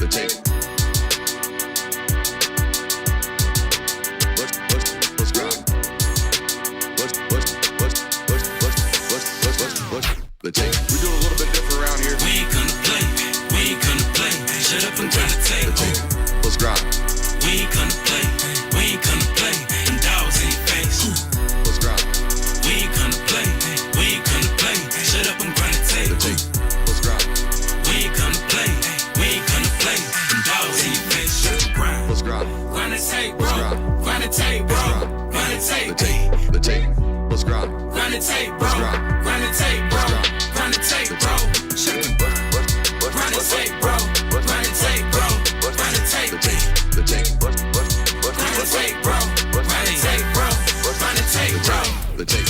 The tape. Let's grind. The tape. We do a little bit different around here. We ain't gonna play. We ain't gonna play. Shut up and grind the tape. The tape. Let's grind. We ain't gonna play. We ain't gonna play. Them dogs in your face. Let's grind. We ain't gonna play. We ain't gonna play. Shut up and grind the tape. The tape. Let's grind. We ain't gonna play. We ain't gonna play. Them dogs in your face. Shut up and grind. Let's grind. Grind the tape, bro. Grind the tape, bro. Grind the tape. The tape. The tape. Let's grind. Grind the tape, bro. Let's grind. Grind the tape, bro. Grind the tape, bro. Shut up and grind. Grind the tape, bro. Grind the tape, bro. Grind the tape. The tape. The tape. Grind the tape, bro. Grind the tape, bro. Grind the tape, bro. The tape.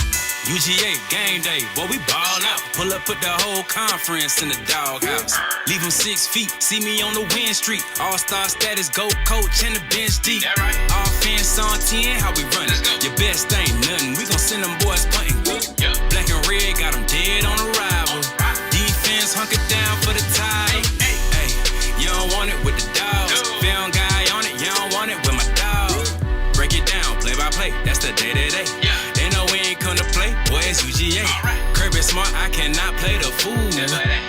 UGA game day, boy, we ball out. Pull up, put the whole conference in the doghouse. Leave them 6 feet, see me on the win streak. All-star status, go coach, and the bench deep. Right. Offense on 10, how we run it? Your best ain't nothing, we gon' send them boys punting. Yep. Black and red, got them dead on arrival. Defense hunkered down for the tie. Hey, you don't want it with the dogs. Film guy on it, you don't want it with my dog. Break it down, play by play, that's the day-to-day. They know we ain't come to play, boy, it's UGA. Kirby Smart, I cannot play the fool.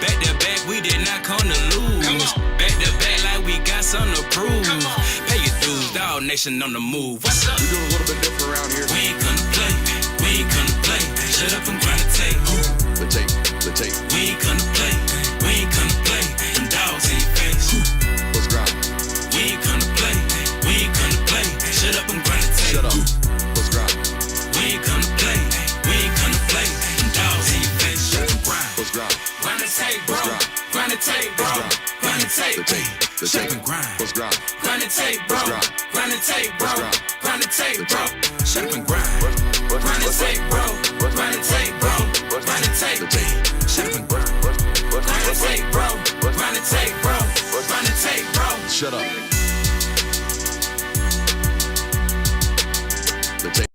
Back to back, we did not come to lose. Back to back like we got something to prove. Pay your dues, dog nation on the move. What's up? We do a little bit different around here. We ain't gonna play, we ain't gonna play. Shut up and grind the tape. The tape. The tape. We ain't gonna play, we ain't gonna play. Them dogs in your face. Let's grind. We ain't gonna play, we ain't gonna play. Shut up and grind the tape. Shut up. Let's grind. We ain't gonna play, we ain't gonna play. Them dogs in your face. Shut up and grind. Let's grind. Grind the tape, bro. Let's grind. Grind the tape, bro. Let's grind. Grind the tape. The tape. The Shut tape. up and grind. Let's grind. Grind the tape, bro. Let's grind. Grind the tape, bro. Let's grind. Grind the tape, The bro. tape. Shut up and grind. Grind the tape, bro. Grind the tape, bro. Grind the tape. The tape. Shut up and grind. Grind the tape, bro. Grind the tape, bro. Grind the tape, bro. Shut up. The tape.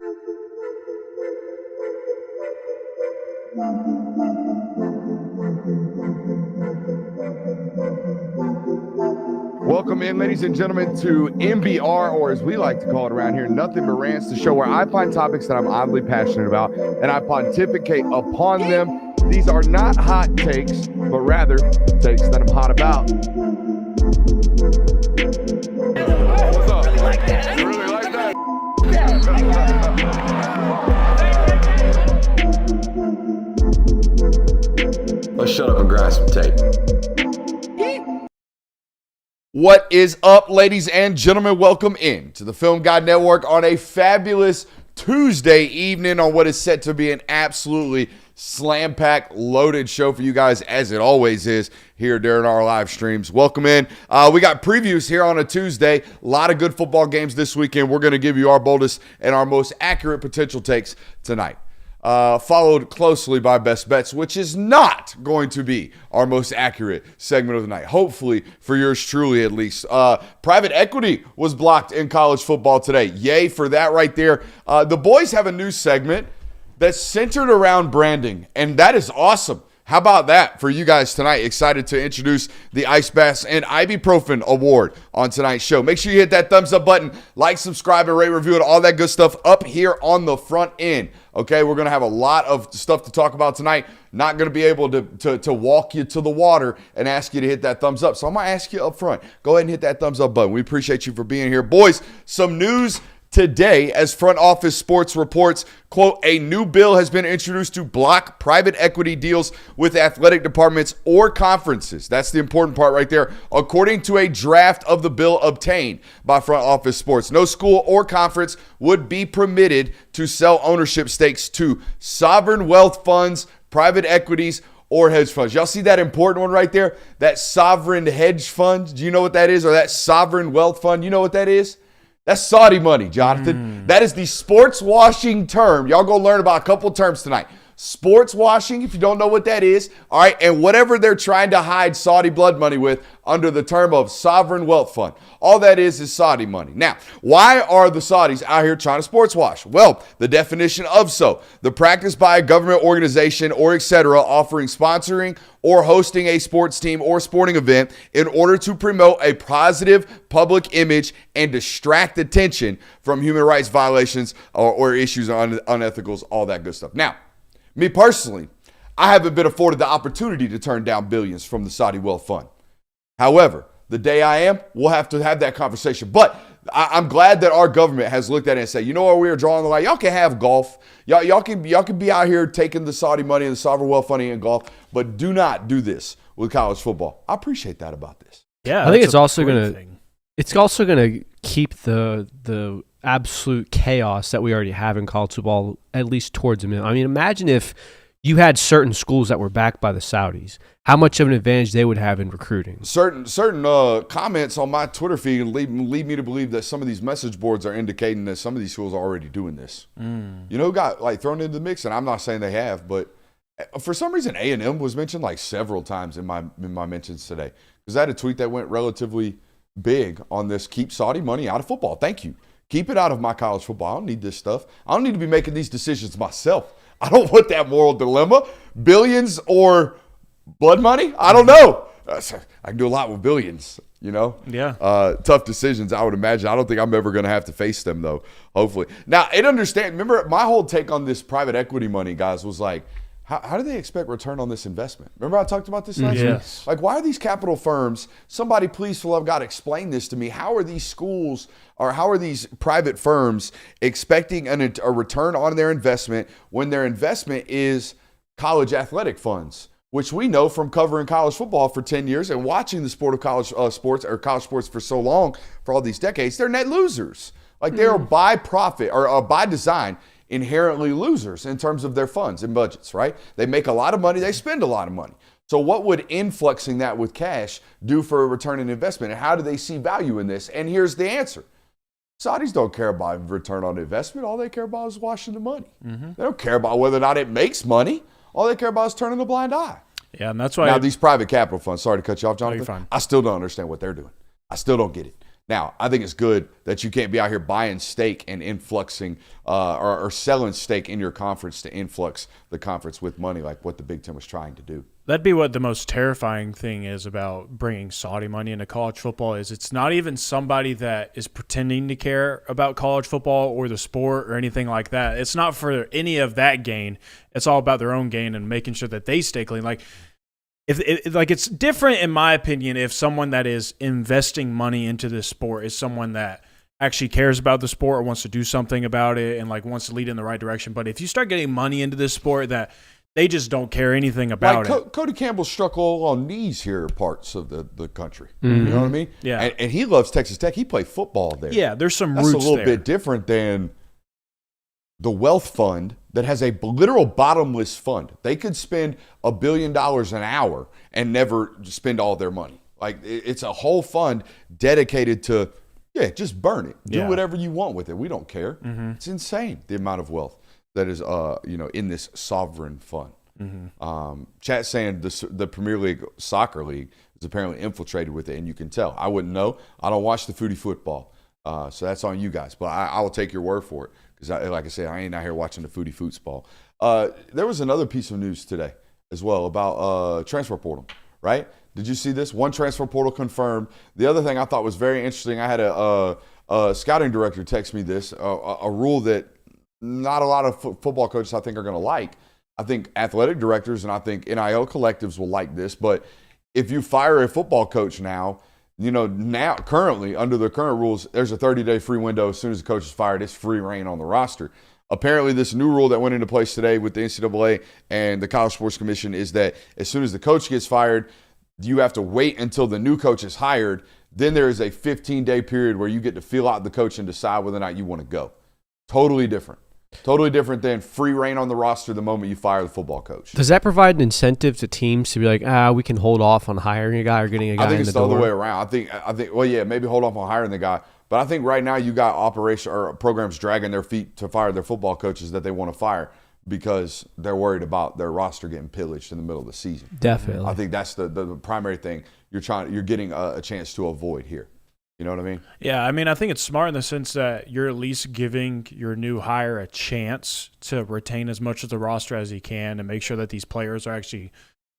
Welcome in, ladies and gentlemen, to MBR, or as we like to call it around here, Nothing But Rants, the show where I find topics that I'm oddly passionate about and I pontificate upon them. These are not hot takes, but rather takes that I'm hot about. What's up? You like that? You really like that? Let's shut up and grind some tape. What is up, ladies and gentlemen? Welcome in to the Film Guide Network on a fabulous Tuesday evening on what is set to be an absolutely slam-packed, loaded show for you guys, as it always is here during our live streams. Welcome in. We got previews here on a Tuesday. A lot of good football games this weekend. We're going to give you our boldest and our most accurate potential takes tonight. Followed closely by Best Bets, which is not going to be our most accurate segment of the night. Hopefully, for yours truly at least. Private equity was blocked in college football today. Yay for that right there. The boys have a new segment that's centered around branding, and that is awesome. How about that for you guys tonight? Excited to introduce the Ice Bass and Ibuprofen Award on tonight's show. Make sure you hit that thumbs up button, like, subscribe, and rate, review, and all that good stuff up here on the front end. Okay, we're going to have a lot of stuff to talk about tonight. Not going to be able to walk you to the water and ask you to hit that thumbs up. So I'm going to ask you up front. Go ahead and hit that thumbs up button. We appreciate you for being here. Boys, some news today as Front Office Sports reports, quote, a new bill has been introduced to block private equity deals with athletic departments or conferences. That's the important part right there. According to a draft of the bill obtained by Front Office Sports, no school or conference would be permitted to sell ownership stakes to sovereign wealth funds, private equities, or hedge funds. Y'all see that important one right there? That sovereign hedge fund. Do you know what that is? Or that sovereign wealth fund. You know what that is? That's Saudi money, Jonathan. That is the sports washing term. Y'all go learn about a couple terms tonight. sports washing, if you don't know what that is, all right, and whatever they're trying to hide Saudi blood money with under the term of sovereign wealth fund. All that is Saudi money. Now, why are the Saudis out here trying to sports wash? Well, the definition of so, the practice by a government organization or etc. offering sponsoring or hosting a sports team or sporting event in order to promote a positive public image and distract attention from human rights violations or issues on unethicals, all that good stuff. Now, me personally, I haven't been afforded the opportunity to turn down billions from the Saudi Wealth Fund. However, the day I am, we'll have to have that conversation. But I'm glad that our government has looked at it and said, you know what, we are drawing the line. Y'all can have golf. Y'all can be out here taking the Saudi money and the sovereign wealth money in golf, but do not do this with college football. I appreciate that about this. Yeah, I think it's also gonna keep the absolute chaos that we already have in college football at least towards a minimum. I mean, imagine if you had certain schools that were backed by the Saudis, how much of an advantage they would have in recruiting. Certain comments on my Twitter feed lead me to believe that some of these message boards are indicating that some of these schools are already doing this. You know, who got like thrown into the mix, and I'm not saying they have, but for some reason A&M was mentioned like several times in my mentions today, because I had a tweet that went relatively big on this: keep Saudi money out of football. Thank you. Keep it out of my college football. I don't need this stuff. I don't need to be making these decisions myself. I don't want that moral dilemma. Billions or blood money? I don't know. I can do a lot with billions, you know? Yeah. Tough decisions, I would imagine. I don't think I'm ever going to have to face them, though, hopefully. Now, remember, my whole take on this private equity money, guys, was like, how do they expect return on this investment? Remember I talked about this last week? Like, why are these capital firms, somebody please for love of God explain this to me, how are these schools or how are these private firms expecting a return on their investment when their investment is college athletic funds, which we know from covering college football for 10 years and watching the sport of college sports or college sports for so long, for all these decades, they're net losers. Like they are by profit or by design inherently losers in terms of their funds and budgets, right? They make a lot of money, they spend a lot of money. So what would influxing that with cash do for a return on investment? And how do they see value in this? And here's the answer. Saudis don't care about return on investment. All they care about is washing the money. They don't care about whether or not it makes money. All they care about is turning a blind eye. Yeah, and that's why. Now, these private capital funds, sorry to cut you off, Jonathan. you're fine. I still don't understand what they're doing. I still don't get it. Now, I think it's good that you can't be out here buying stake and influxing or selling stake in your conference to influx the conference with money like what the Big Ten was trying to do. That'd be what the most terrifying thing is about bringing Saudi money into college football is it's not even somebody that is pretending to care about college football or the sport or anything like that. It's not for any of that gain. It's all about their own gain and making sure that they stay clean. Like, it's different, in my opinion, if someone that is investing money into this sport is someone that actually cares about the sport or wants to do something about it and like wants to lead in the right direction. But if you start getting money into this sport that they just don't care anything about it. Cody Campbell struck all on knees here parts of the country. You know what I mean? Yeah. And he loves Texas Tech. He played football there. Yeah, there's some That's roots a little there. bit different than the wealth fund that has a literal bottomless fund. They could spend $1 billion an hour and never spend all their money. Like it's a whole fund dedicated to, just burn it. Do whatever you want with it. We don't care. It's insane, the amount of wealth that is, in this sovereign fund. Chat saying the Premier League soccer league is apparently infiltrated with it, and you can tell. I wouldn't know. I don't watch the foodie football, so that's on you guys. But I will take your word for it because, like I said, I ain't out here watching the foodie football. There was another piece of news today as well about transfer portal, right? Did you see this? One transfer portal confirmed. The other thing I thought was very interesting, I had a scouting director text me this, a rule that not a lot of football coaches I think are going to like. I think athletic directors and I think NIL collectives will like this. But if you fire a football coach now currently under the current rules, there's a 30-day free window. As soon as the coach is fired, it's free reign on the roster. Apparently, this new rule that went into place today with the NCAA and the College Sports Commission is that as soon as the coach gets fired, you have to wait until the new coach is hired. Then there is a 15-day period where you get to feel out the coach and decide whether or not you want to go. Totally different. Totally different than free reign on the roster the moment you fire the football coach. Does that provide an incentive to teams to be like, we can hold off on hiring a guy or getting a guy in the door? I think it's the other way around. I think, maybe hold off on hiring the guy. But I think right now you got operation or programs dragging their feet to fire their football coaches that they want to fire because they're worried about their roster getting pillaged in the middle of the season. Definitely. I think that's the primary thing you're getting a chance to avoid here. You know what I mean? Yeah, I mean, I think it's smart in the sense that you're at least giving your new hire a chance to retain as much of the roster as he can and make sure that these players are actually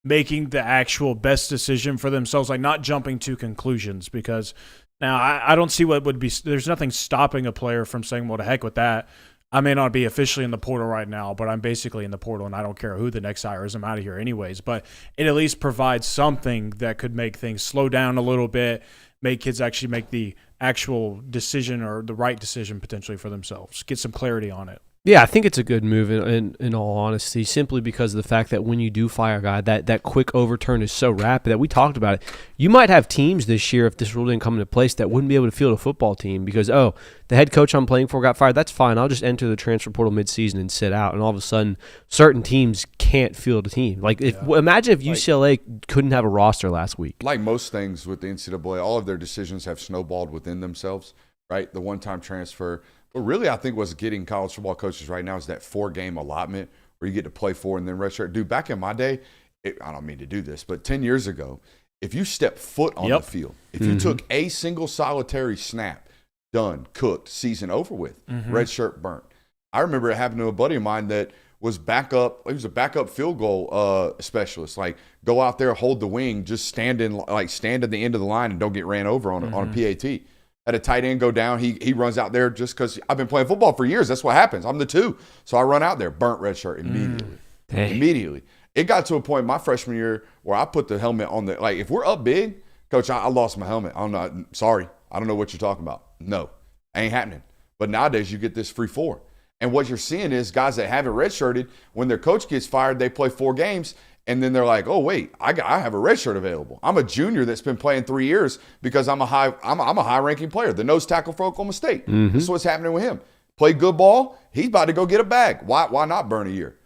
making the actual best decision for themselves, like not jumping to conclusions. Because now I don't see what would be – there's nothing stopping a player from saying, well, the heck with that. I may not be officially in the portal right now, but I'm basically in the portal, and I don't care who the next hire is. I'm out of here anyways. But it at least provides something that could make things slow down a little bit, make kids actually make the actual decision or the right decision potentially for themselves, get some clarity on it. Yeah, I think it's a good move in all honesty, simply because of the fact that when you do fire a guy, that quick overturn is so rapid that we talked about it. You might have teams this year, if this rule didn't come into place, that wouldn't be able to field a football team because, oh, the head coach I'm playing for got fired. That's fine. I'll just enter the transfer portal midseason and sit out. And all of a sudden, certain teams can't field a team. Like, imagine if UCLA couldn't have a roster last week. Like most things with the NCAA, all of their decisions have snowballed within themselves, right? The one-time transfer. But really, I think what's getting college football coaches right now is that 4-game allotment where you get to play 4 and then redshirt. Dude, back in my day, I don't mean to do this, but 10 years ago, if you stepped foot on the field, if you took a single solitary snap, done, cooked, season over with, red shirt burnt. I remember it happened to a buddy of mine that was backup. He was a backup field goal specialist. Like, go out there, hold the wing, just stand at the end of the line and don't get ran over on a PAT. Had a tight end go down. He runs out there just because I've been playing football for years. That's what happens. I'm the 2. So I run out there, burnt red shirt immediately. Immediately. It got to a point my freshman year where I put the helmet on the – like, if we're up big, coach, I lost my helmet. I'm not – sorry. I don't know what you're talking about. No, ain't happening. But nowadays you get this free 4. And what you're seeing is guys that haven't redshirted, when their coach gets fired, they play 4 games. And then they're like, oh, wait, I have a red shirt available. I'm a junior that's been playing 3 years because I'm a high-ranking player, the nose tackle for Oklahoma State. This is what's happening with him. Played good ball. He's about to go get a bag. Why not burn a year?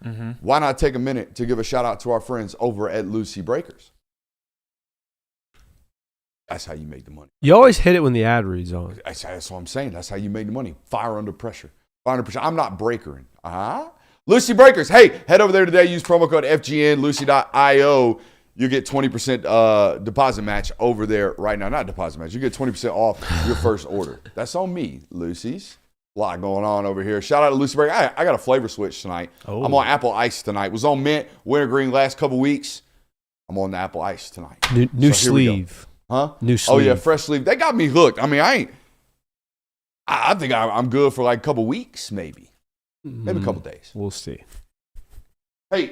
Why not take a minute to give a shout-out to our friends over at Lucy Breakers? That's how you make the money. You always hit it when the ad reads on. That's what I'm saying. That's how you make the money. Fire under pressure. Fire under pressure. I'm not breakering. Lucy Breakers. Hey, head over there today. Use promo code FGN, Lucy.io. You get 20% deposit match over there right now. Not deposit match. You get 20% off your first order. That's on me, Lucy's. A lot going on over here. Shout out to Lucy Breakers. I got a flavor switch tonight. Oh. I'm on apple ice tonight. Was on mint, wintergreen last couple weeks. I'm on the apple ice tonight. New sleeve. Huh? New sleeve. Oh, yeah, fresh sleeve. They got me hooked. I mean, I think I'm good for like a couple weeks, maybe. Maybe a couple days. We'll see. Hey,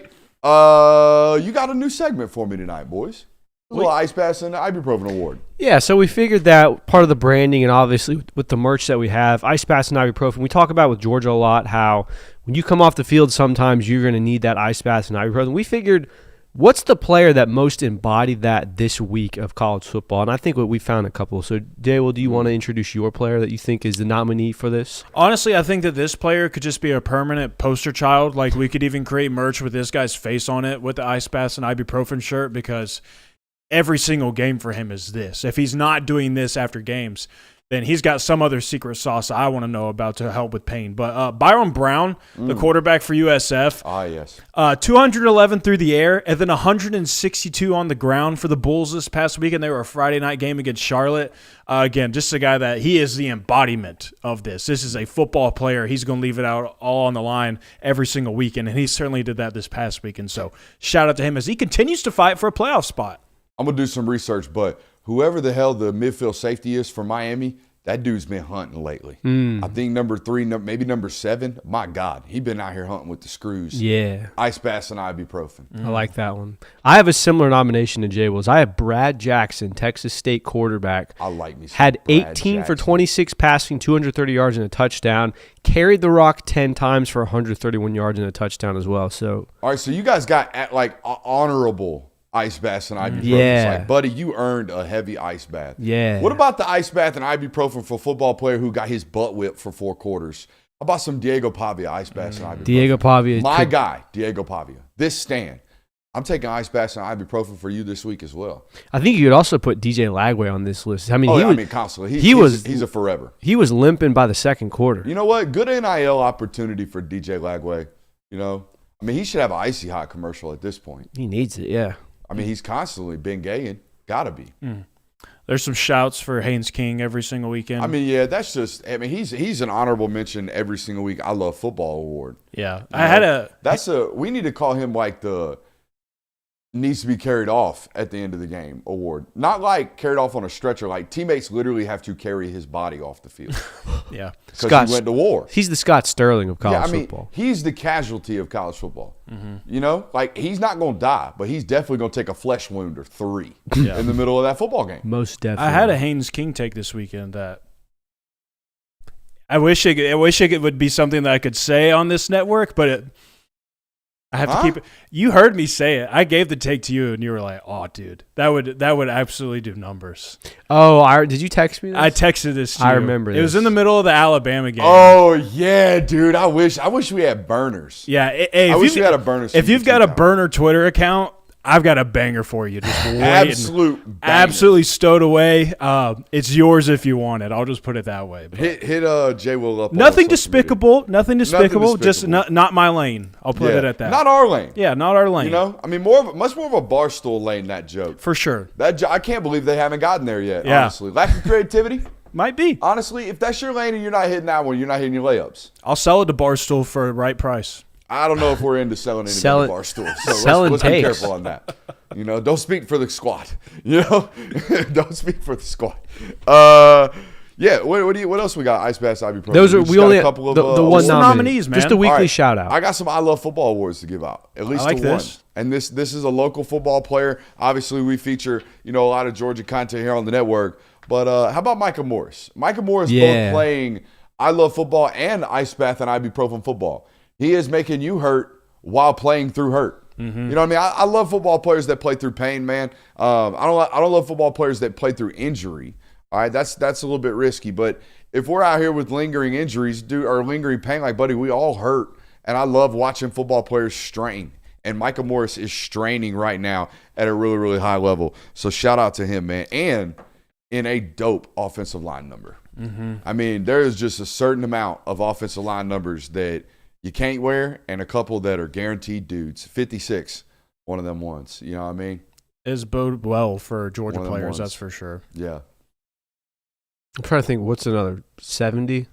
you got a new segment for me tonight, boys. A little ice bath and the ibuprofen award. Yeah, so we figured that part of the branding and obviously with the merch that we have, ice baths and ibuprofen, we talk about with Georgia a lot how when you come off the field sometimes you're going to need that ice bath and ibuprofen. We figured what's the player that most embodied that this week of college football? And I think we found a couple. So, Daywell, do you want to introduce your player that you think is the nominee for this? Honestly, I think that this player could just be a permanent poster child. Like, we could even create merch with this guy's face on it with the ice baths and ibuprofen shirt because every single game for him is this. If he's not doing this after games, then he's got some other secret sauce I want to know about to help with pain. But Byron Brown, the quarterback for USF. Yes. 211 through the air and then 162 on the ground for the Bulls this past weekend. They were a Friday night game against Charlotte. Again, just a guy that he is the embodiment of this. This is a football player. He's going to leave it out all on the line every single weekend, and he certainly did that this past weekend. So shout out to him as he continues to fight for a playoff spot. I'm going to do some research, but whoever the hell the midfield safety is for Miami, that dude's been hunting lately. I think number 3, maybe number 7. My God, he's been out here hunting with the screws. Yeah. Ice baths and ibuprofen. I like that one. I have a similar nomination to Jay Wills. I have Brad Jackson, Texas State quarterback. I like me some Had Brad 18 Jackson. for 26 passing, 230 yards and a touchdown. Carried the rock 10 times for 131 yards and a touchdown as well. So, all right, so you guys got honorable ice baths and ibuprofen. Yeah. Like, buddy, you earned a heavy ice bath. Yeah. What about the ice bath and ibuprofen for a football player who got his butt whipped for 4 quarters? How about some Diego Pavia ice baths and ibuprofen? Diego Pavia. My guy, Diego Pavia. This stand. I'm taking ice baths and ibuprofen for you this week as well. I think you could also put DJ Lagway on this list. I mean, constantly. He's a forever. He was limping by the second quarter. You know what? Good NIL opportunity for DJ Lagway. You know, I mean, he should have an Icy Hot commercial at this point. He needs it, yeah. I mean, he's constantly been gaying. Gotta be. There's some shouts for Haynes King every single weekend. I mean, yeah, that's just. I mean, he's an honorable mention every single week. I love football award. yeah. We need to call him like the needs to be carried off at the end of the game award. Not like carried off on a stretcher. Like teammates literally have to carry his body off the field. Yeah. Because he went to war. He's the Scott Sterling of college football. He's the casualty of college football. You know, like he's not going to die, but he's definitely going to take a flesh wound or 3 in the middle of that football game. Most definitely. I had a Haynes King take this weekend that I wish it would be something that I could say on this network, but I have to keep it. You heard me say it. I gave the take to you, and you were like, "Oh, dude, that would absolutely do numbers." Oh, did you text me this? I texted this to you. I remember It was this. in the middle of the Alabama game. Oh yeah, dude. I wish we had burners. Yeah. Hey, I wish we had a burner. If you've got a burner Twitter account, I've got a banger for you. Just waiting. Absolutely stowed away. It's yours if you want it. I'll just put it that way. But Hit Jay Will up. nothing on social media. despicable. Nothing despicable. Just despicable. not my lane. I'll put it at that. Not our lane. Yeah, not our lane. You know, I mean, much more of a barstool lane. That joke. For sure. I can't believe they haven't gotten there yet. Yeah. Honestly, lack of creativity. Might be. Honestly, if that's your lane and you're not hitting that one, you're not hitting your layups. I'll sell it to Barstool for the right price. I don't know if we're into selling any bar stools. So selling let's be takes. careful on that. You know, don't speak for the squad. You know, don't speak for the squad. Yeah. What else we got? Ice Bass, ibuprofen. Those are just we got only a couple of the one nominees, man. Just a weekly All right, shout out. I got some I Love Football awards to give out. At least I like to this. one. And this is a local football player. Obviously, we feature a lot of Georgia content here on the network. But how about Micah Morris? Micah Morris both playing I Love Football and Ice Bath and ibuprofen football. He is making you hurt while playing through hurt. You know what I mean? I love football players that play through pain, man. I don't love football players that play through injury. All right, that's a little bit risky. But if we're out here with lingering injuries, or lingering pain, like buddy, we all hurt. And I love watching football players strain. And Micah Morris is straining right now at a really, really high level. So shout out to him, man. And in a dope offensive line number. I mean, there is just a certain amount of offensive line numbers that you can't wear, and a couple that are guaranteed dudes. 56, one of them ones. You know what I mean? Is bode well for Georgia One of them players, ones. that's for sure. Yeah. I'm trying to think. What's another 70?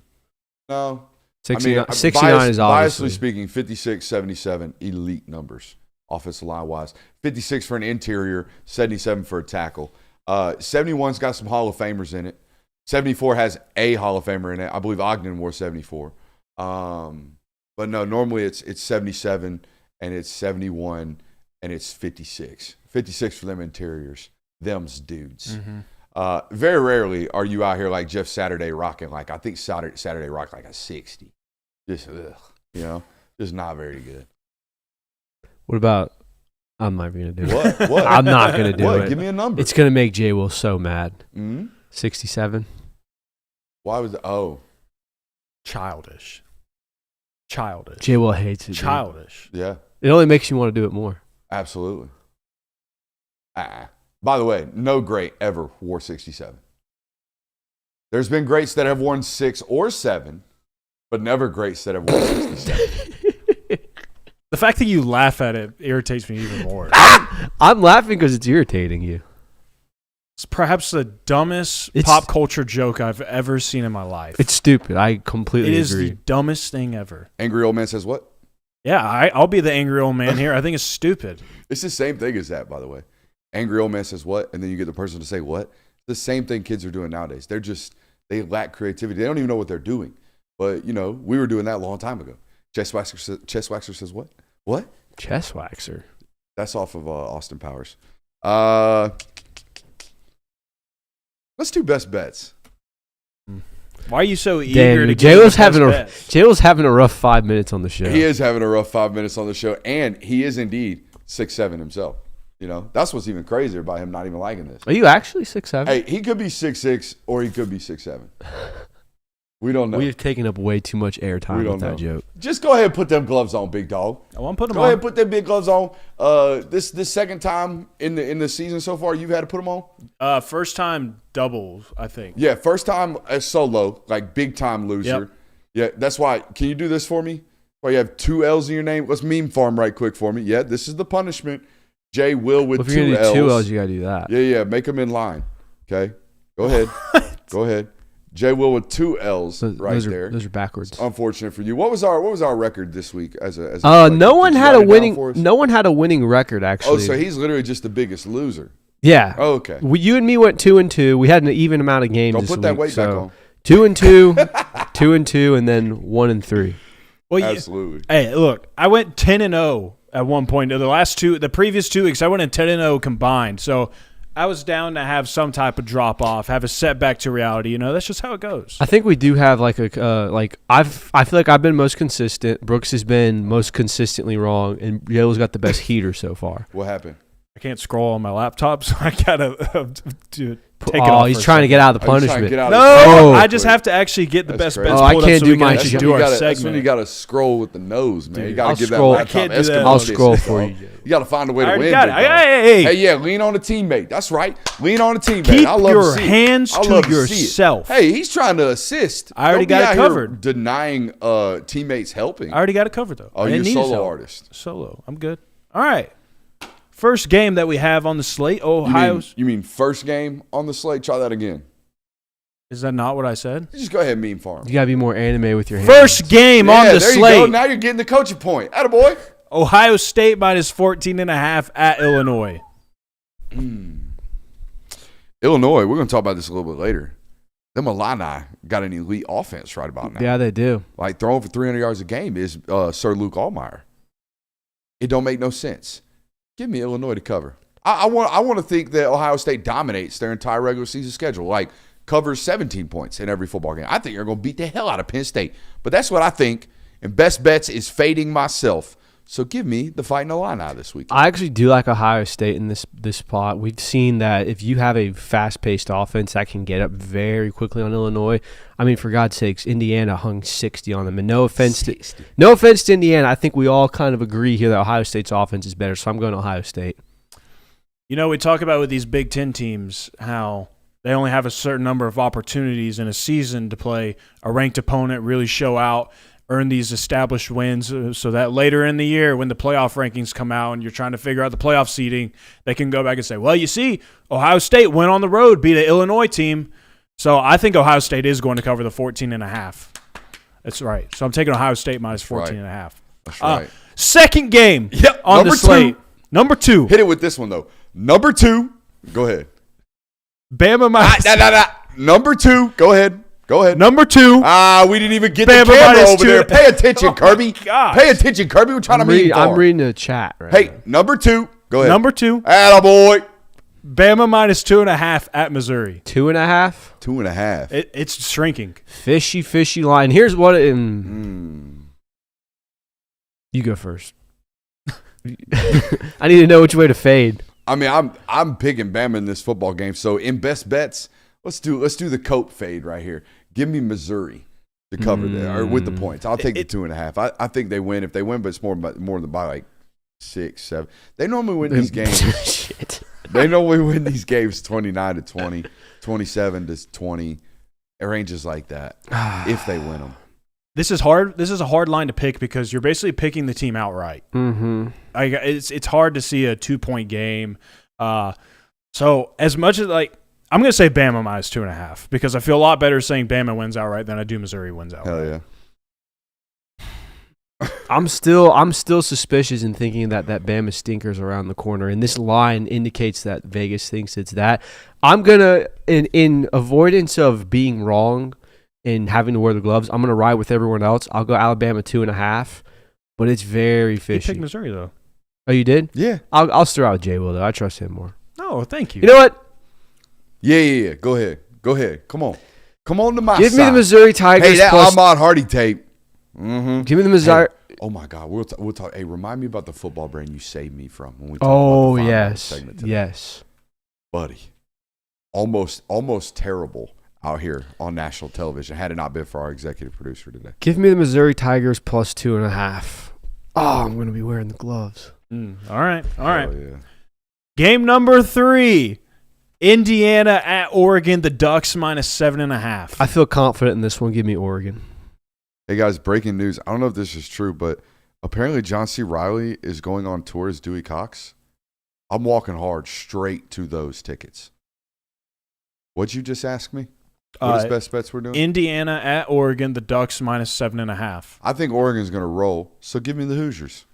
No. 69, I mean, 69 is obviously. biasly speaking, 56, 77, elite numbers, offensive line-wise. 56 for an interior, 77 for a tackle. 71's got some Hall of Famers in it. 74 has a Hall of Famer in it. I believe Ogden wore 74. But no, normally it's 77 and it's 71 and it's 56. 56 for them interiors. Them's dudes. Very rarely are you out here like Jeff Saturday rocking like, I think Saturday rocked like a 60. Just, just not very good. What about? I'm not going to do it. What? I'm not going to do it. Give me a number. It's going to make Jay Will so mad. 67. Why was Childish. Jay Will hates it. Dude. Childish. Yeah, It only makes you want to do it more. absolutely. By the way, no great ever wore 67. There's been greats that have worn 6 or 7, but never greats that have worn 67. The fact that you laugh at it irritates me even more. I'm laughing because it's irritating you. It's perhaps the dumbest It's- pop culture joke I've ever seen in my life. It's stupid. I completely It is agree. the dumbest thing ever. Angry old man says what? Yeah, I'll be the angry old man here. I think it's stupid. It's the same thing as that, by the way. Angry old man says what? And then you get the person to say what? The same thing kids are doing nowadays. They lack creativity. They don't even know what they're doing. But, we were doing that a long time ago. Chest Waxer says what? What? Chest waxer. That's off of Austin Powers. Let's do best bets. Why are you so eager Damn, to Jay give was the having best bets? Jay was having a rough 5 minutes on the show. He is having a rough 5 minutes on the show, and he is indeed 6'7" himself. That's what's even crazier about him not even liking this. Are you actually 6'7"? Hey, he could be 6'6" or he could be 6'7". We don't know. We've taken up way too much airtime We don't with that know. joke. Just go ahead and put them gloves on, big dog. I want to put them Go ahead on. and put them big gloves on. This second time in the season so far, you've had to put them on? First time doubles, I think. Yeah, first time as solo, like big time loser. Yep. Yeah, that's why. Can you do this for me? Well, you have 2 L's in your name. Let's meme farm right quick for me. Yeah, this is the punishment. J. Will with Well, if 2 you're L's. gonna do 2 L's, you gotta do that. Yeah. Make them in line. Okay, go ahead. Go ahead. J. Will with 2 L's there. Those are backwards. Unfortunate for you. What was our record this week as a no one had a winning record actually. Oh, so he's literally just the biggest loser. Yeah. Oh, okay. You and me went 2-2. We had an even amount of games. Don't this put that week, weight back on. 2-2, 2-2, and then 1-3. Well, absolutely. Hey, look, I went 10-0 at one point. The previous 2 weeks, I went in 10-0 combined. So I was down to have some type of drop off, have a setback to reality. That's just how it goes. I think we do have I feel like I've been most consistent. Brooks has been most consistently wrong, and Yale's got the best heater so far. What happened? I can't scroll on my laptop, so I gotta take it Oh, off. he's trying to get out of the punishment. No, I just have to actually get the That's best crazy. bets Oh, I pulled up can't so do we can mine. actually do our That's when segment. you got to scroll with the nose, man. You got I'll to give scroll. that I laptop can't do that. Eskimo I'll distance, scroll for dog. you. You got to find a way I to already win. got it. big dog. Hey. Hey, yeah, lean on a teammate. That's right. Lean on a teammate. Keep I love your to see hands it. I to love see it. yourself. Hey, he's trying to assist. I already Don't be got it out here covered. Denying teammates helping. I already got it covered, though. Oh, I you're a didn't need his solo help. artist. Solo. I'm good. All right. First game that we have on the slate, Ohio's. You mean first game on the slate? Try that again. Is that not what I said? Just go ahead and meme farm. You gotta be more anime with your hands. First game on the there you slate. go. Now you're getting the coaching point. Attaboy. Ohio State minus 14.5 at Illinois. Illinois, we're going to talk about this a little bit later. Them Illini got an elite offense right about now. Yeah, they do. Like throwing for 300 yards a game is Sir Luke Allmeyer. It don't make no sense. Give me Illinois to cover. I want to think that Ohio State dominates their entire regular season schedule, like covers 17 points in every football game. I think they're going to beat the hell out of Penn State. But that's what I think, and best bets is fading myself. So give me the Fighting Illini this week. I actually do like Ohio State in this spot. We've seen that if you have a fast-paced offense that can get up very quickly on Illinois. I mean, for God's sakes, Indiana hung 60 on them. And no offense to Indiana, I think we all kind of agree here that Ohio State's offense is better. So I'm going Ohio State. We talk about with these Big Ten teams how they only have a certain number of opportunities in a season to play a ranked opponent, really show out, earn these established wins so that later in the year when the playoff rankings come out and you're trying to figure out the playoff seeding, they can go back and say, well, you see, Ohio State went on the road, beat an Illinois team. So I think Ohio State is going to cover the 14.5. That's right. So I'm taking Ohio State minus 14.5. That's right. Second game on the slate. Number 2. Hit it with this one, though. Number 2. Go ahead. Bama minus. Number 2. Go ahead. Number 2. We didn't even get Bama the camera minus over 2. there. Pay attention, Kirby. gosh. Pay attention, Kirby. We're trying to meet I'm reading the chat right Hey, now. number 2. Go ahead. Number 2. Attaboy. Bama minus 2.5 at Missouri. 2.5. 2.5. It's shrinking. Fishy line. Here's what You go first. I need to know which way to fade. I mean, I'm picking Bama in this football game. So in best bets, let's do the Cope fade right here. Give me Missouri to cover that or with the points. I'll take the 2.5. I think they win. If they win, but it's more than by like 6, 7. They normally win these games. Shit. They normally win these games 29-20, 27-20. It ranges like that if they win them. This is hard. This is a hard line to pick because you're basically picking the team outright. Mm-hmm. It's hard to see a 2-point game. So as much as I'm going to say Bama minus 2.5 because I feel a lot better saying Bama wins outright than I do Missouri wins outright. Hell yeah. I'm still suspicious in thinking that Bama stinker's around the corner, and this line indicates that Vegas thinks it's that. I'm gonna, in avoidance of being wrong and having to wear the gloves, I'm gonna ride with everyone else. I'll go Alabama 2.5, but it's very You fishy. picked Missouri though. Oh, you did? Yeah. I'll stir out Jay Will though. I trust him more. No, thank you. You know what? Yeah. Go ahead. Come on to my Give side. me the Missouri Tigers. Hey, that plus, Ahmad Hardy tape. Mm-hmm. give me the Missouri. Hey, oh my God, we'll talk. Hey, remind me about the football brain you saved me from when we talked Oh about the final yes, segment today. yes. Buddy. Almost terrible out here on national television. Had it not been for our executive producer today. Give me the Missouri Tigers plus 2.5. Oh, I'm gonna be wearing the gloves. All right. Oh, yeah. Game number 3. Indiana at Oregon. The Ducks minus 7.5. I feel confident in this one. Give me Oregon. Hey, guys, breaking news. I don't know if this is true, but apparently John C. Reilly is going on tour as Dewey Cox. I'm walking hard straight to those tickets. What'd you just ask me? What is best bets we're doing? Indiana at Oregon, the Ducks -7.5. I think Oregon's going to roll, so give me the Hoosiers.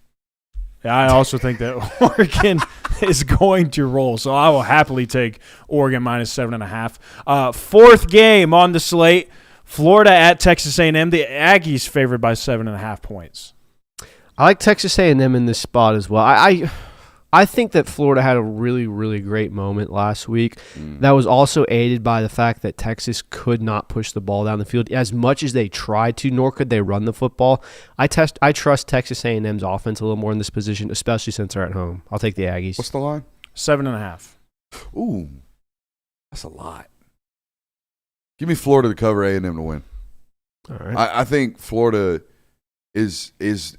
Yeah, I also think that Oregon is going to roll, so I will happily take Oregon -7.5. Fourth game on the slate, Florida at Texas A&M. The Aggies favored by 7.5 points. I like Texas A&M in this spot as well. I think that Florida had a really, really great moment last week. That was also aided by the fact that Texas could not push the ball down the field as much as they tried to, nor could they run the football. I trust Texas A&M's offense a little more in this position, especially since they're at home. I'll take the Aggies. What's the line? 7.5. Ooh, that's a lot. Give me Florida to cover A&M to win. All right. I think Florida is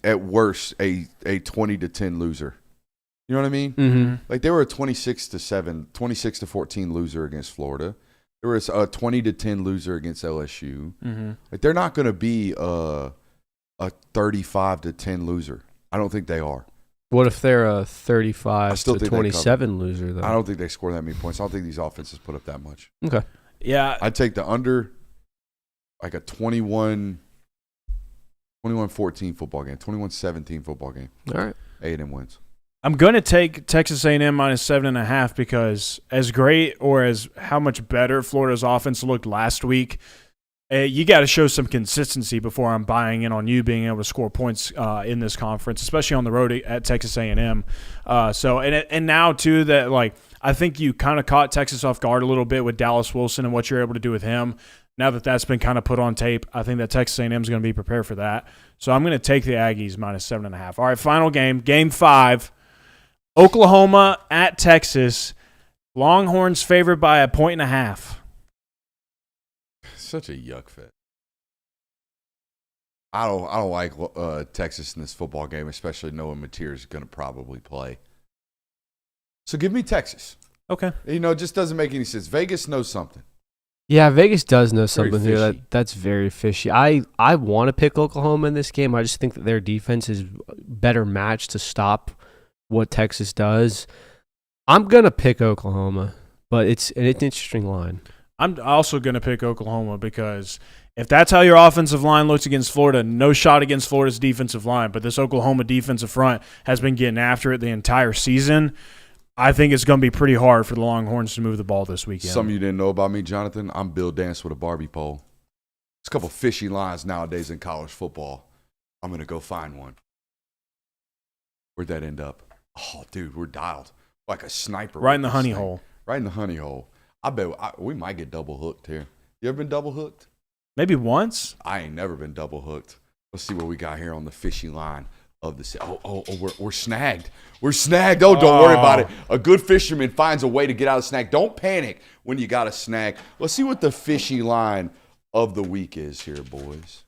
at worst a 20-10 loser. You know what I mean? Mm-hmm. Like they were a 26-7, 26-14 loser against Florida. There was a 20-10 loser against LSU. Mm-hmm. Like they're not going to be a 35-10 loser. I don't think they are. What if they're a 35 still to think they 27 loser, though? I don't think they score that many points. I don't think these offenses put up that much. Okay. Yeah. I'd take the under, like a 21-14 football game, 21-17 football game. All right. A&M wins. I'm going to take Texas A&M -7.5 because as great or as how much better Florida's offense looked last week, you got to show some consistency before I'm buying in on you being able to score points in this conference, especially on the road at Texas A&M. And now too that like I think you kind of caught Texas off guard a little bit with Dallas Wilson and what you're able to do with him. Now that that's been kind of put on tape, I think that Texas A&M is going to be prepared for that. So I'm going to take the Aggies -7.5. All right, final game, Game 5. Oklahoma at Texas. Longhorns favored by 1.5. Such a yuck fit. I don't like Texas in this football game, especially knowing Mateer is going to probably play. So give me Texas. Okay. You know, it just doesn't make any sense. Vegas knows something. Yeah, Vegas does know Very something here. fishy. That's very fishy. I want to pick Oklahoma in this game. I just think that their defense is better matched to stop what Texas does. I'm going to pick Oklahoma, but it's an interesting line. I'm also going to pick Oklahoma because if that's how your offensive line looks against Florida, no shot against Florida's defensive line, but this Oklahoma defensive front has been getting after it the entire season. I think it's going to be pretty hard for the Longhorns to move the ball this weekend. Some of you didn't know about me, Jonathan. I'm Bill Dance with a Barbie pole. There's a couple fishy lines nowadays in college football. I'm going to go find one. Where'd that end up? Oh, dude, we're dialed like a sniper. Right in the with this honey thing. hole. Right in the honey hole. I bet we might get double hooked here. You ever been double hooked? Maybe once. I ain't never been double hooked. Let's see what we got here on the fishy line of the. We're snagged. We're snagged. Oh, don't worry about it. A good fisherman finds a way to get out of the snag. Don't panic when you got a snag. Let's see what the fishy line of the week is here, boys.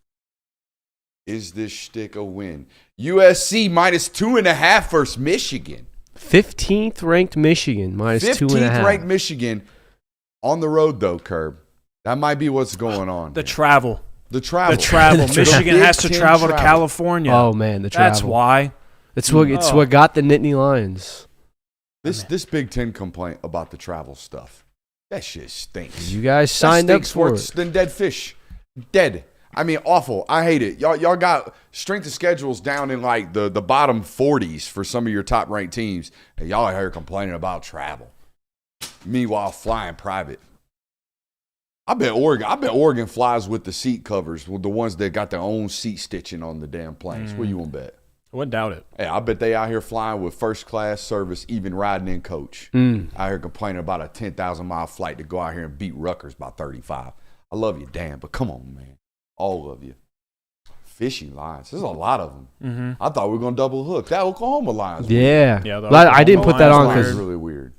Is this shtick a win? USC -2.5 versus Michigan. 15th ranked Michigan -2.5. 15th ranked Michigan on the road, though, Curb. That might be what's going on. The travel. The travel. Michigan The has to Big Ten travel to California. Oh man, the travel. That's why. It's what got the Nittany Lions. This Big Ten complaint about the travel stuff. That shit stinks. You guys That signed up stinks for worse it. than dead fish. Dead. I mean, awful. I hate it. Y'all got strength of schedules down in like the bottom 40s for some of your top ranked teams, and y'all are here complaining about travel. Meanwhile, flying private. I bet Oregon flies with the seat covers, with the ones that got their own seat stitching on the damn planes. What you want to bet? I wouldn't doubt it. Hey, I bet they out here flying with first class service, even riding in coach. Out here complaining about a 10,000-mile flight to go out here and beat Rutgers by 35. I love you, Dan, but come on, man. All of you. Fishy lines. There's a lot of them. Mm-hmm. I thought we were going to double hook. That Oklahoma line's Yeah. Yeah, the But I didn't put that on Oklahoma That's because really weird.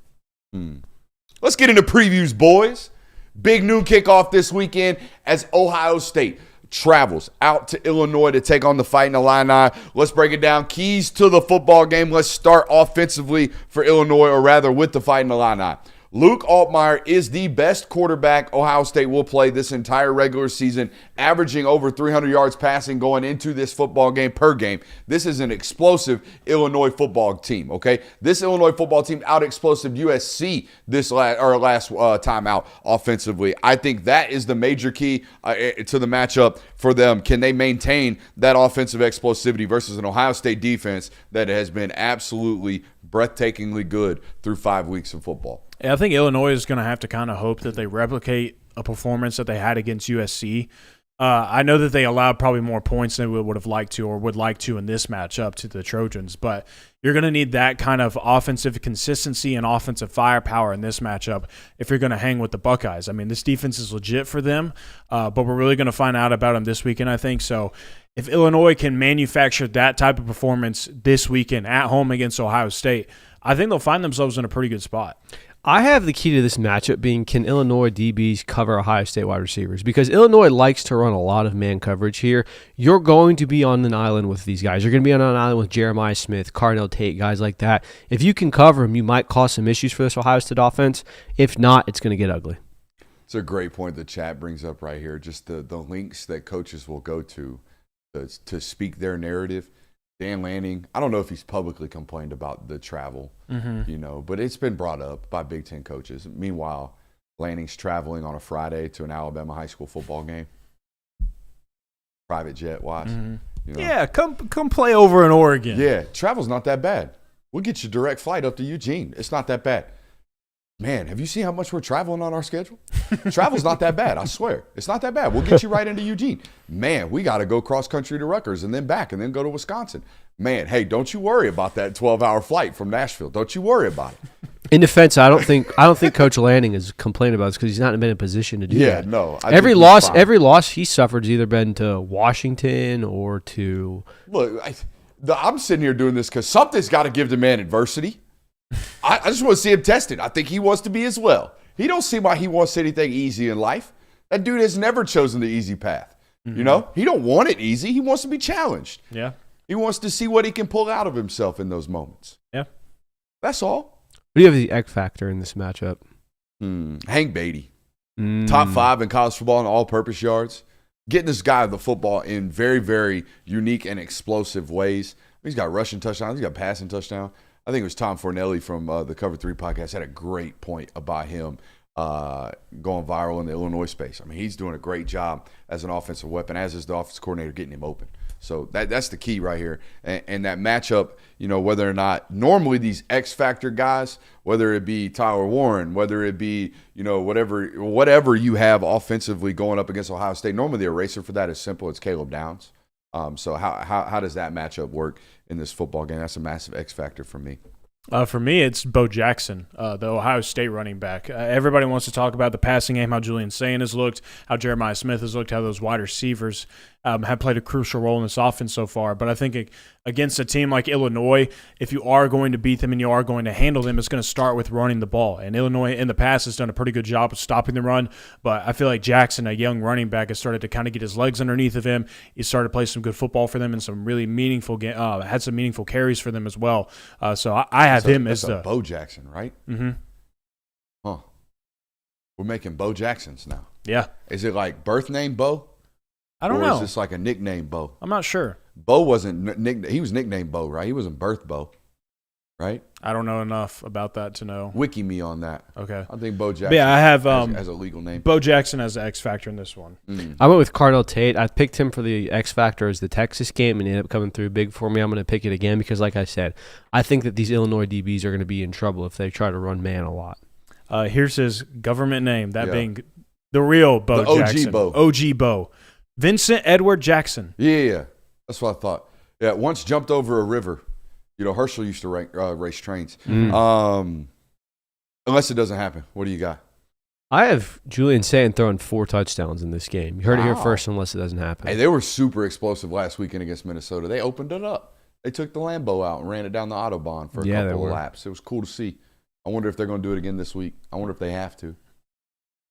Let's get into previews, boys. Big noon kickoff this weekend as Ohio State travels out to Illinois to take on the Fighting Illini. Let's break it down. Keys to the football game. Let's start offensively for Illinois, or rather with the Fighting Illini. Luke Altmaier is the best quarterback Ohio State will play this entire regular season, averaging over 300 yards passing going into this football game per game. This is an explosive Illinois football team, okay? This Illinois football team out-explosive USC this last time out offensively. I think that is the major key to the matchup for them. Can they maintain that offensive explosivity versus an Ohio State defense that has been absolutely breathtakingly good through 5 weeks of football? Yeah, I think Illinois is going to have to kind of hope that they replicate a performance that they had against USC. I know that they allowed probably more points than we would have liked to or would like to in this matchup to the Trojans, but you're going to need that kind of offensive consistency and offensive firepower in this matchup if you're going to hang with the Buckeyes. I mean, this defense is legit for them, but we're really going to find out about them this weekend, I think. So if Illinois can manufacture that type of performance this weekend at home against Ohio State, I think they'll find themselves in a pretty good spot. I have the key to this matchup being, can Illinois DBs cover Ohio State wide receivers? Because Illinois likes to run a lot of man coverage here. You're going to be on an island with these guys. You're going to be on an island with Jeremiah Smith, Carnell Tate, guys like that. If you can cover them, you might cause some issues for this Ohio State offense. If not, it's going to get ugly. It's a great point the chat brings up right here, just the links that coaches will go to speak their narrative. Dan Lanning, I don't know if he's publicly complained about the travel, but it's been brought up by Big Ten coaches. Meanwhile, Lanning's traveling on a Friday to an Alabama high school football game, private jet wise. Yeah, come play over in Oregon. Yeah, travel's not that bad. We'll get you a direct flight up to Eugene. It's not that bad. Man, have you seen how much we're traveling on our schedule? Travel's not that bad, I swear. It's not that bad. We'll get you right into Eugene. Man, we got to go cross country to Rutgers and then back and then go to Wisconsin. Man, hey, don't you worry about that 12-hour flight from Nashville. Don't you worry about it. In defense, I don't think Coach Lanning is complaining about this because he's not been in a position to do that. Yeah, no. Every loss he suffered has either been to Washington or to. Look, I'm sitting here doing this because something's got to give the man adversity. I just want to see him tested. I think he wants to be as well. He don't seem like he wants anything easy in life. That dude has never chosen the easy path. You know, he don't want it easy. He wants to be challenged. Yeah. He wants to see what he can pull out of himself in those moments. Yeah. That's all. Who do you have the X factor in this matchup? Hank Beatty. Top 5 in college football in all-purpose yards. Getting this guy the football in very, very unique and explosive ways. He's got rushing touchdowns. He's got passing touchdown. I think it was Tom Fornelli from the Cover 3 podcast had a great point about him going viral in the Illinois space. I mean, he's doing a great job as an offensive weapon, as is the offensive coordinator getting him open. So that's the key right here. And that matchup, whether or not normally these X factor guys, whether it be Tyler Warren, whether it be, whatever you have offensively going up against Ohio State, normally the eraser for that is simple. It's Caleb Downs. So how does that matchup work in this football game? That's a massive X factor for me. For me, it's Bo Jackson, the Ohio State running back. Everybody wants to talk about the passing game, how Julian Sayin has looked, how Jeremiah Smith has looked, how those wide receivers have played a crucial role in this offense so far. But I think against a team like Illinois, if you are going to beat them and you are going to handle them, it's going to start with running the ball. And Illinois in the past has done a pretty good job of stopping the run. But I feel like Jackson, a young running back, has started to kind of get his legs underneath of him. He started to play some good football for them and some really meaningful had some meaningful carries for them as well. So I have him as the Bo Jackson, right? Mm-hmm. Huh. We're making Bo Jacksons now. Yeah. Is it like birth name Bo? I don't know. Or is this like a nickname Bo? I'm not sure. Bo wasn't he was nicknamed Bo, right? He wasn't birth Bo, right? I don't know enough about that to know. Wiki me on that. Okay. I think Bo Jackson. But yeah, I have as a legal name. Bo Jackson as the X factor in this one. I went with Carnell Tate. I picked him for the X factor as the Texas game, and he ended up coming through big for me. I'm going to pick it again because, like I said, I think that these Illinois DBs are going to be in trouble if they try to run man a lot. Here's his government name, being the real Bo Jackson. OG Bo. Vincent Edward Jackson. Yeah. That's what I thought. Yeah, once jumped over a river. Herschel used to race trains. Unless it doesn't happen. What do you got? I have Julian Sayin throwing 4 touchdowns in this game. You heard it here first unless it doesn't happen. Hey, they were super explosive last weekend against Minnesota. They opened it up. They took the Lambeau out and ran it down the Autobahn for a couple of laps. It was cool to see. I wonder if they're going to do it again this week. I wonder if they have to.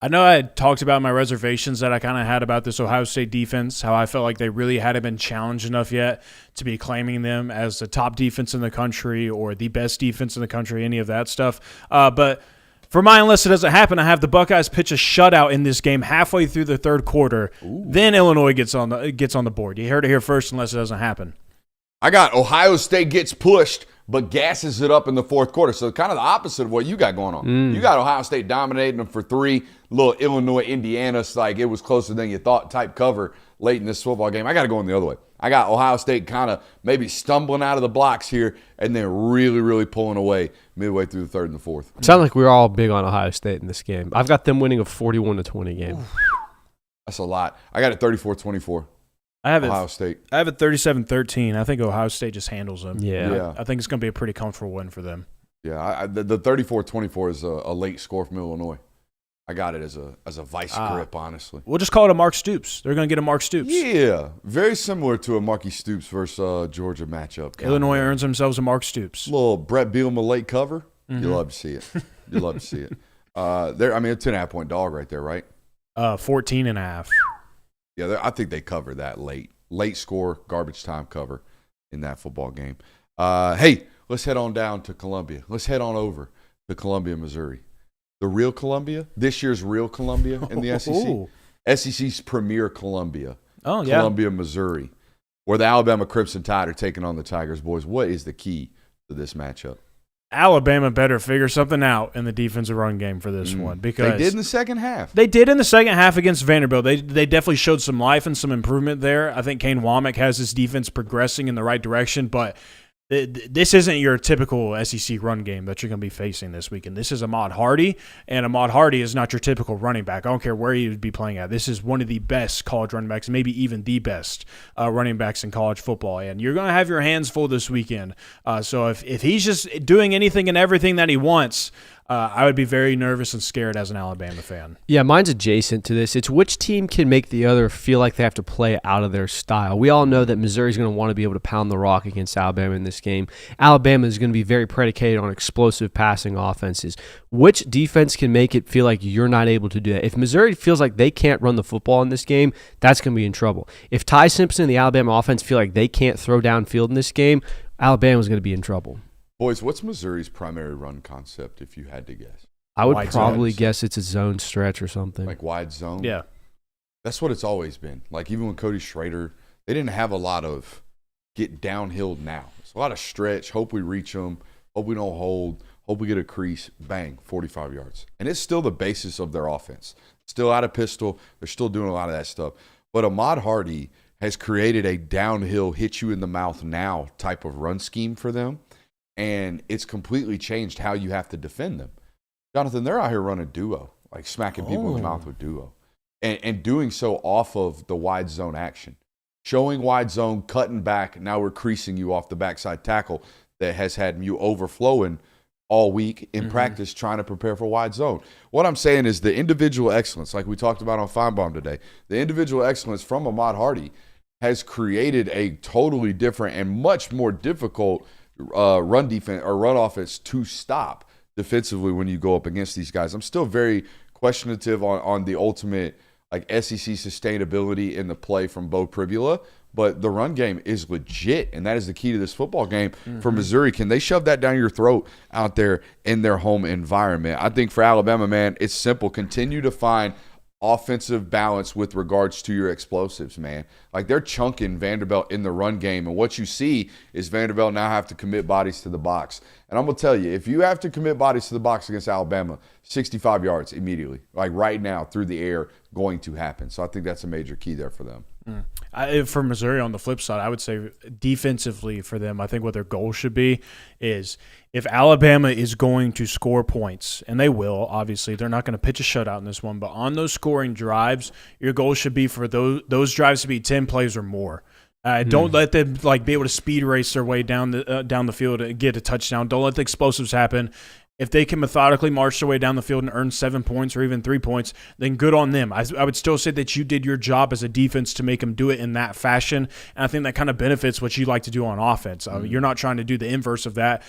I know I had talked about my reservations that I kind of had about this Ohio State defense, how I felt like they really hadn't been challenged enough yet to be claiming them as the top defense in the country or the best defense in the country, any of that stuff. But For my unless it doesn't happen, I have the Buckeyes pitch a shutout in this game halfway through the third quarter. Then Illinois gets on the board. You heard it here first unless it doesn't happen. I got Ohio State gets pushed, but gasses it up in the fourth quarter. So kind of the opposite of what you got going on. You got Ohio State dominating them for 3. Little Illinois, Indiana, like it was closer than you thought type cover late in this football game. I got to go in the other way. I got Ohio State kind of maybe stumbling out of the blocks here and then really, really pulling away midway through the third and the fourth. Sounds like we're all big on Ohio State in this game. I've got them winning a 41-20 game. That's a lot. I got it 34-24. I have Ohio State. I have it 37-13. I think Ohio State just handles them. Yeah. I think it's going to be a pretty comfortable win for them. Yeah, the 34-24 is a late score from Illinois. I got it as a vice grip, honestly. We'll just call it a Mark Stoops. They're going to get a Mark Stoops. Yeah, very similar to a Marky Stoops versus Georgia matchup. Illinois earns themselves a Mark Stoops. Little Brett Bielema late cover. You love to see it. You love to see it. A 10.5-point dog right there, right? 14.5. Yeah, I think they cover that late score, garbage time cover in that football game. Hey, let's head on down to Columbia. Let's head on over to Columbia, Missouri. The real Columbia, this year's real Columbia in the SEC. SEC's premier Columbia. Oh, yeah. Columbia, Missouri, where the Alabama Crimson Tide are taking on the Tigers. Boys, what is the key to this matchup? Alabama better figure something out in the defensive run game for this one because they did in the second half. They did in the second half against Vanderbilt. They definitely showed some life and some improvement there. I think Kane Womack has his defense progressing in the right direction, but this isn't your typical SEC run game that you're going to be facing this weekend. This is Ahmad Hardy, and Ahmad Hardy is not your typical running back. I don't care where he would be playing at. This is one of the best college running backs, maybe even the best running backs in college football, and you're going to have your hands full this weekend. So if he's just doing anything and everything that he wants, I would be very nervous and scared as an Alabama fan. Yeah, mine's adjacent to this. It's which team can make the other feel like they have to play out of their style. We all know that Missouri's going to want to be able to pound the rock against Alabama in this game. Alabama is going to be very predicated on explosive passing offenses. Which defense can make it feel like you're not able to do that? If Missouri feels like they can't run the football in this game, that's going to be in trouble. If Ty Simpson and the Alabama offense feel like they can't throw downfield in this game, Alabama's going to be in trouble. Boys, what's Missouri's primary run concept, if you had to guess? I would Wide probably zones. guess it's a zone stretch or something. Like wide zone? Yeah. That's what it's always been. Like even when Cody Schrader, they didn't have a lot of get downhill now. It's a lot of stretch, hope we reach them, hope we don't hold, hope we get a crease, bang, 45 yards. And it's still the basis of their offense. Still out of pistol. They're still doing a lot of that stuff. But Ahmad Hardy has created a downhill, hit you in the mouth now type of run scheme for them. And it's completely changed how you have to defend them. Jonathan, they're out here running duo, like smacking people in the mouth with duo. And doing so off of the wide zone action. Showing wide zone, cutting back, now we're creasing you off the backside tackle that has had you overflowing all week in practice trying to prepare for wide zone. What I'm saying is the individual excellence, like we talked about on Feinbaum today, the individual excellence from Ahmad Hardy has created a totally different and much more difficult run defense or run offense to stop defensively when you go up against these guys. I'm still very questionative on the ultimate like SEC sustainability in the play from Bo Pribula, but the run game is legit, and that is the key to this football game for Missouri. Can they shove that down your throat out there in their home environment? I think for Alabama, man, it's simple. Continue to find offensive balance with regards to your explosives, man. Like they're chunking Vanderbilt in the run game, and what you see is Vanderbilt now have to commit bodies to the box. And I'm going to tell you, if you have to commit bodies to the box against Alabama, 65 yards immediately, like right now through the air, going to happen. So I think that's a major key there for them. For Missouri, on the flip side, I would say defensively for them, I think what their goal should be is if Alabama is going to score points, and they will, obviously, they're not going to pitch a shutout in this one, but on those scoring drives, your goal should be for those drives to be 10 plays or more. Don't let them be able to speed race their way down the field and get a touchdown. Don't let the explosives happen. If they can methodically march their way down the field and earn 7 points or even 3 points, then good on them. I would still say that you did your job as a defense to make them do it in that fashion, and I think that kind of benefits what you like to do on offense. You're not trying to do the inverse of that,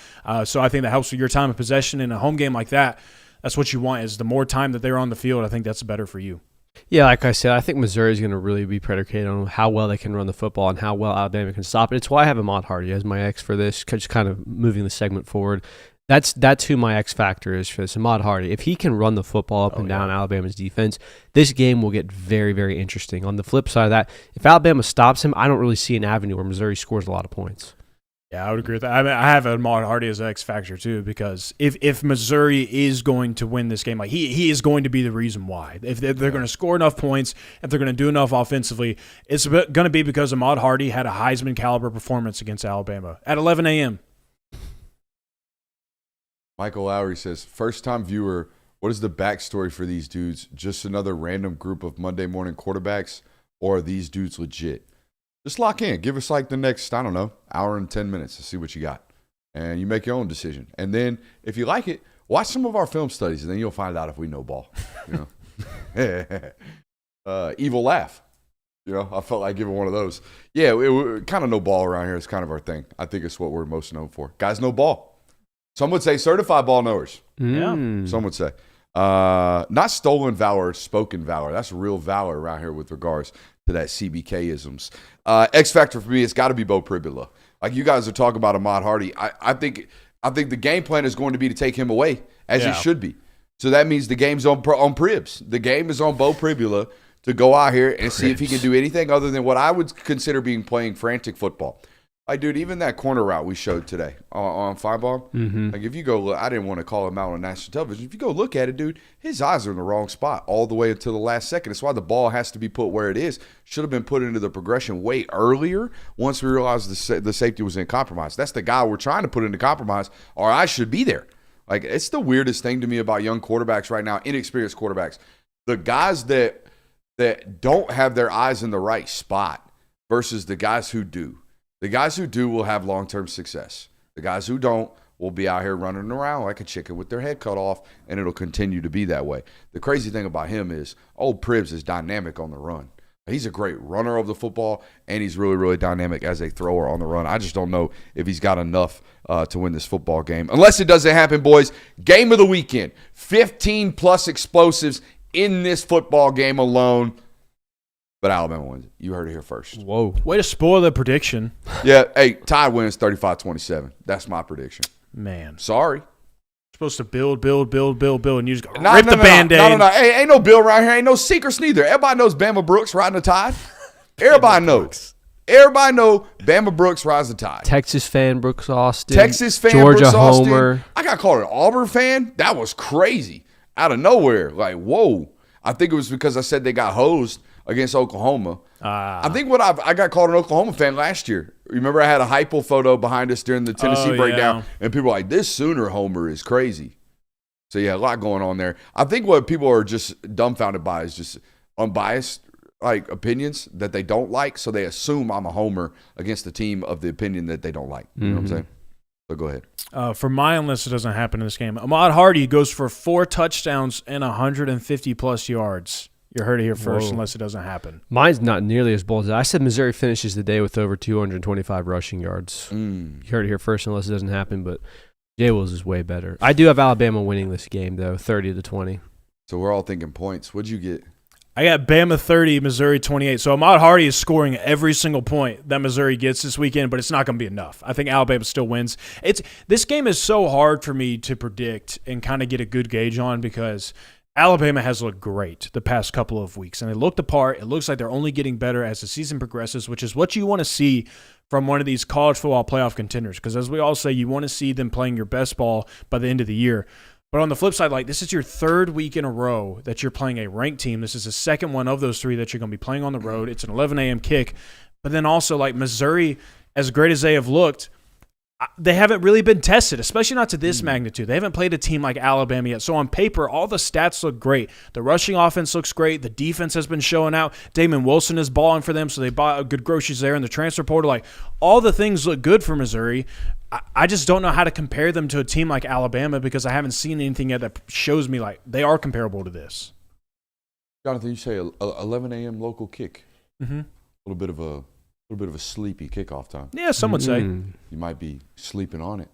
so I think that helps with your time of possession in a home game like that. That's what you want, is the more time that they're on the field, I think that's better for you. Yeah, like I said, I think Missouri is going to really be predicated on how well they can run the football and how well Alabama can stop it. It's why I have Ahmad Hardy as my X for this, just kind of moving the segment forward. That's who my X factor is for this. Ahmad Hardy. If he can run the football up and down Alabama's defense, this game will get very, very interesting. On the flip side of that, if Alabama stops him, I don't really see an avenue where Missouri scores a lot of points. Yeah, I would agree with that. I mean, I have Ahmad Hardy as an X factor too, because if Missouri is going to win this game, like he is going to be the reason why. If they're going to score enough points, if they're going to do enough offensively, it's going to be because Ahmad Hardy had a Heisman caliber performance against Alabama at 11 a.m. Michael Lowry says, first-time viewer, what is the backstory for these dudes? Just another random group of Monday morning quarterbacks, or are these dudes legit? Just lock in. Give us like the next, I don't know, hour and 10 minutes to see what you got. And you make your own decision. And then if you like it, watch some of our film studies, and then you'll find out if we know ball. You know? Evil laugh. You know, I felt like giving one of those. Yeah, we kind of know ball around here. It's kind of our thing. I think it's what we're most known for. Guys know ball. Some would say certified ball knowers. Yeah. Some would say. Not stolen valor, spoken valor. That's real valor around here with regards to that CBK-isms. X factor for me, it's got to be Bo Pribula. Like you guys are talking about Ahmad Hardy. I think the game plan is going to be to take him away, as it should be. So that means the game's on Pribs. The game is on Bo Pribula to go out here and see if he can do anything other than what I would consider being playing frantic football. Like, dude, even that corner route we showed today on Feinbaum, like if you go look, I didn't want to call him out on national television. If you go look at it, dude, his eyes are in the wrong spot all the way until the last second. That's why the ball has to be put where it is. Should have been put into the progression way earlier once we realized the safety was in compromise. That's the guy we're trying to put into compromise, or I should be there. Like, it's the weirdest thing to me about young quarterbacks right now, inexperienced quarterbacks. The guys that don't have their eyes in the right spot versus the guys who do. The guys who do will have long-term success. The guys who don't will be out here running around like a chicken with their head cut off, and it'll continue to be that way. The crazy thing about him is old Pribs is dynamic on the run. He's a great runner of the football, and he's really, really dynamic as a thrower on the run. I just don't know if he's got enough to win this football game. Unless it doesn't happen, boys. Game of the weekend. 15-plus explosives in this football game alone. But Alabama wins it. You heard it here first. Whoa. Way to spoil the prediction. Yeah, hey, Tide wins 35-27. That's my prediction. Man. Sorry. Supposed to build, and you just go rip the Band-Aid. No. Hey, ain't no Bill around here. Ain't no secrets neither. Everybody knows Bama Brooks riding the Tide. Everybody knows. Everybody know Bama Brooks rides the Tide. Texas fan Brooks Austin. Georgia Brooks Homer. Austin. I got called an Auburn fan. That was crazy. Out of nowhere. Like, whoa. I think it was because I said they got hosed against Oklahoma. I think I got called an Oklahoma fan last year. Remember I had a hypo photo behind us during the Tennessee breakdown, and people were like, this Sooner homer is crazy. So, yeah, a lot going on there. I think what people are just dumbfounded by is just unbiased like opinions that they don't like, so they assume I'm a homer against the team of the opinion that they don't like. You know what I'm saying? So go ahead. For my unless it doesn't happen in this game, Ahmad Hardy goes for 4 touchdowns and 150-plus yards. You heard it here first, unless it doesn't happen. Mine's not nearly as bold as that. I said Missouri finishes the day with over 225 rushing yards. You heard it here first, unless it doesn't happen, but Jay Wills is way better. I do have Alabama winning this game, though, 30-20. So we're all thinking points. What'd you get? I got Bama 30, Missouri 28. So Ahmad Hardy is scoring every single point that Missouri gets this weekend, but it's not going to be enough. I think Alabama still wins. This game is so hard for me to predict and kind of get a good gauge on because Alabama has looked great the past couple of weeks, and they looked the part. It looks like they're only getting better as the season progresses, which is what you want to see from one of these college football playoff contenders because, as we all say, you want to see them playing your best ball by the end of the year. But on the flip side, like this is your 3rd week in a row that you're playing a ranked team. This is the second one of those 3 that you're going to be playing on the road. It's an 11 a.m. kick. But then also, like Missouri, as great as they have looked, they haven't really been tested, especially not to this magnitude. They haven't played a team like Alabama yet. So on paper, all the stats look great. The rushing offense looks great. The defense has been showing out. Damon Wilson is balling for them, so they bought good groceries there in the transfer portal. Like all the things look good for Missouri. I just don't know how to compare them to a team like Alabama because I haven't seen anything yet that shows me like they are comparable to this. Jonathan, you say 11 a.m. local kick. Mm-hmm. A little bit of a sleepy kickoff time. Yeah, some would say. You might be sleeping on it.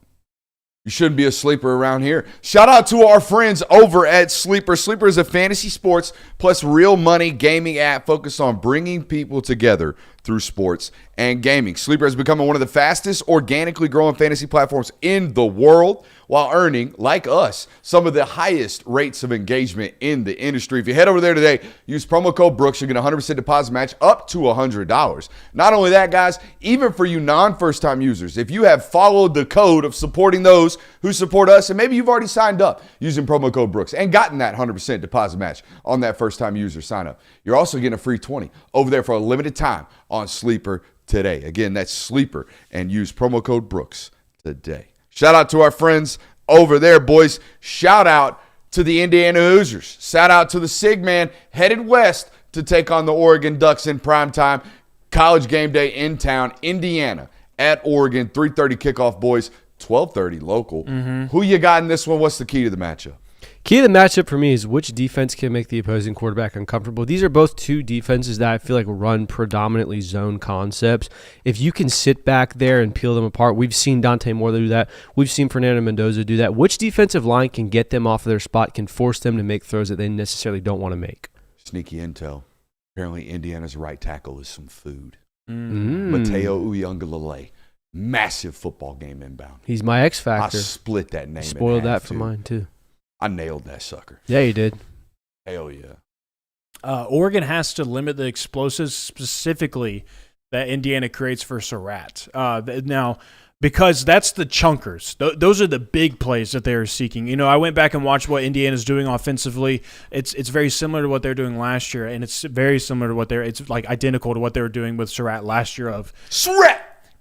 You shouldn't be a sleeper around here. Shout out to our friends over at Sleeper. Sleeper is a fantasy sports plus real money gaming app focused on bringing people together through sports and gaming. Sleeper has become one of the fastest organically growing fantasy platforms in the world, while earning, like us, some of the highest rates of engagement in the industry. If you head over there today, use promo code Brooks, you'll get a 100% deposit match up to $100. Not only that, guys, even for you non-first-time users, if you have followed the code of supporting those who support us, and maybe you've already signed up using promo code Brooks and gotten that 100% deposit match on that first-time user sign up, you're also getting a free 20 over there for a limited time on Sleeper today. Again, that's Sleeper, and use promo code Brooks today. Shout out to our friends over there, boys. Shout out to the Indiana Hoosiers. Shout out to the Sig Man headed west to take on the Oregon Ducks in primetime. College game day in town, Indiana at Oregon. 3:30 kickoff, boys. 12:30 local. Who you got in this one? What's the key to the matchup? Key to the matchup for me is which defense can make the opposing quarterback uncomfortable. These are both two defenses that I feel like run predominantly zone concepts. If you can sit back there and peel them apart, we've seen Dante Moore do that. We've seen Fernando Mendoza do that. Which defensive line can get them off of their spot, can force them to make throws that they necessarily don't want to make? Sneaky intel. Apparently Indiana's right tackle is some food. Mateo Uyunglele. Massive football game inbound. He's my X I factor. split that name. Spoiled that for mine too. I nailed that sucker. Yeah, you did. Hell yeah. Oregon has to limit the explosives specifically that Indiana creates for Surratt. Now, because that's the chunkers. Those are the big plays that they are seeking. You know, I went back and watched what Indiana's doing offensively. It's very similar to what they're doing last year, and it's very similar to it's like identical to what they were doing with Surratt last year of Surratt!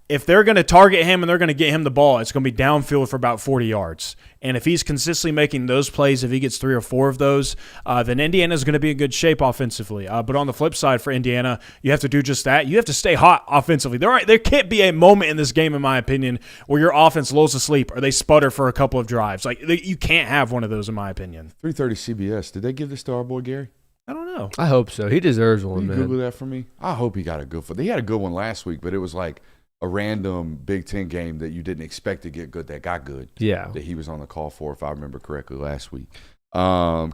If they're going to target him and they're going to get him the ball, it's going to be downfield for about 40 yards. And if he's consistently making those plays, if he gets 3 or 4 of those, then Indiana's going to be in good shape offensively. But on the flip side for Indiana, you have to do just that. You have to stay hot offensively. There can't be a moment in this game, in my opinion, where your offense lulls asleep or they sputter for a couple of drives. You can't have one of those, in my opinion. 3:30 CBS. Did they give this to our boy Gary? I don't know. I hope so. He deserves one, Can you man. Google that for me? I hope he got a good one. He had a good one last week, but it was like a random Big Ten game that you didn't expect to get good that got good. Yeah. That he was on the call for, if I remember correctly, last week.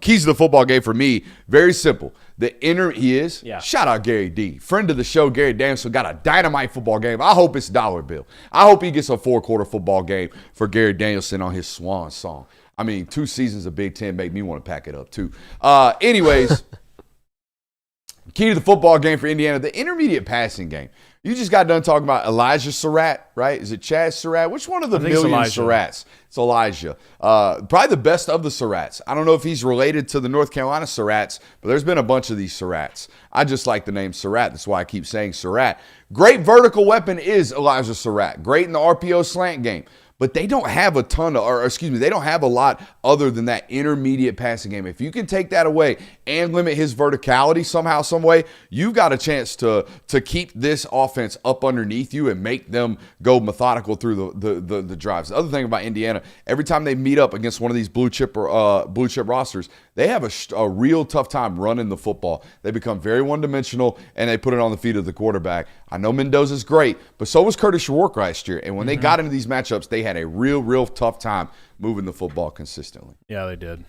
Keys to the football game for me, very simple. Yeah. Shout out Gary D. Friend of the show, Gary Danielson, got a dynamite football game. I hope it's dollar bill. I hope he gets a 4-quarter football game for Gary Danielson on his swan song. I mean, 2 seasons of Big Ten make me want to pack it up too. Anyways, key to the football game for Indiana, the intermediate passing game. You just got done talking about Elijah Surratt, right? Is it Chaz Surratt? Which one of the million Surratts? It's Elijah. Probably the best of the Surratts. I don't know if he's related to the North Carolina Surratts, but there's been a bunch of these Surratts. I just like the name Surratt. That's why I keep saying Surratt. Great vertical weapon is Elijah Surratt. Great in the RPO slant game. But they don't have they don't have a lot other than that intermediate passing game. If you can take that away and limit his verticality somehow, some way, you've got a chance to keep this offense up underneath you and make them go methodical through the drives. The other thing about Indiana, every time they meet up against one of these blue chip rosters, they have a real tough time running the football. They become very one-dimensional, and they put it on the feet of the quarterback. I know Mendoza's great, but so was Curtis Rourke last year. And when they got into these matchups, they had a real tough time moving the football consistently. Yeah, they did.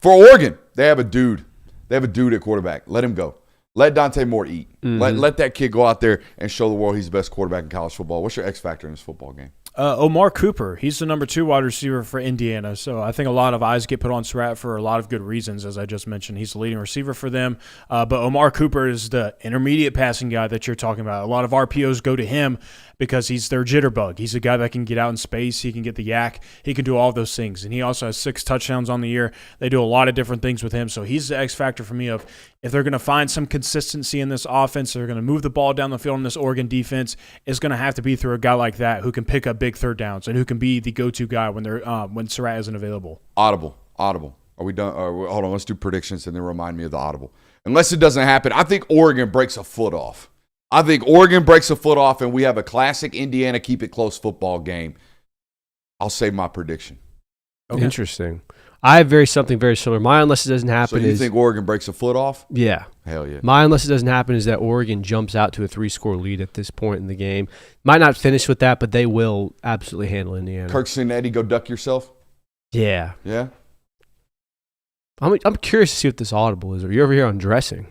For Oregon, they have a dude. They have a dude at quarterback. Let him go. Let Dante Moore eat. Let that kid go out there and show the world he's the best quarterback in college football. What's your X factor in this football game? Omar Cooper, he's the number 2 wide receiver for Indiana. So I think a lot of eyes get put on Surratt for a lot of good reasons, as I just mentioned. He's the leading receiver for them. But Omar Cooper is the intermediate passing guy that you're talking about. A lot of RPOs go to him because he's their jitterbug. He's a guy that can get out in space. He can get the yak. He can do all those things. And he also has 6 touchdowns on the year. They do a lot of different things with him. So he's the X factor for me of if they're going to find some consistency in this offense, they're going to move the ball down the field in this Oregon defense, it's going to have to be through a guy like that who can pick up big third downs and who can be the go-to guy when Surratt isn't available. Audible. Are we done? Hold on, let's do predictions and then remind me of the audible. Unless it doesn't happen, I think Oregon breaks a foot off. And we have a classic Indiana keep it close football game. I'll save my prediction. Okay. Interesting. I have something very similar. My unless it doesn't happen So you think Oregon breaks a foot off? Yeah. Hell yeah. My unless it doesn't happen is that Oregon jumps out to a 3-score lead at this point in the game. Might not finish with that, but they will absolutely handle Indiana. Kirk Cincinnati, go duck yourself? Yeah. Yeah? I'm curious to see what this audible is. Are you over here undressing?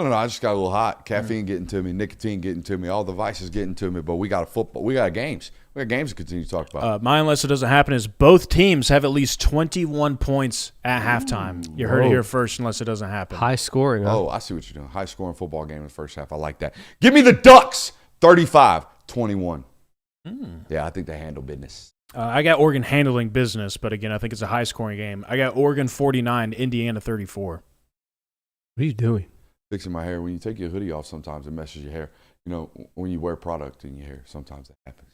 No, I just got a little hot. Caffeine getting to me, nicotine getting to me, all the vices getting to me. But we got football. We got games. We got games to continue to talk about. My unless it doesn't happen is both teams have at least 21 points at halftime. You heard it here first, unless it doesn't happen. High scoring. Huh? Oh, I see what you're doing. High scoring football game in the first half. I like that. Give me the Ducks, 35-21. Yeah, I think they handle business. I got Oregon handling business, but again, I think it's a high scoring game. I got Oregon 49, Indiana 34. What are you doing? Fixing my hair. When you take your hoodie off, sometimes it messes your hair. You know, when you wear product in your hair, sometimes that happens.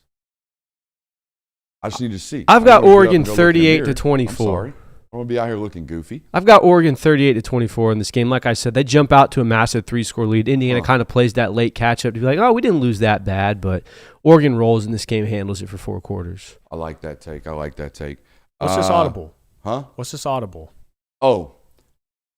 I just need to see. I've got Oregon 38-24. I'm sorry. I'm going to be out here looking goofy. I've got Oregon 38-24 in this game. Like I said, they jump out to a massive 3-score lead. Indiana kind of plays that late catch-up to be like, oh, we didn't lose that bad, but Oregon rolls in this game, handles it for 4 quarters. I like that take. What's this audible? Huh? What's this audible? Oh,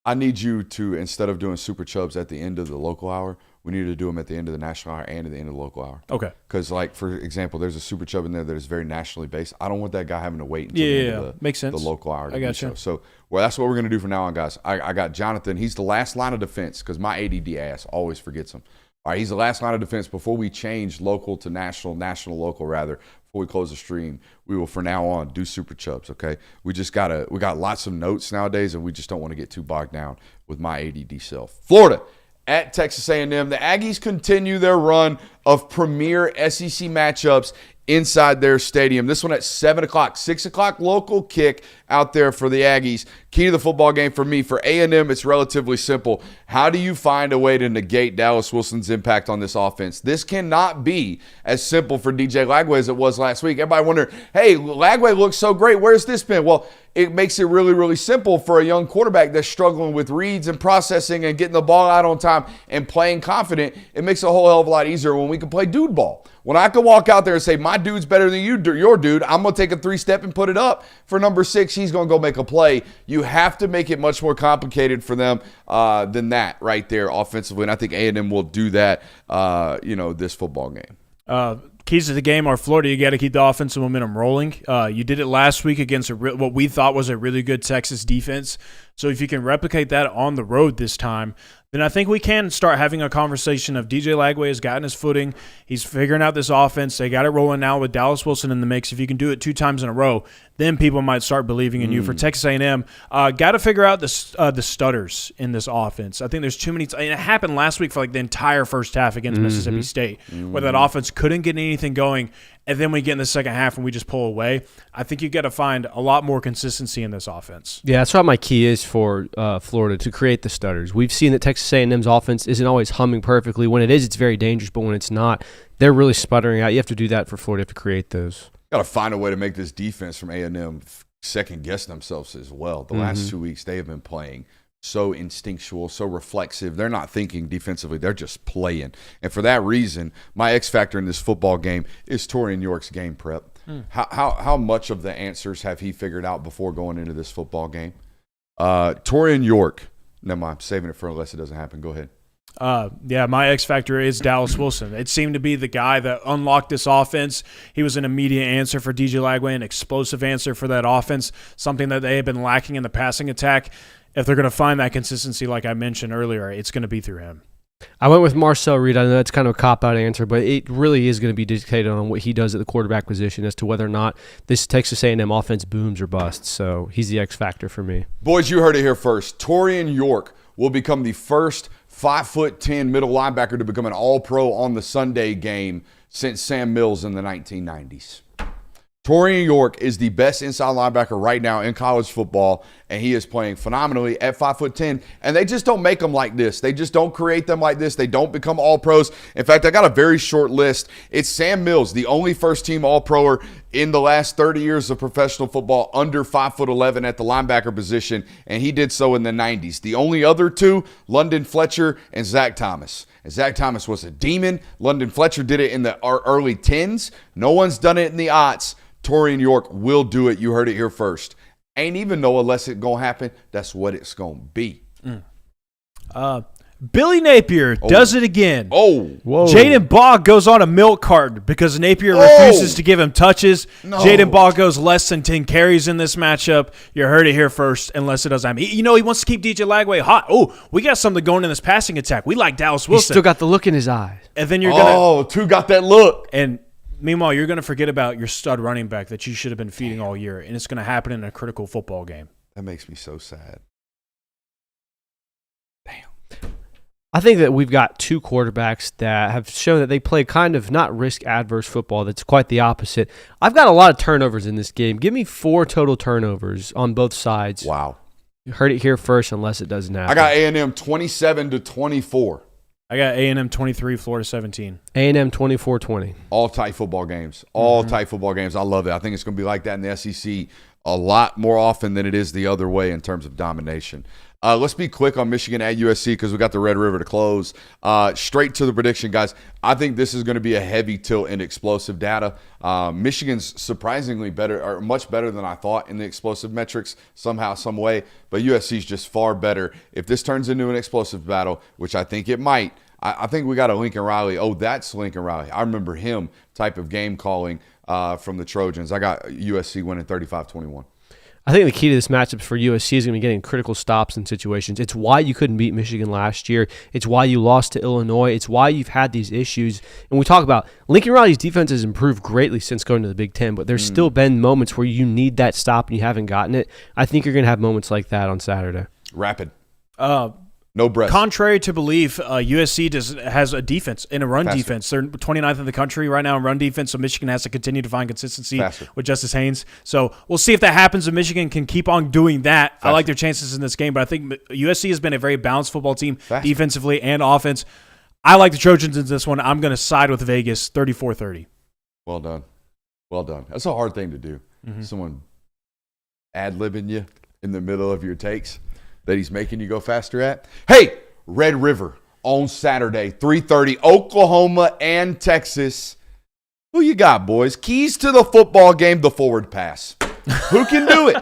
I need you to, instead of doing Super Chubs at the end of the local hour, we need to do them at the end of the national hour and at the end of the local hour. Okay. Because, like, for example, there's a Super Chub in there that is very nationally based. I don't want that guy having to wait until the end of makes sense. the local hour to I do got you. So, that's what we're going to do from now on, guys. I got Jonathan. He's the last line of defense because my ADD ass always forgets him. All right, he's the last line of defense before we change local to national local rather. Before we close the stream, we will from now on do Super Chubs, okay? We got lots of notes nowadays, and we just don't want to get too bogged down with my ADD self. Florida at Texas A&M. The Aggies continue their run of premier SEC matchups inside their stadium. This one at 7 o'clock, 6 o'clock local kick out there for the Aggies. Key to the football game for me. For A&M, it's relatively simple. How do you find a way to negate Dallas Wilson's impact on this offense? This cannot be as simple for DJ Lagway as it was last week. Everybody wondered, hey, Lagway looks so great. Where's this been? Well, it makes it really, really simple for a young quarterback that's struggling with reads and processing and getting the ball out on time and playing confident. It makes it a whole hell of a lot easier when we can play dude ball. When I can walk out there and say, my dude's better than your dude, I'm going to take a 3-step and put it up for number 6. He's going to go make a play. You have to make it much more complicated for them than that right there offensively. And I think A&M will do that, this football game. Keys to the game are Florida. You got to keep the offensive momentum rolling. You did it last week against what we thought was a really good Texas defense. So if you can replicate that on the road this time, then I think we can start having a conversation of DJ Lagway has gotten his footing. He's figuring out this offense. They got it rolling now with Dallas Wilson in the mix. If you can do it 2 times in a row, then people might start believing in you. For Texas A&M, got to figure out the stutters in this offense. I think there's too many. It happened last week for like the entire first half against Mississippi State, where that offense couldn't get anything going. And then we get in the second half and we just pull away. I think you got to find a lot more consistency in this offense. Yeah, that's what my key is for Florida, to create the stutters. We've seen that Texas A&M's offense isn't always humming perfectly. When it is, it's very dangerous. But when it's not, they're really sputtering out. You have to do that for Florida. You have to create those. Got to find a way to make this defense from A&M second-guess themselves as well. The last 2 weeks they have been playing so instinctual, so reflexive. They're not thinking defensively. They're just playing. And for that reason, my X factor in this football game is Torian York's game prep. How much of the answers have he figured out before going into this football game? Torian York. Never mind. I'm saving it for unless it doesn't happen. Go ahead. My X factor is Dallas Wilson. It seemed to be the guy that unlocked this offense. He was an immediate answer for DJ Lagway, an explosive answer for that offense, something that they have been lacking in the passing attack. If they're going to find that consistency, like I mentioned earlier, it's going to be through him. I went with Marcel Reed. I know that's kind of a cop-out answer, but it really is going to be dictated on what he does at the quarterback position as to whether or not this Texas A&M offense booms or busts. So he's the X factor for me. Boys, you heard it here first. Torian York will become the first 5'10" middle linebacker to become an All-Pro on the Sunday game since Sam Mills in the 1990s. Torian York is the best inside linebacker right now in college football, and he is playing phenomenally at 5'10". And they just don't make them like this. They just don't create them like this. They don't become All-Pros. In fact, I got a very short list. It's Sam Mills, the only first-team All-Proer in the last 30 years of professional football under 5'11" at the linebacker position, and he did so in the 90s. The only other two, London Fletcher and Zach Thomas. And Zach Thomas was a demon. London Fletcher did it in the early 10s. No one's done it in the aughts. Torian York will do it. You heard it here first. Ain't even know unless it's going to happen. That's what it's going to be. Billy Napier does it again. Oh, Whoa. Jaden Baugh goes on a milk carton because Napier refuses to give him touches. No. Jaden Baugh goes less than 10 carries in this matchup. You heard it here first, unless it doesn't happen. He wants to keep DJ Lagway hot. Oh, we got something going in this passing attack. We like Dallas He's Wilson. still got the look in his eyes. And then you're going to – two got that look. and meanwhile, you're going to forget about your stud running back that you should have been feeding all year, and it's going to happen in a critical football game. That makes me so sad. I think that we've got two quarterbacks that have shown that they play kind of not risk-adverse football. That's quite the opposite. I've got a lot of turnovers in this game. Give me 4 total turnovers on both sides. Wow. You heard it here first, unless it doesn't happen. I got A&M 27-24. I got A&M 23, Florida 17. A&M 24-20. All tight football games. All tight football games. I love it. I think it's going to be like that in the SEC a lot more often than it is the other way in terms of domination. Let's be quick on Michigan at USC because we got the Red River to close. Straight to the prediction, guys. I think this is going to be a heavy tilt in explosive data. Michigan's surprisingly better, or much better than I thought in the explosive metrics somehow, some way. But USC's just far better. If this turns into an explosive battle, which I think it might, I think we got a Lincoln Riley. Oh, that's Lincoln Riley. I remember him type of game calling from the Trojans. I got USC winning 35-21. I think the key to this matchup for USC is going to be getting critical stops in situations. It's why you couldn't beat Michigan last year. It's why you lost to Illinois. It's why you've had these issues. And we talk about Lincoln Riley's defense has improved greatly since going to the Big Ten, but there's still been moments where you need that stop and you haven't gotten it. I think you're going to have moments like that on Saturday. Rapid. No breath. Contrary to belief, USC has a defense and a run Faster. defense. They're 29th in the country right now in run defense, so Michigan has to continue to find consistency Faster. with Justice Haynes. So we'll see if that happens and Michigan can keep on doing that. I like their chances in this game, but I think USC has been a very balanced football team defensively and offense. I like the Trojans in this one. I'm going to side with Vegas, 34-30. Well done. Well done. That's a hard thing to do. Someone ad-libbing you in the middle of your takes that he's making you go faster at. Hey, Red River on Saturday, 3:30, Oklahoma and Texas. Who you got, boys? Keys to the football game, the forward pass. Who can do it?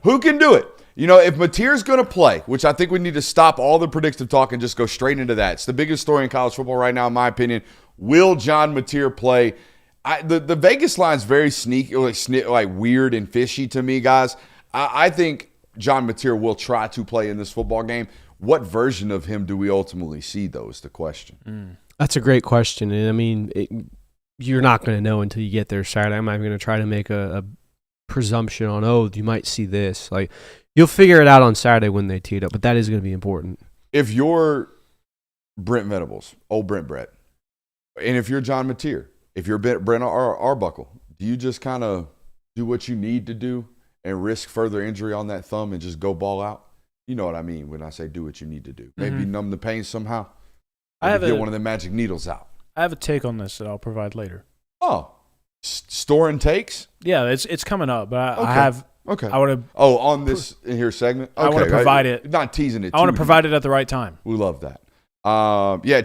Who can do it? You know, if Mateer's going to play, which I think we need to stop all the predictive talk and just go straight into that. It's the biggest story in college football right now, in my opinion. Will John Mateer play? The Vegas line's very sneaky, like weird and fishy to me, guys. I think John Mateer will try to play in this football game. What version of him do we ultimately see, though, is the question. That's a great question. And I mean, you're not going to know until you get there Saturday. I'm not even going to try to make a presumption on, you might see this. Like, you'll figure it out on Saturday when they tee it up, but that is going to be important. If you're Brent Venables, old Brent Brett, and if you're John Mateer, if you're Brent Arbuckle, do you just kind of do what you need to do and risk further injury on that thumb and just go ball out? You know what I mean when I say do what you need to do. Maybe numb the pain somehow. Get one of the magic needles out. I have a take on this that I'll provide later. Oh, storing takes? Yeah, it's coming up, but Okay. I have. Okay. I want to. on this in here segment? Okay. I want to provide it. Not teasing it. I want too to provide it at the right time. We love that.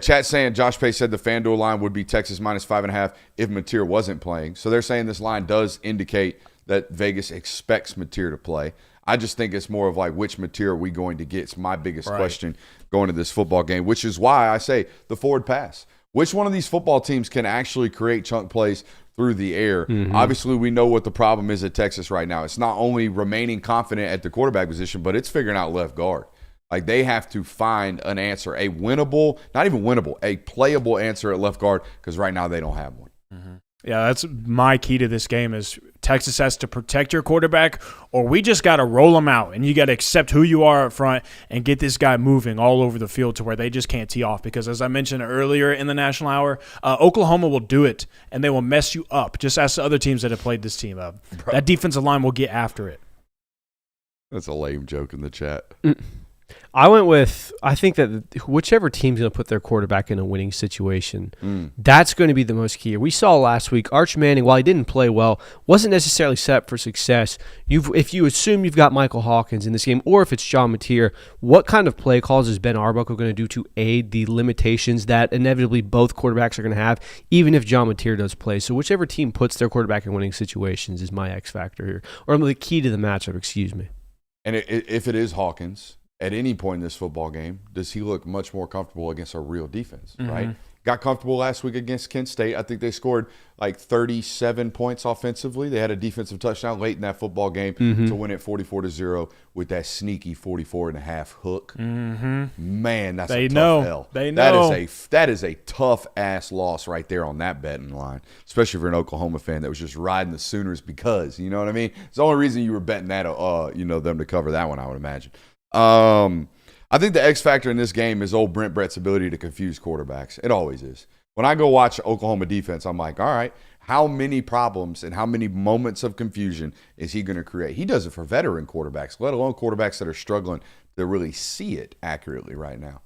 Chat saying Josh Pace said the FanDuel line would be Texas minus 5.5 if Mateer wasn't playing. So they're saying this line does indicate that Vegas expects Mateer to play. I just think it's more of like which Mateer are we going to get? It's my biggest question going to this football game, which is why I say the forward pass. Which one of these football teams can actually create chunk plays through the air? Obviously, we know what the problem is at Texas right now. It's not only remaining confident at the quarterback position, but it's figuring out left guard. Like, they have to find an answer, a winnable, not even winnable, a playable answer at left guard, because right now they don't have one. Yeah, that's my key to this game is Texas has to protect your quarterback, or we just got to roll them out, and you got to accept who you are up front and get this guy moving all over the field to where they just can't tee off. Because as I mentioned earlier in the National Hour, Oklahoma will do it, and they will mess you up, just as the other teams that have played this team up. That defensive line will get after it. That's a lame joke in the chat. I think that whichever team's going to put their quarterback in a winning situation, that's going to be the most key. We saw last week, Arch Manning, while he didn't play well, wasn't necessarily set up for success. If you assume you've got Michael Hawkins in this game, or if it's John Mateer, what kind of play calls is Ben Arbuckle going to do to aid the limitations that inevitably both quarterbacks are going to have, even if John Mateer does play? So whichever team puts their quarterback in winning situations is my X factor here, or the key to the matchup, excuse me. And if it is Hawkins, at any point in this football game does he look much more comfortable against a real defense, right? Got comfortable last week against Kent State. I think they scored like 37 points offensively. They had a defensive touchdown late in that football game to win it 44-0 with that sneaky 44.5 hook. Man, that's a tough L. They know. That is a tough-ass loss right there on that betting line, especially if you're an Oklahoma fan that was just riding the Sooners because, you know what I mean? It's the only reason you were betting that, them to cover that one, I would imagine. I think the X factor in this game is old Brent Brett's ability to confuse quarterbacks. It always is. When I go watch Oklahoma defense, I'm like, all right, how many problems and how many moments of confusion is he going to create? He does it for veteran quarterbacks, let alone quarterbacks that are struggling to really see it accurately right now.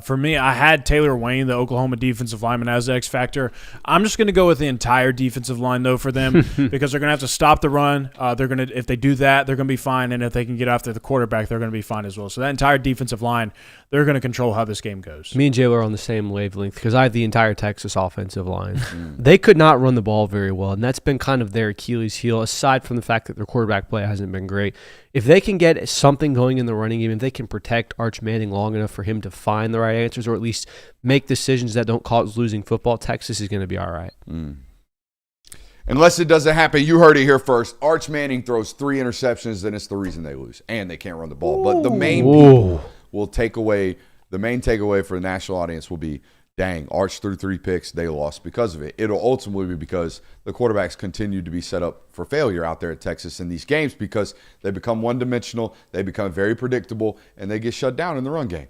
For me, I had Taylor Wayne, the Oklahoma defensive lineman, as the X factor. I'm just going to go with the entire defensive line, though, for them because they're going to have to stop the run. If they do that, they're going to be fine, and if they can get after the quarterback, they're going to be fine as well. So that entire defensive line, they're going to control how this game goes. Me and Jay are on the same wavelength because I have the entire Texas offensive line. They could not run the ball very well, and that's been kind of their Achilles heel, aside from the fact that their quarterback play hasn't been great. If they can get something going in the running game, if they can protect Arch Manning long enough for him to find the right answers or at least make decisions that don't cause losing football, Texas is going to be all right. Unless it doesn't happen, you heard it here first. Arch Manning throws 3 interceptions, and it's the reason they lose. And they can't run the ball. But the main people will take away, the main takeaway for the national audience will be, dang, Arch threw 3 picks, they lost because of it. It'll ultimately be because the quarterbacks continue to be set up for failure out there at Texas in these games because they become one-dimensional, they become very predictable, and they get shut down in the run game.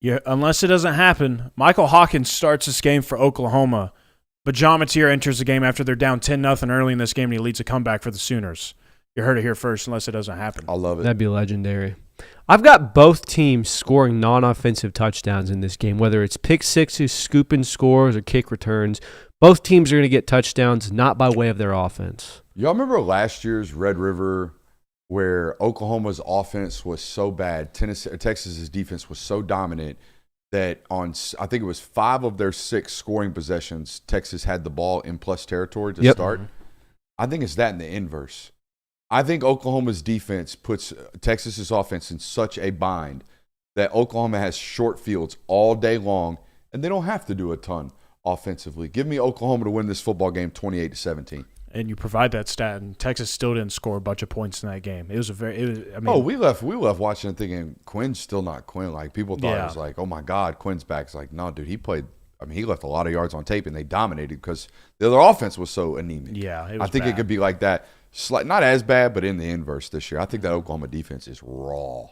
Yeah, unless it doesn't happen, Michael Hawkins starts this game for Oklahoma, but John Mateer enters the game after they're down 10-0 early in this game, and he leads a comeback for the Sooners. You heard it here first, unless it doesn't happen. I love it. That'd be legendary. I've got both teams scoring non-offensive touchdowns in this game, whether it's pick sixes, scooping scores, or kick returns. Both teams are going to get touchdowns, not by way of their offense. Y'all remember last year's Red River where Oklahoma's offense was so bad, Texas's defense was so dominant that on, I think it was 5 of their 6 scoring possessions, Texas had the ball in plus territory to start. I think it's that in the inverse. I think Oklahoma's defense puts Texas's offense in such a bind that Oklahoma has short fields all day long, and they don't have to do a ton offensively. Give me Oklahoma to win this football game 28-17. And you provide that stat, and Texas still didn't score a bunch of points in that game. It was we left watching and thinking Quinn's still not Quinn. Like, people thought it was like, oh my God, Quinn's back. It's like, no, dude, he left a lot of yards on tape, and they dominated because the other offense was so anemic. Yeah, it was I think bad. It could be like that. Not as bad, but in the inverse this year. I think that Oklahoma defense is raw.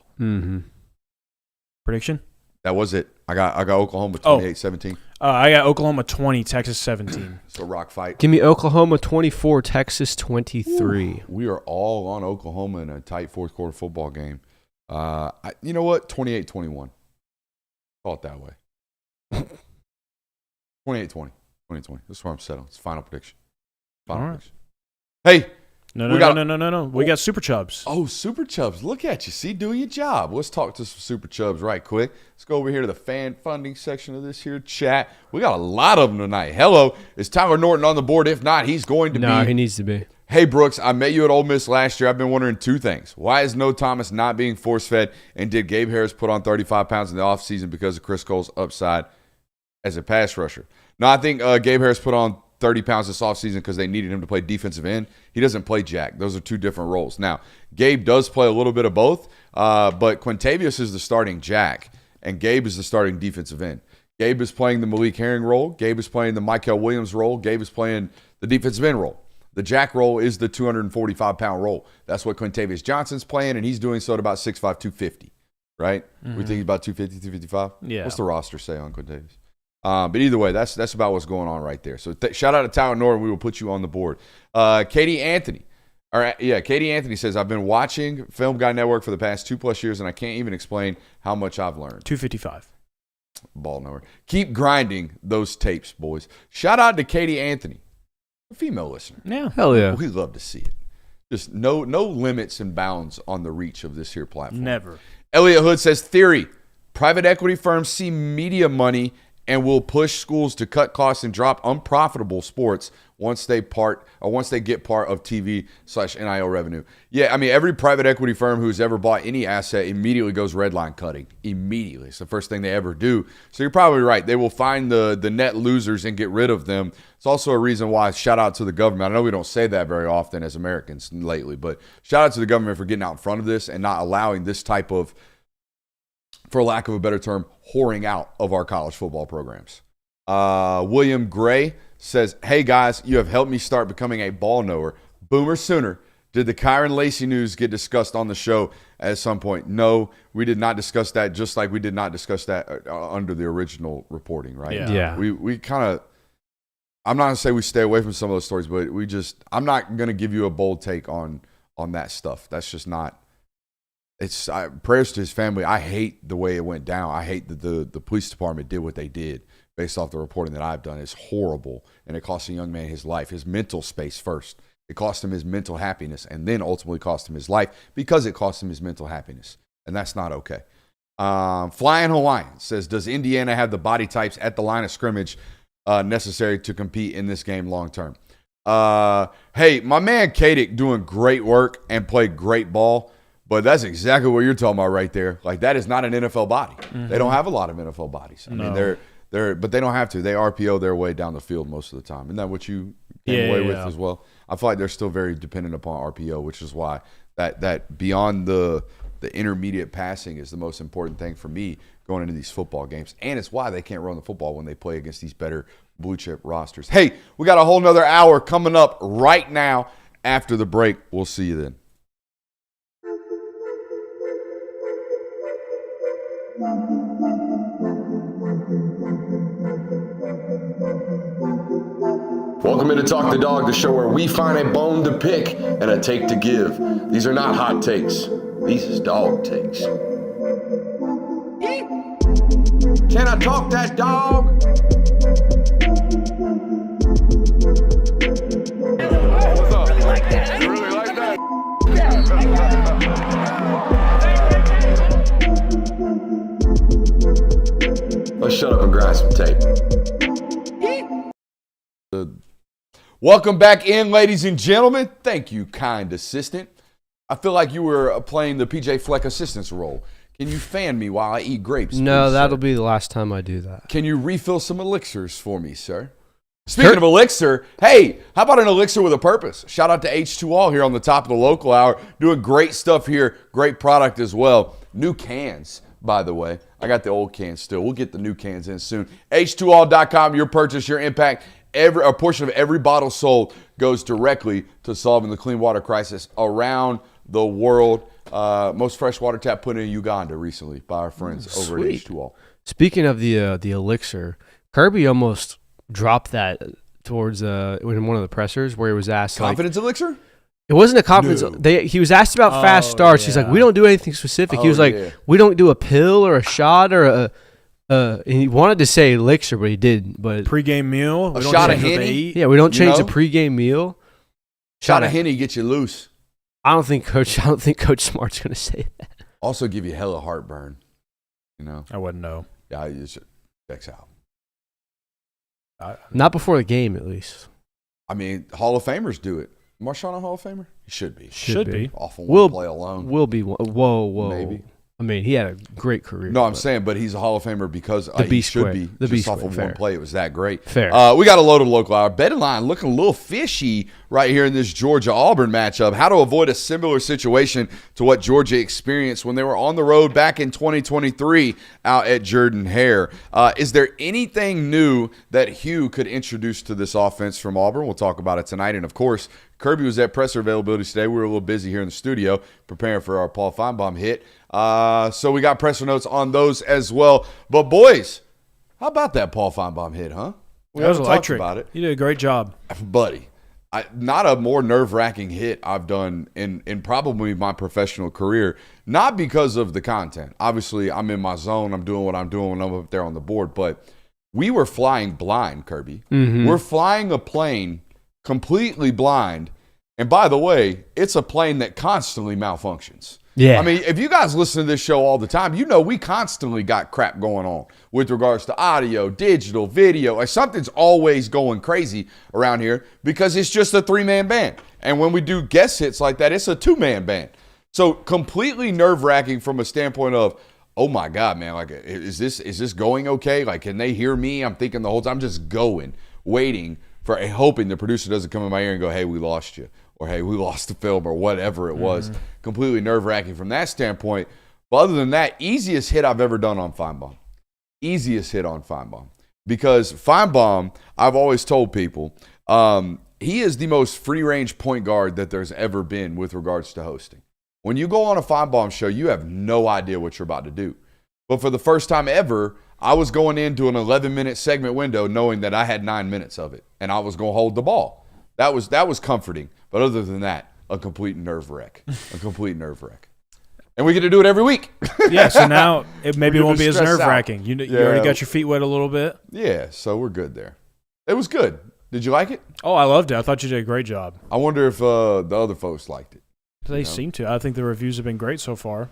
Prediction? That was it. I got Oklahoma 28-17. I got Oklahoma 20, Texas 17. It's a rock fight. Give me Oklahoma 24, Texas 23. We are all on Oklahoma in a tight fourth quarter football game. You know what? 28-21. Call it that way. 28-20. 2020. That's where I'm set on. It's final prediction. Prediction. Hey. No. We got Super Chubs. Oh, Super Chubs. Look at you. See, doing your job. Let's talk to some Super Chubs right quick. Let's go over here to the fan funding section of this here chat. We got a lot of them tonight. Hello. Is Tyler Norton on the board? If not, he's going to be. No, he needs to be. Hey, Brooks, I met you at Ole Miss last year. I've been wondering 2 things. Why is No Thomas not being force-fed? And did Gabe Harris put on 35 pounds in the offseason because of Chris Cole's upside as a pass rusher? No, I think Gabe Harris put on 30 pounds this offseason because they needed him to play defensive end. He doesn't play jack. Those are 2 different roles. Now, Gabe does play a little bit of both, but Quintavious is the starting jack, and Gabe is the starting defensive end. Gabe is playing the Malik Herring role. Gabe is playing the Michael Williams role. Gabe is playing the defensive end role. The jack role is the 245-pound role. That's what Quintavious Johnson's playing, and he's doing so at about 6'5", 250, right? We think he's about 250, 255? Yeah. What's the roster say on Quintavious? But either way, that's about what's going on right there. So shout out to Tyler Norton. We will put you on the board. Katie Anthony. All right, yeah, Katie Anthony says, I've been watching Film Guy Network for the past 2+ years, and I can't even explain how much I've learned. 255. Ball nowhere. Keep grinding those tapes, boys. Shout out to Katie Anthony, a female listener. Yeah. Hell yeah. We love to see it. Just no limits and bounds on the reach of this here platform. Never. Elliot Hood says, theory, private equity firms see media money and will push schools to cut costs and drop unprofitable sports once they get part of TV/NIL revenue. Yeah, I mean, every private equity firm who's ever bought any asset immediately goes redline cutting. Immediately. It's the first thing they ever do. So you're probably right. They will find the net losers and get rid of them. It's also a reason why, shout out to the government. I know we don't say that very often as Americans lately, but shout out to the government for getting out in front of this and not allowing this type of, for lack of a better term, whoring out of our college football programs. William Gray says, hey guys, you have helped me start becoming a ball knower. Boomer Sooner. Did the Kyron Lacey news get discussed on the show at some point? No, we did not discuss that, just like we did not discuss that under the original reporting, right? Yeah. We kind of, I'm not going to say we stay away from some of those stories, but I'm not going to give you a bold take on that stuff. That's just not, prayers to his family. I hate the way it went down. I hate that the police department did what they did based off the reporting that I've done. It's horrible, and it cost a young man his life, his mental space first. It cost him his mental happiness, and then ultimately cost him his life because it cost him his mental happiness, and that's not okay. Flying Hawaiian says, does Indiana have the body types at the line of scrimmage necessary to compete in this game long term? Hey, my man Kadick doing great work and played great ball. But that's exactly what you're talking about right there. Like, that is not an NFL body. Mm-hmm. They don't have a lot of NFL bodies. I mean, but they don't have to. They RPO their way down the field most of the time. Isn't that what you came away with as well? I feel like they're still very dependent upon RPO, which is why that beyond the intermediate passing is the most important thing for me going into these football games. And it's why they can't run the football when they play against these better blue chip rosters. Hey, we got a whole nother hour coming up right now after the break. We'll see you then. Welcome into Talk the Dog, the show where we find a bone to pick and a take to give. These are not hot takes. These is dog takes. Can I talk that dog? What's up? You really like that? Let's shut up and grind some tape. Welcome back in, ladies and gentlemen. Thank you, kind assistant. I feel like you were playing the PJ Fleck assistant's role. Can you fan me while I eat grapes? No, please, that'll sir? be the last time I do that. Can you refill some elixirs for me, sir? Speaking of elixir, hey, how about an elixir with a purpose? Shout out to H2All here on the top of the local hour. Doing great stuff here. Great product as well. New cans, by the way. I got the old cans still. We'll get the new cans in soon. H2all.com, your purchase, your impact. A portion of every bottle sold goes directly to solving the clean water crisis around the world. Most fresh water tap put in Uganda recently by our friends over at H2All. Speaking of the elixir, Kirby almost dropped that towards in one of the pressers where he was asked Confidence elixir? It wasn't a confidence. No. He was asked about fast starts. He's like, we don't do anything specific. He was like, we don't do a pill or a shot or a. And he wanted to say elixir, but he didn't. But pregame meal, a shot of Henny. Yeah, we don't change the pregame meal. Shot of Henny gets you loose. I don't think Coach Smart's going to say that. Also give you hella heartburn. You know, I wouldn't know. Yeah, it checks out. Not before the game, at least. I mean, Hall of Famers do it. Marshawn a Hall of Famer? He should be. Should be. Awful one play alone. Will be one. Whoa. Maybe. I mean, he had a great career. No, I'm saying, but he's a Hall of Famer because he should be. The just off of one play. It was that great. Fair. We got a loaded local hour. Betting line looking a little fishy right here in this Georgia-Auburn matchup. How to avoid a similar situation to what Georgia experienced when they were on the road back in 2023 out at Jordan-Hare. Is there anything new that Hugh could introduce to this offense from Auburn? We'll talk about it tonight. And, of course, Kirby was at presser availability today. We were a little busy here in the studio preparing for our Paul Feinbaum hit. So we got presser notes on those as well. But, boys, how about that Paul Feinbaum hit, huh? We that was haven't electric. talked about it. You did a great job. Buddy, not a more nerve-wracking hit I've done in probably my professional career. Not because of the content. Obviously, I'm in my zone. I'm doing what I'm doing when I'm up there on the board. But we were flying blind, Kirby. Mm-hmm. We're flying a plane completely blind. And by the way, it's a plane that constantly malfunctions. Yeah. I mean, if you guys listen to this show all the time, you know we constantly got crap going on with regards to audio, digital, video. Like something's always going crazy around here because it's just a 3-man band. And when we do guest hits like that, it's a 2-man band. So completely nerve-wracking from a standpoint of, oh my God, man, like is this going okay? Like, can they hear me? I'm thinking the whole time, I'm just going, waiting for hoping the producer doesn't come in my ear and go, hey, we lost you. Or, hey, we lost the film, or whatever it was. Completely nerve-wracking from that standpoint. But other than that, easiest hit I've ever done on Feinbaum. Easiest hit on Feinbaum. Because Feinbaum, I've always told people, he is the most free-range point guard that there's ever been with regards to hosting. When you go on a Feinbaum show, you have no idea what you're about to do. But for the first time ever, I was going into an 11-minute segment window knowing that I had 9 minutes of it, and I was going to hold the ball. That was comforting. But other than that, a complete nerve wreck. A complete nerve wreck. And we get to do it every week. Yeah, so now it maybe won't be as nerve-wracking. You already got your feet wet a little bit? Yeah, so we're good there. It was good. Did you like it? Oh, I loved it. I thought you did a great job. I wonder if the other folks liked it. They seem to. I think the reviews have been great so far.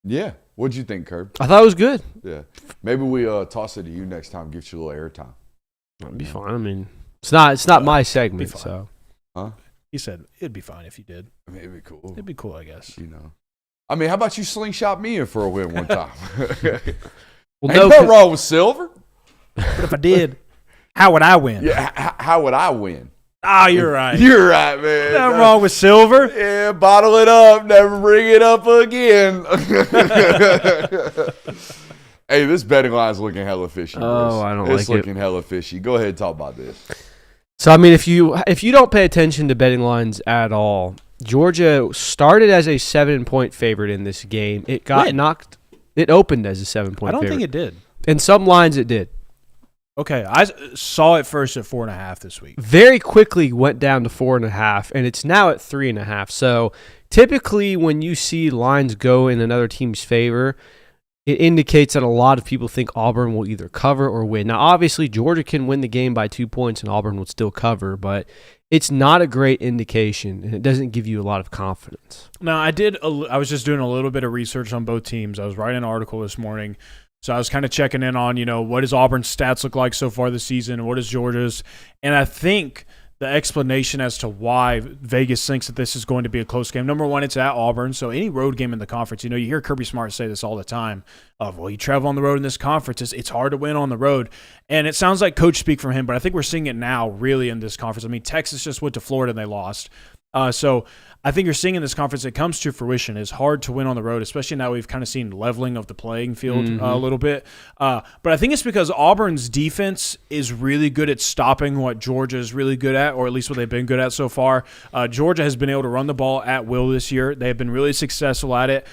Yeah. What'd you think, Curb? I thought it was good. Yeah. Maybe we toss it to you next time, get you a little airtime. That'd be fine. I mean, it's not my segment, so. Huh? He said it'd be fine if you did. I mean, it'd be cool. It'd be cool, I guess. You know. I mean, how about you slingshot me in for a win one time? Well, Ain't no wrong with silver. But if I did, how would I win? Yeah, how would I win? Oh, you're right. You're right, man. Nothing wrong with silver. Yeah, bottle it up. Never bring it up again. Hey, this betting line's looking hella fishy. Oh, I don't like it. It's looking hella fishy. Go ahead and talk about this. So, I mean, if you don't pay attention to betting lines at all, Georgia started as a 7-point favorite in this game. It got knocked. It opened as a 7-point favorite. I don't think it did. In some lines, it did. Okay, I saw it first at 4.5 this week. Very quickly went down to 4.5, and it's now at 3.5. So typically when you see lines go in another team's favor, it indicates that a lot of people think Auburn will either cover or win. Now, obviously, Georgia can win the game by 2 points, and Auburn would still cover, but it's not a great indication, and it doesn't give you a lot of confidence. Now, I was just doing a little bit of research on both teams. I was writing an article this morning. So I was kind of checking in on, what does Auburn's stats look like so far this season? What is Georgia's? And I think the explanation as to why Vegas thinks that this is going to be a close game. Number one, it's at Auburn. So any road game in the conference, you hear Kirby Smart say this all the time you travel on the road in this conference. It's hard to win on the road. And it sounds like coach speak from him, but I think we're seeing it now really in this conference. I mean, Texas just went to Florida and they lost. So I think you're seeing in this conference it comes to fruition. It's hard to win on the road, especially now we've kind of seen leveling of the playing field a little bit. But I think it's because Auburn's defense is really good at stopping what Georgia is really good at, or at least what they've been good at so far. Georgia has been able to run the ball at will this year. They have been really successful at it.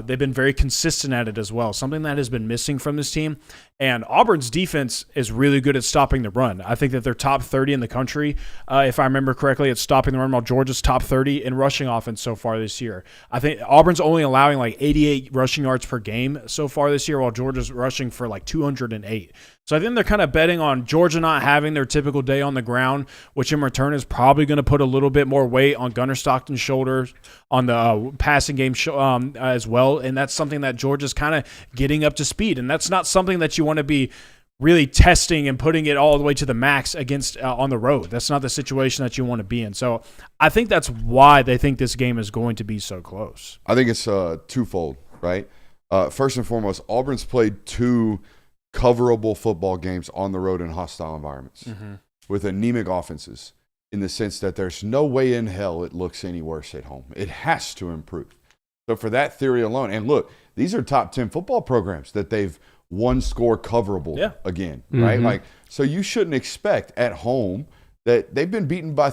They've been very consistent at it as well, something that has been missing from this team. And Auburn's defense is really good at stopping the run. I think that they're top 30 in the country, if I remember correctly, at stopping the run, while Georgia's top 30 in rushing offense so far this year. I think Auburn's only allowing like 88 rushing yards per game so far this year, while Georgia's rushing for like 208. So I think they're kind of betting on Georgia not having their typical day on the ground, which in return is probably going to put a little bit more weight on Gunnar Stockton's shoulders on the passing game as well. And that's something that Georgia's kind of getting up to speed. And that's not something that you want to be really testing and putting it all the way to the max against on the road. That's not the situation that you want to be in. So I think that's why they think this game is going to be so close. I think it's twofold, right? First and foremost, Auburn's played two coverable football games on the road in hostile environments with anemic offenses, in the sense that there's no way in hell it looks any worse at home. It has to improve. So for that theory alone, and look, these are top 10 football programs that they've one score coverable again, right? Like, so you shouldn't expect at home that they've been beaten by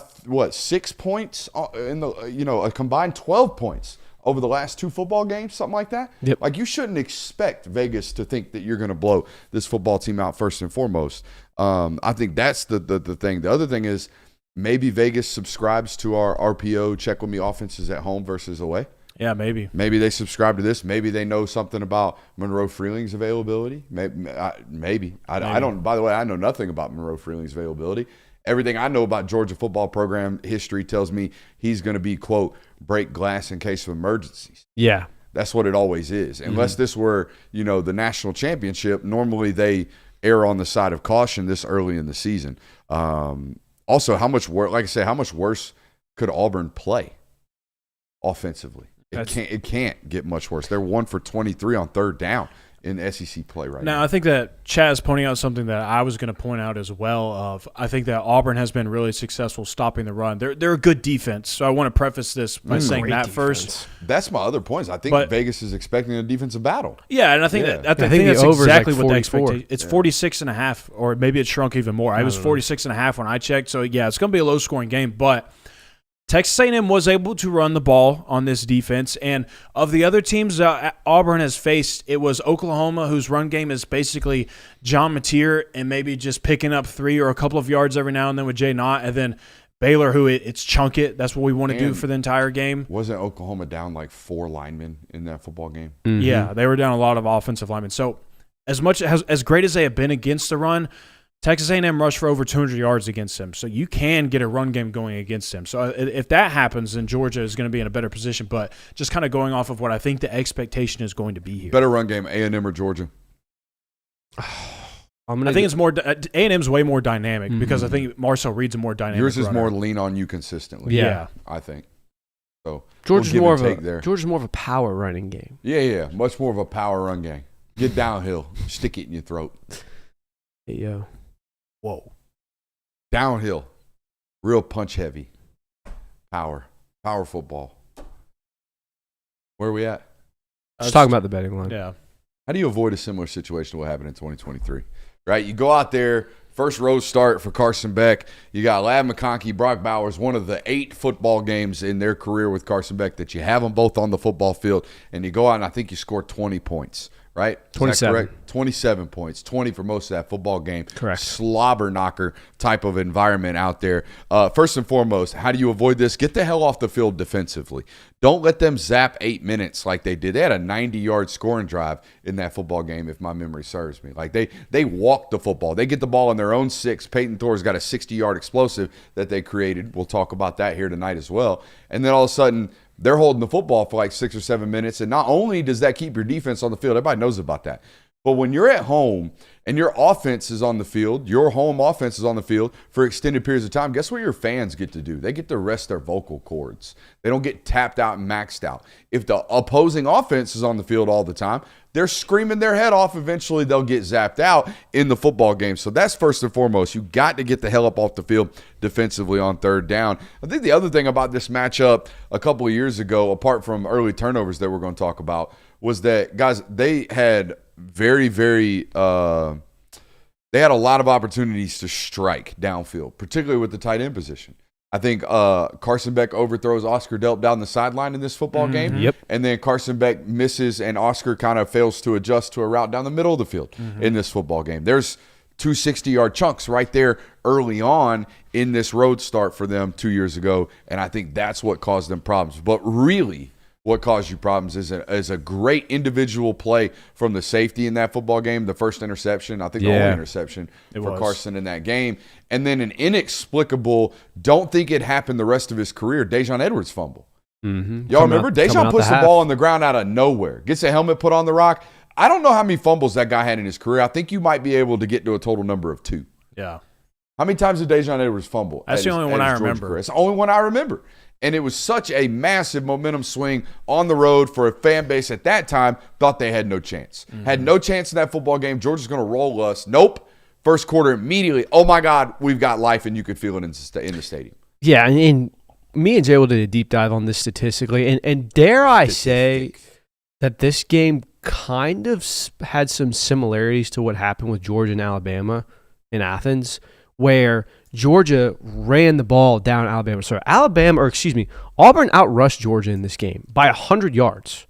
6 points in the a combined 12 points over the last two football games, something like that. Yep. Like, you shouldn't expect Vegas to think that you're going to blow this football team out first and foremost. I think that's the thing. The other thing is maybe Vegas subscribes to our RPO check with me offenses at home versus away. Yeah, maybe. Maybe they subscribe to this. Maybe they know something about Monroe Freeling's availability. Maybe. I don't. By the way, I know nothing about Monroe Freeling's availability. Everything I know about Georgia football program history tells me he's going to be, quote, break glass in case of emergencies. Yeah. That's what it always is. Unless this were, the national championship, normally they err on the side of caution this early in the season. Also, how much worse could Auburn play offensively? It can't get much worse. They're 1 for 23 on third down in SEC play right now. Now, I think that Chad is pointing out something that I was going to point out as well. I think that Auburn has been really successful stopping the run. They're a good defense, so I want to preface this by saying that first. That's my other point. I think Vegas is expecting a defensive battle. Yeah, and I think that's exactly what the expectation. It's 46.5, or maybe it shrunk even more. It was 46.5 when I checked. So yeah, it's going to be a low scoring game, but Texas A&M was able to run the ball on this defense, and of the other teams Auburn has faced, it was Oklahoma, whose run game is basically John Mateer and maybe just picking up 3 or a couple of yards every now and then with Jay Knott, and then Baylor, who it's chunk it. That's what we want to do for the entire game. Wasn't Oklahoma down like 4 linemen in that football game? Mm-hmm. Yeah, they were down a lot of offensive linemen. So as great as they have been against the run, Texas A&M rushed for over 200 yards against them, so you can get a run game going against them. So if that happens, then Georgia is going to be in a better position. But just kind of going off of what I think the expectation is going to be here. Better run game, A&M or Georgia? I think it's more A&M's way more dynamic because I think Marcel Reed's a more dynamic. Yours is runner. more lean on you consistently. Yeah. I think so. Georgia's more of a power running game. Yeah, much more of a power run game. Get downhill, stick it in your throat. Hey, yo. Whoa. Downhill. Real punch heavy. Power football. Where are we at? Just talking about the betting line. Yeah. How do you avoid a similar situation to what happened in 2023? Right? You go out there, first road start for Carson Beck. You got Ladd McConkey, Brock Bowers, one of the 8 football games in their career with Carson Beck that you have them both on the football field, and you go out and I think you score 20 points. Right? 27. Correct? 27 points. 20 for most of that football game. Correct. Slobber knocker type of environment out there. First and foremost, how do you avoid this? Get the hell off the field defensively. Don't let them zap 8 minutes like they did. They had a 90-yard scoring drive in that football game, if my memory serves me. Like they walked the football. They get the ball in their own 6. Peyton Thor's got a 60-yard explosive that they created. We'll talk about that here tonight as well. And then all of a sudden, they're holding the football for like 6 or 7 minutes, and not only does that keep your defense on the field, everybody knows about that, but when you're at home and your offense is on the field, your home offense is on the field for extended periods of time, guess what your fans get to do? They get to rest their vocal cords. They don't get tapped out and maxed out. If the opposing offense is on the field all the time, they're screaming their head off. Eventually, they'll get zapped out in the football game. So that's first and foremost. You got to get the hell up off the field defensively on third down. I think the other thing about this matchup a couple of years ago, apart from early turnovers that we're going to talk about, was that, guys, they had very, very they had a lot of opportunities to strike downfield, particularly with the tight end position. I think Carson Beck overthrows Oscar Delp down the sideline in this football game. Yep. And then Carson Beck misses and Oscar kind of fails to adjust to a route down the middle of the field in this football game. There's 2 60-yard chunks right there early on in this road start for them 2 years ago, and I think that's what caused them problems. But really, what caused you problems is a great individual play from the safety in that football game, the first interception, I think the only interception for Carson in that game, and then an inexplicable, don't think it happened the rest of his career, Dejon Edwards fumble. Y'all remember? Dejon puts the ball on the ground out of nowhere, gets a helmet put on the rock. I don't know how many fumbles that guy had in his career. I think you might be able to get to a total number of 2. Yeah. How many times did Dejon Edwards fumble? That's the only one I remember. It's the only one I remember. And it was such a massive momentum swing on the road for a fan base at that time, thought they had no chance. Had no chance in that football game. Georgia's going to roll us. Nope. First quarter immediately, oh my God, we've got life, and you could feel it in the stadium. Yeah, and me and Jay did a deep dive on this statistically, and dare I say that this game kind of had some similarities to what happened with Georgia and Alabama in Athens, where Georgia ran the ball down Alabama. Sorry, Auburn outrushed Georgia in this game by 100 yards.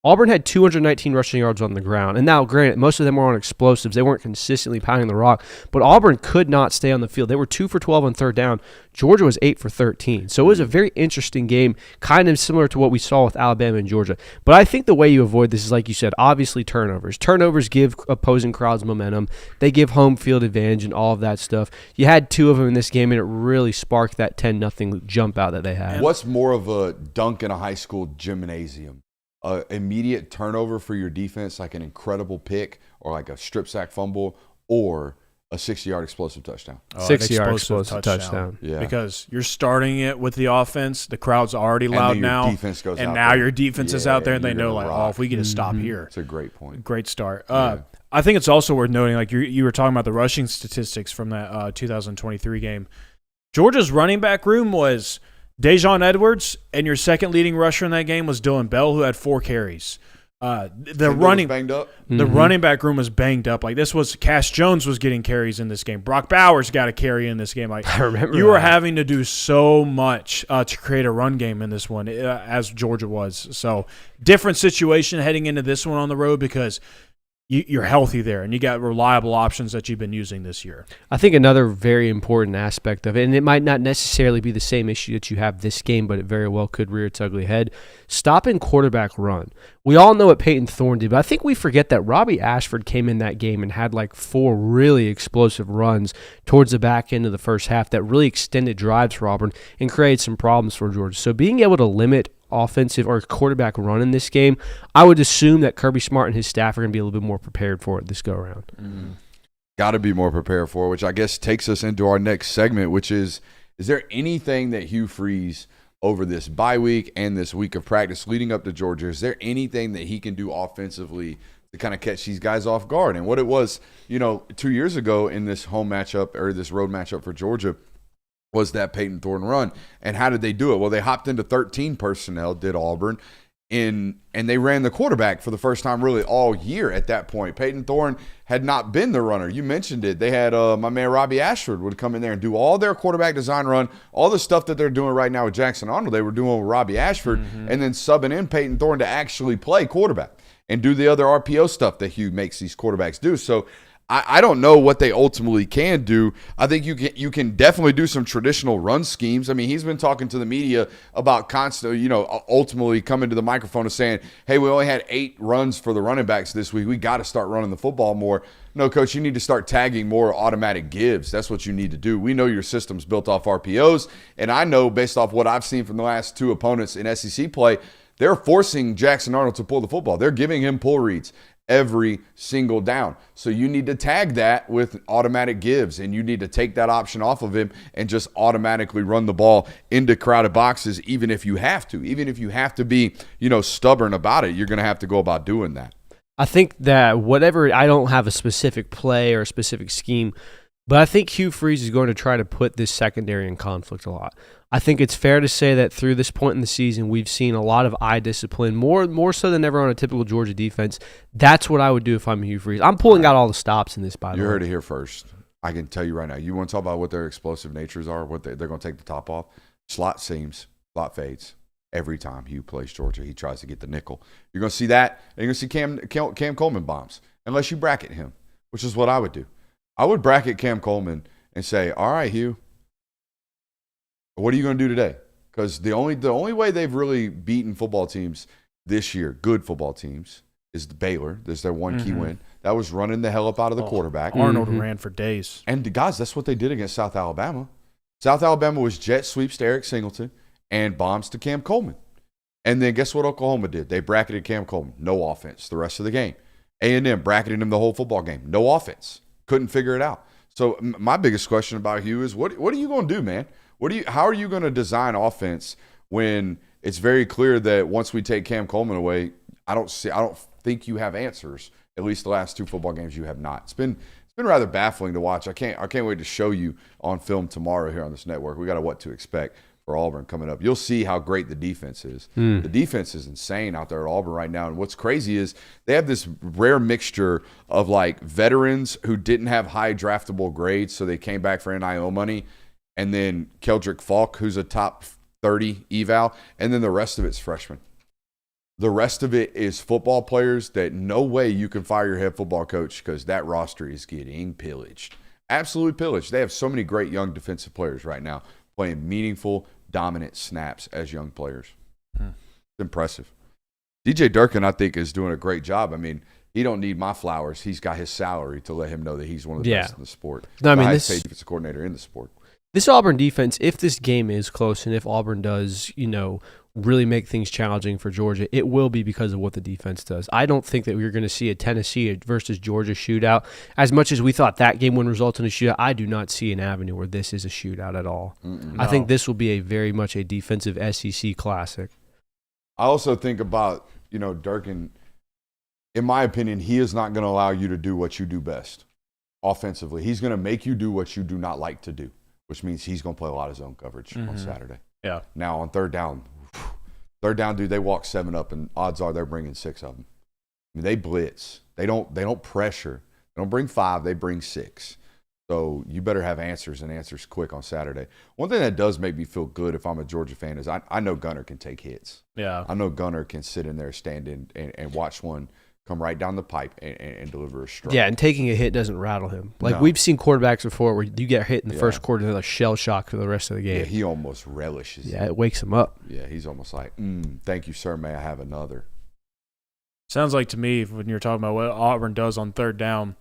Auburn had 219 rushing yards on the ground. And now, granted, most of them were on explosives. They weren't consistently pounding the rock. But Auburn could not stay on the field. They were 2 for 12 on third down. Georgia was 8 for 13. So it was a very interesting game, kind of similar to what we saw with Alabama and Georgia. But I think the way you avoid this is, like you said, obviously turnovers. Turnovers give opposing crowds momentum. They give home field advantage and all of that stuff. You had 2 of them in this game, and it really sparked that 10-0 jump out that they had. What's more of a dunk in a high school gymnasium? Immediate turnover for your defense, like an incredible pick or like a strip sack fumble, or a 60-yard explosive touchdown? 60-yard explosive touchdown. Yeah. Because you're starting it with the offense. The crowd's already loud now. Defense goes and out now there. your defense is out there, and they know, like, rock. if we get a stop here. It's a great point. Great start. I think it's also worth noting, like you were talking about the rushing statistics from that 2023 game. Georgia's running back room was Dejon Edwards, and your second leading rusher in that game was Dylan Bell, who had 4 carries. The running banged up. The running back room was banged up. Like, this was Cash Jones was getting carries in this game. Brock Bowers got a carry in this game. Like, I remember you were that. having to do so much to create a run game in this one, as Georgia was. So different situation heading into this one on the road, because you're healthy there, and you got reliable options that you've been using this year. I think another very important aspect of it, and it might not necessarily be the same issue that you have this game, but it very well could rear its ugly head. Stopping quarterback run. We all know what Peyton Thorne did, but I think we forget that Robbie Ashford came in that game and had like 4 really explosive runs towards the back end of the first half that really extended drives for Auburn and created some problems for Georgia. So being able to limit offensive or quarterback run in this game, I would assume that Kirby Smart and his staff are going to be a little bit more prepared for it this go-around. Got to be more prepared for it, which I guess takes us into our next segment, which is there anything that Hugh Freeze over this bye week and this week of practice leading up to Georgia, is there anything that he can do offensively to kind of catch these guys off guard? And what it was, 2 years ago in this home matchup or this road matchup for Georgia was that Peyton Thorne run. And how did they do it? Well, they hopped into 13 personnel, did Auburn, and they ran the quarterback for the first time really all year at that point. Peyton Thorne had not been the runner. You mentioned it. They had my man Robbie Ashford would come in there and do all their quarterback design run, all the stuff that they're doing right now with Jackson Arnold, they were doing with Robbie Ashford, and then subbing in Peyton Thorne to actually play quarterback and do the other RPO stuff that Hugh makes these quarterbacks do. So I don't know what they ultimately can do. I think you can definitely do some traditional run schemes. I mean, he's been talking to the media about constantly, ultimately coming to the microphone and saying, hey, we only had 8 runs for the running backs this week. We got to start running the football more. No, Coach, you need to start tagging more automatic gives. That's what you need to do. We know your system's built off RPOs, and I know based off what I've seen from the last 2 opponents in SEC play, they're forcing Jackson Arnold to pull the football. They're giving him pull reads every single down. So you need to tag that with automatic gives, and you need to take that option off of him and just automatically run the ball into crowded boxes, even if you have to. Even if you have to be, stubborn about it, you're going to have to go about doing that. I think that I don't have a specific play or a specific scheme, but I think Hugh Freeze is going to try to put this secondary in conflict a lot. I think it's fair to say that through this point in the season, we've seen a lot of eye discipline, more so than ever on a typical Georgia defense. That's what I would do if I'm Hugh Freeze. I'm pulling out all the stops in this, by the way. You heard it here first. I can tell you right now. You want to talk about what their explosive natures are, what they're going to take the top off? Slot seams, slot fades. Every time Hugh plays Georgia, he tries to get the nickel. You're going to see that, and you're going to see Cam Coleman bombs, unless you bracket him, which is what I would do. I would bracket Cam Coleman and say, all right, Hugh, what are you going to do today? Because the only way they've really beaten football teams this year, good football teams, is the Baylor. There's their one key win. That was running the hell up out of the quarterback. Arnold ran for days. And guys, that's what they did against South Alabama. South Alabama was jet sweeps to Eric Singleton and bombs to Cam Coleman. And then guess what Oklahoma did? They bracketed Cam Coleman. No offense the rest of the game. A&M bracketed him the whole football game. No offense. Couldn't figure it out. So my biggest question about Hugh is what are you going to do, man? How are you going to design offense when it's very clear that once we take Cam Coleman away, I don't think you have answers. At least the last 2 football games you have not. It's been rather baffling to watch. I can't wait to show you on film tomorrow here on this network. We got what to expect for Auburn coming up. You'll see how great the defense is. The defense is insane out there at Auburn right now. And what's crazy is they have this rare mixture of like veterans who didn't have high draftable grades, so they came back for NIL money, and then Keldrick Falk, who's a top 30 eval, and then the rest of it's freshmen. The rest of it is football players that no way you can fire your head football coach because that roster is getting pillaged. Absolutely pillaged. They have so many great young defensive players right now playing meaningful, dominant snaps as young players. It's impressive. DJ Durkin, I think, is doing a great job. I mean, he don't need my flowers. He's got his salary to let him know that he's one of the best in the sport. No, I mean, the highest paid defensive coordinator in the sport. This Auburn defense, if this game is close and if Auburn does, really make things challenging for Georgia, it will be because of what the defense does. I don't think that we're going to see a Tennessee versus Georgia shootout. As much as we thought that game would result in a shootout, I do not see an avenue where this is a shootout at all. I think this will be a very much a defensive SEC classic. I also think about, Durkin. In my opinion, he is not going to allow you to do what you do best offensively. He's going to make you do what you do not like to do, which means he's going to play a lot of zone coverage on Saturday. Yeah. Now, on third down, dude, they walk 7 up, and odds are they're bringing 6 of them. I mean, they blitz. They don't pressure. They don't bring 5. They bring 6. So you better have answers and answers quick on Saturday. One thing that does make me feel good if I'm a Georgia fan is I know Gunner can take hits. Yeah. I know Gunner can sit in there, stand in, and watch one come right down the pipe and deliver a strike. Yeah, and taking a hit doesn't rattle him. Like, No. we've seen quarterbacks before where you get hit in the first quarter, they're like shell shock for the rest of the game. Yeah, he almost relishes Yeah, it. it wakes him up. Yeah, he's almost like, thank you, sir. May I have another? Sounds like to me, when you're talking about what Auburn does on third down,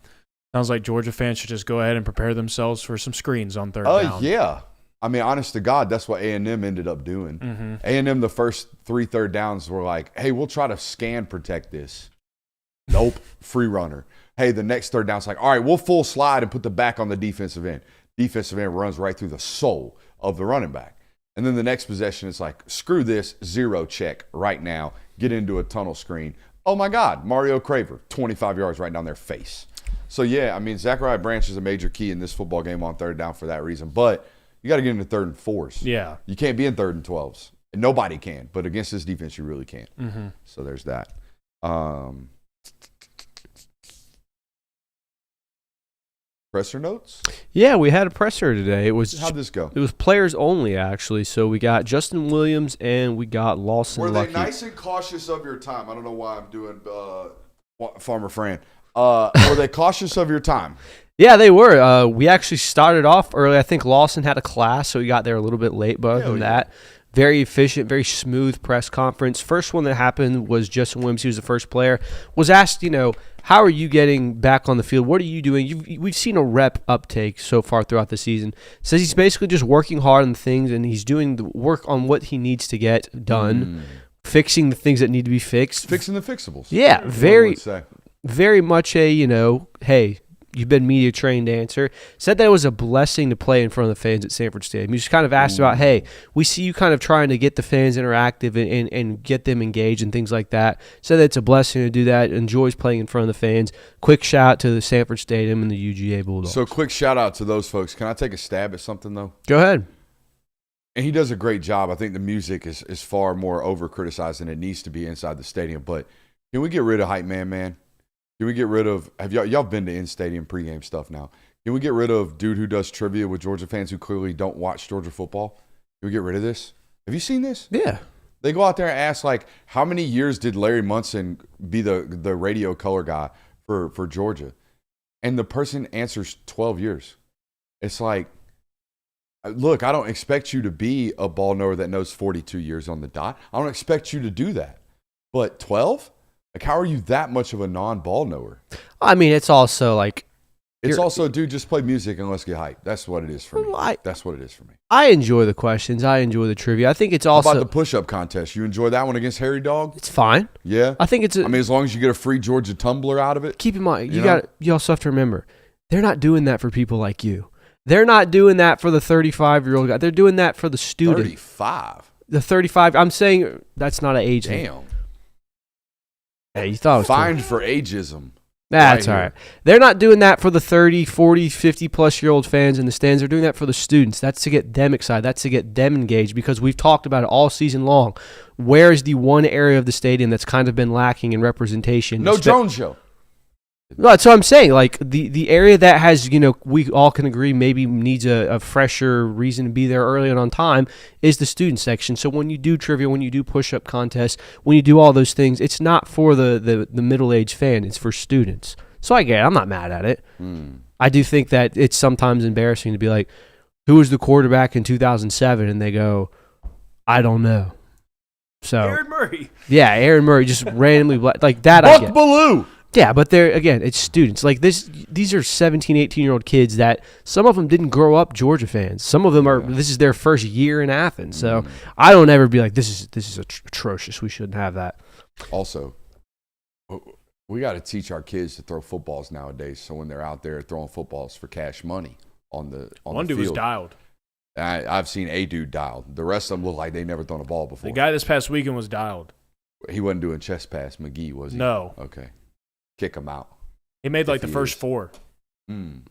sounds like Georgia fans should just go ahead and prepare themselves for some screens on third down. Yeah. I mean, honest to God, that's what A&M ended up doing. A&M, the first 3 third downs were like, hey, we'll try to scan protect this. Nope, free runner. Hey, the next third down's like, all right, we'll full slide and put the back on the defensive end. Defensive end runs right through the soul of the running back. And then the next possession is like, screw this, 0 check right now. Get into a tunnel screen. Oh, my God, Mario Craver, 25 yards right down their face. So, yeah, I mean, Zachariah Branch is a major key in this football game on third down for that reason. But you got to get into 3rd and 4s. Yeah. You can't be in 3rd and 12s. And nobody can. But against this defense, you really can't. So there's that. Presser notes? Yeah, we had a presser today. How'd this go? It was players only, actually. So we got Justin Williams and we got Lawson Were Lucky. they nice and cautious of your time? I don't know why I'm doing Farmer Fran. Were they cautious of your time? Yeah, they were. We actually started off early. I think Lawson had a class, so he got there a little bit late. But other than that, very efficient, very smooth press conference. First one that happened was Justin Williams. He was the first player. Was asked, how are you getting back on the field? What are you doing? We've seen a rep uptake so far throughout the season. Says he's basically just working hard on things, and he's doing the work on what he needs to get done, fixing the things that need to be fixed. Fixing the fixables. Yeah, very much a, hey, you've been media trained answer. Said that it was a blessing to play in front of the fans at Sanford Stadium. He just kind of asked about, hey, we see you kind of trying to get the fans interactive and get them engaged and things like that. Said that it's a blessing to do that. Enjoys playing in front of the fans. Quick shout out to the Sanford Stadium and the UGA Bulldogs. So quick shout out to those folks. Can I take a stab at something, though? Go ahead. And he does a great job. I think the music is far more over-criticized than it needs to be inside the stadium. But can we get rid of Hype Man? Can we get rid of – have y'all been to in-stadium pregame stuff now? Can we get rid of dude who does trivia with Georgia fans who clearly don't watch Georgia football? Can we get rid of this? Have you seen this? Yeah. They go out there and ask, like, how many years did Larry Munson be the radio color guy for Georgia? And the person answers 12 years. It's like, look, I don't expect you to be a ball knower that knows 42 years on the dot. I don't expect you to do that. But 12? Like, how are you that much of a non-ball knower? I mean, it's also like It's also, dude, just play music and let's get hyped. That's what it is for me. That's what it is for me. I enjoy the questions. I enjoy the trivia. I think it's also How about the push-up contest? You enjoy that one against Harry Dog? it's fine. Yeah. I think it's. I mean, as long as you get a free Georgia tumbler out of it. Keep in mind, You also have to remember, they're not doing that for people like you. They're not doing that for the 35-year-old guy. They're doing that for the student. 35. The 35. I'm saying that's not an age thing. Damn. Hey, you thought it was Fined for ageism. That's right all here. right. They're not doing that for the 30, 40, 50-plus-year-old fans in the stands. They're doing that for the students. That's to get them excited. That's to get them engaged because we've talked about it all season long. Where is the one area of the stadium that's kind of been lacking in representation? No drone show. No, that's what I'm saying. Like the area that has, we all can agree maybe needs a fresher reason to be there early and on time is the student section. So when you do trivia, when you do push-up contests, when you do all those things, it's not for the middle-aged fan. It's for students. So I get it. I'm not mad at it. I do think that it's sometimes embarrassing to be like, who was the quarterback in 2007? And they go, I don't know. So Aaron Murray. Yeah, Aaron Murray just randomly like that. I get. Baloo. Yeah, but it's students. Like these are 17, 18-year-old kids that some of them didn't grow up Georgia fans. Some of them this is their first year in Athens. So I don't ever be like, this is atrocious. We shouldn't have that. Also, we got to teach our kids to throw footballs nowadays. So when they're out there throwing footballs for cash money on the One the dude field. was dialed. I've seen a dude dialed. The rest of them look like they never thrown a ball before. The guy this past weekend was dialed. He wasn't doing chest pass, McGee, was he? No. Okay. Kick him out. He made like the first 4. And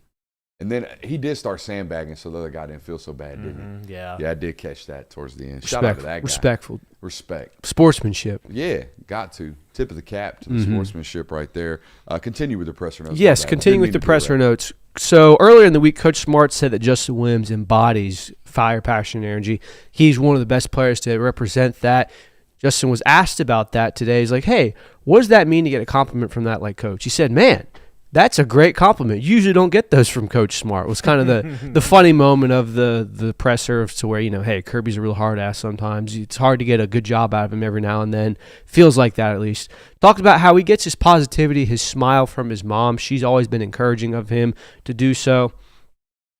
then he did start sandbagging, so the other guy didn't feel so bad, did he? Yeah. Yeah, I did catch that towards the end. Shout out to that guy. Respectful. Respect. Sportsmanship. Yeah, got to. Tip of the cap to the sportsmanship right there. Continue with the presser notes. Yes, continue with the presser notes. So earlier in the week, Coach Smart said that Justin Williams embodies fire, passion, and energy. He's one of the best players to represent that. Justin was asked about that today. He's like, hey, what does that mean to get a compliment from that like coach? He said, man, that's a great compliment. You usually don't get those from Coach Smart. It was kind of the funny moment of the presser to where, hey, Kirby's a real hard ass sometimes. It's hard to get a good job out of him every now and then. Feels like that at least. Talked about how he gets his positivity, his smile from his mom. She's always been encouraging of him to do so.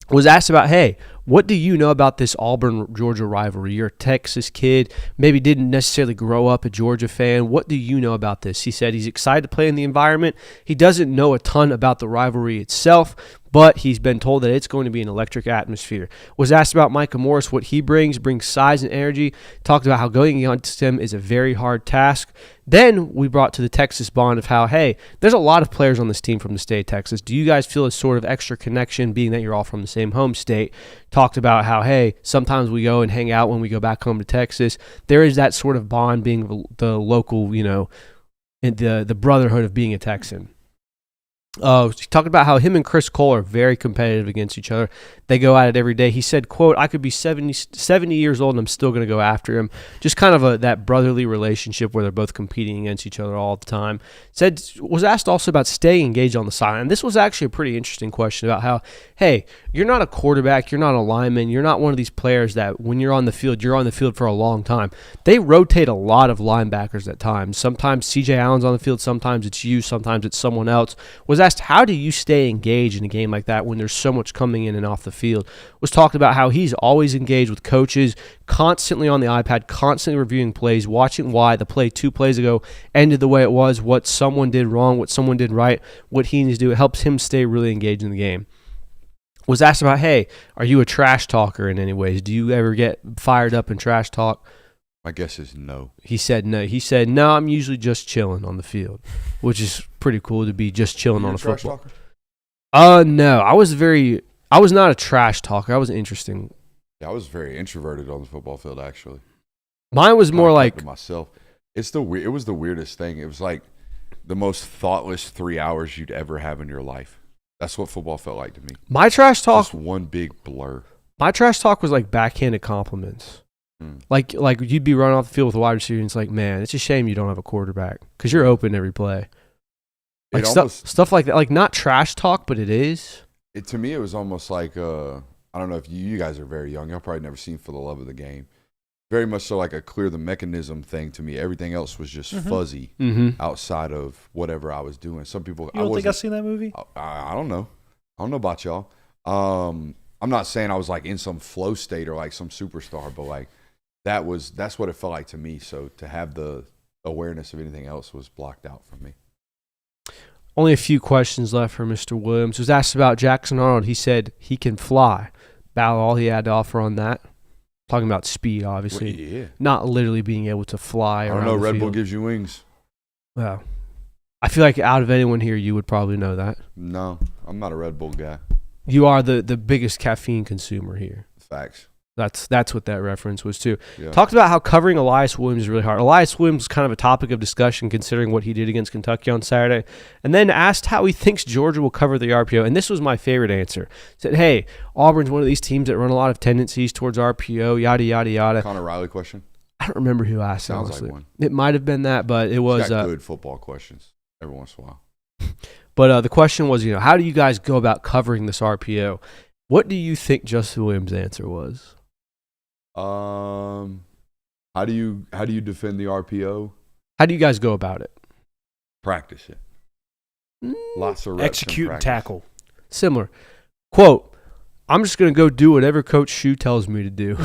Was asked about, hey, what do you know about this Auburn-Georgia rivalry? You're a Texas kid, maybe didn't necessarily grow up a Georgia fan. What do you know about this? He said he's excited to play in the environment. He doesn't know a ton about the rivalry itself, but he's been told that it's going to be an electric atmosphere. Was asked about Micah Morris, what he brings size and energy. Talked about how going against him is a very hard task. Then we brought to the Texas bond of how, hey, there's a lot of players on this team from the state of Texas. Do you guys feel a sort of extra connection being that you're all from the same home state? Talked about how, hey, sometimes we go and hang out when we go back home to Texas. There is that sort of bond being the local, the brotherhood of being a Texan. He talked about how him and Chris Cole are very competitive against each other. They go at it every day. He said, quote, I could be 70 years old and I'm still going to go after him. Just kind of that brotherly relationship where they're both competing against each other all the time. Was asked also about staying engaged on the sideline. This was actually a pretty interesting question about how, hey, you're not a quarterback, you're not a lineman, you're not one of these players that when you're on the field for a long time. They rotate a lot of linebackers at times. Sometimes CJ Allen's on the field, sometimes it's you, sometimes it's someone else. Was asked, how do you stay engaged in a game like that when there's so much coming in and off the field? Was talked about how he's always engaged with coaches, constantly on the iPad, constantly reviewing plays, watching why the play 2 plays ago ended the way it was, what someone did wrong, what someone did right, what he needs to do. It helps him stay really engaged in the game. Was asked about, hey, are you a trash talker in any ways? Do you ever get fired up in trash talk? My guess is no. He said no. He said, no, I'm usually just chilling on the field, which is pretty cool to be just chilling on a football. No, I was not a trash talker. I was interesting. Yeah, I was very introverted on the football field, actually. Mine was more like myself. It was the weirdest thing. It was like the most thoughtless 3 hours you'd ever have in your life. That's what football felt like to me. My trash talk. Just one big blur. My trash talk was like backhanded compliments. Like you'd be running off the field with a wide receiver and it's like, man, it's a shame you don't have a quarterback because you're open every play. Like stuff like that. Like not trash talk, but it is. To me, it was almost like, I don't know if you guys are very young. Y'all probably never seen For the Love of the Game. Very much so like a clear the mechanism thing to me. Everything else was just fuzzy outside of whatever I was doing. Some people. You don't think I've seen that movie? I don't know. I don't know about y'all. I'm not saying I was like in some flow state or like some superstar, but like that's what it felt like to me. So to have the awareness of anything else was blocked out from me. Only a few questions left for Mr. Williams. Was asked about Jackson Arnold. He said he can fly. About all he had to offer on that. Talking about speed, obviously. Well, yeah. Not literally being able to fly around I don't know. the Red field. Bull gives you wings. Well, I feel like out of anyone here, you would probably know that. No, I'm not a Red Bull guy. You are the biggest caffeine consumer here. Facts. That's what that reference was too. Yeah. Talked about how covering Elias Williams is really hard. Elias Williams was kind of a topic of discussion considering what he did against Kentucky on Saturday. And then asked how he thinks Georgia will cover the RPO. And this was my favorite answer. Said, hey, Auburn's one of these teams that run a lot of tendencies towards RPO, yada, yada, yada. Connor Riley question? I don't remember who asked it, Sounds honestly. like one. It might have been that, but it was He's got good football questions every once in a while. But the question was, how do you guys go about covering this RPO? What do you think Justin Williams' answer was? How do you defend the RPO? How do you guys go about it? Practice it. Lots of reps. Execute and tackle. Similar. Quote, I'm just going to go do whatever Coach Shu tells me to do.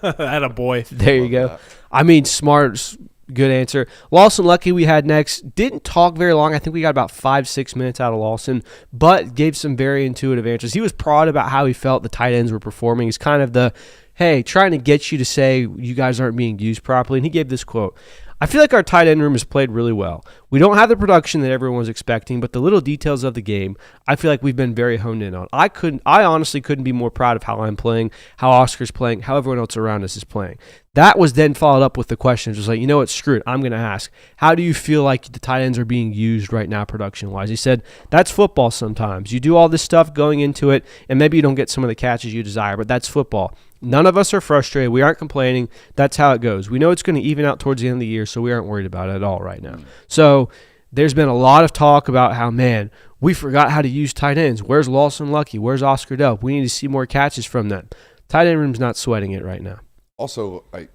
Atta boy. There you go. I mean, smart, good answer. Lawson Lucky we had next. Didn't talk very long. I think we got about 5-6 minutes out of Lawson, but gave some very intuitive answers. He was proud about how he felt the tight ends were performing. He's kind of hey, trying to get you to say you guys aren't being used properly. And he gave this quote. I feel like our tight end room has played really well. We don't have the production that everyone was expecting, but the little details of the game, I feel like we've been very honed in on. I honestly couldn't be more proud of how I'm playing, how Oscar's playing, how everyone else around us is playing. That was then followed up with the question. It was like, you know what, screw it. I'm going to ask, how do you feel like the tight ends are being used right now production-wise? He said, that's football sometimes. You do all this stuff going into it, and maybe you don't get some of the catches you desire, but that's football. None of us are frustrated. We aren't complaining. That's how it goes. We know it's going to even out towards the end of the year, so we aren't worried about it at all right now. So there's been a lot of talk about how, man, we forgot how to use tight ends. Where's Lawson Lucky? Where's Oscar Delp? We need to see more catches from them. Tight end room's not sweating it right now. Also, like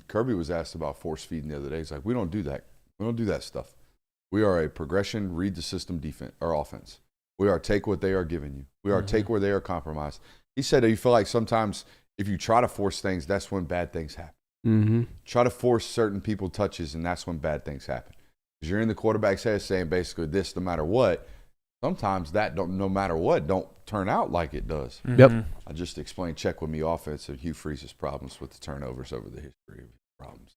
Kirby was asked about force feeding the other day. He's like, we don't do that. We don't do that stuff. We are a progression, read the system defense or offense. We are take what they are giving you. We are take where they are compromised. He said that you feel like sometimes if you try to force things, that's when bad things happen. Mm-hmm. Try to force certain people touches, and that's when bad things happen. Because you're in the quarterback's head saying basically this no matter what. Sometimes that no matter what don't turn out like it does. Mm-hmm. Yep. I just explained check with me offense of Hugh Freeze's problems with the turnovers over the history of problems.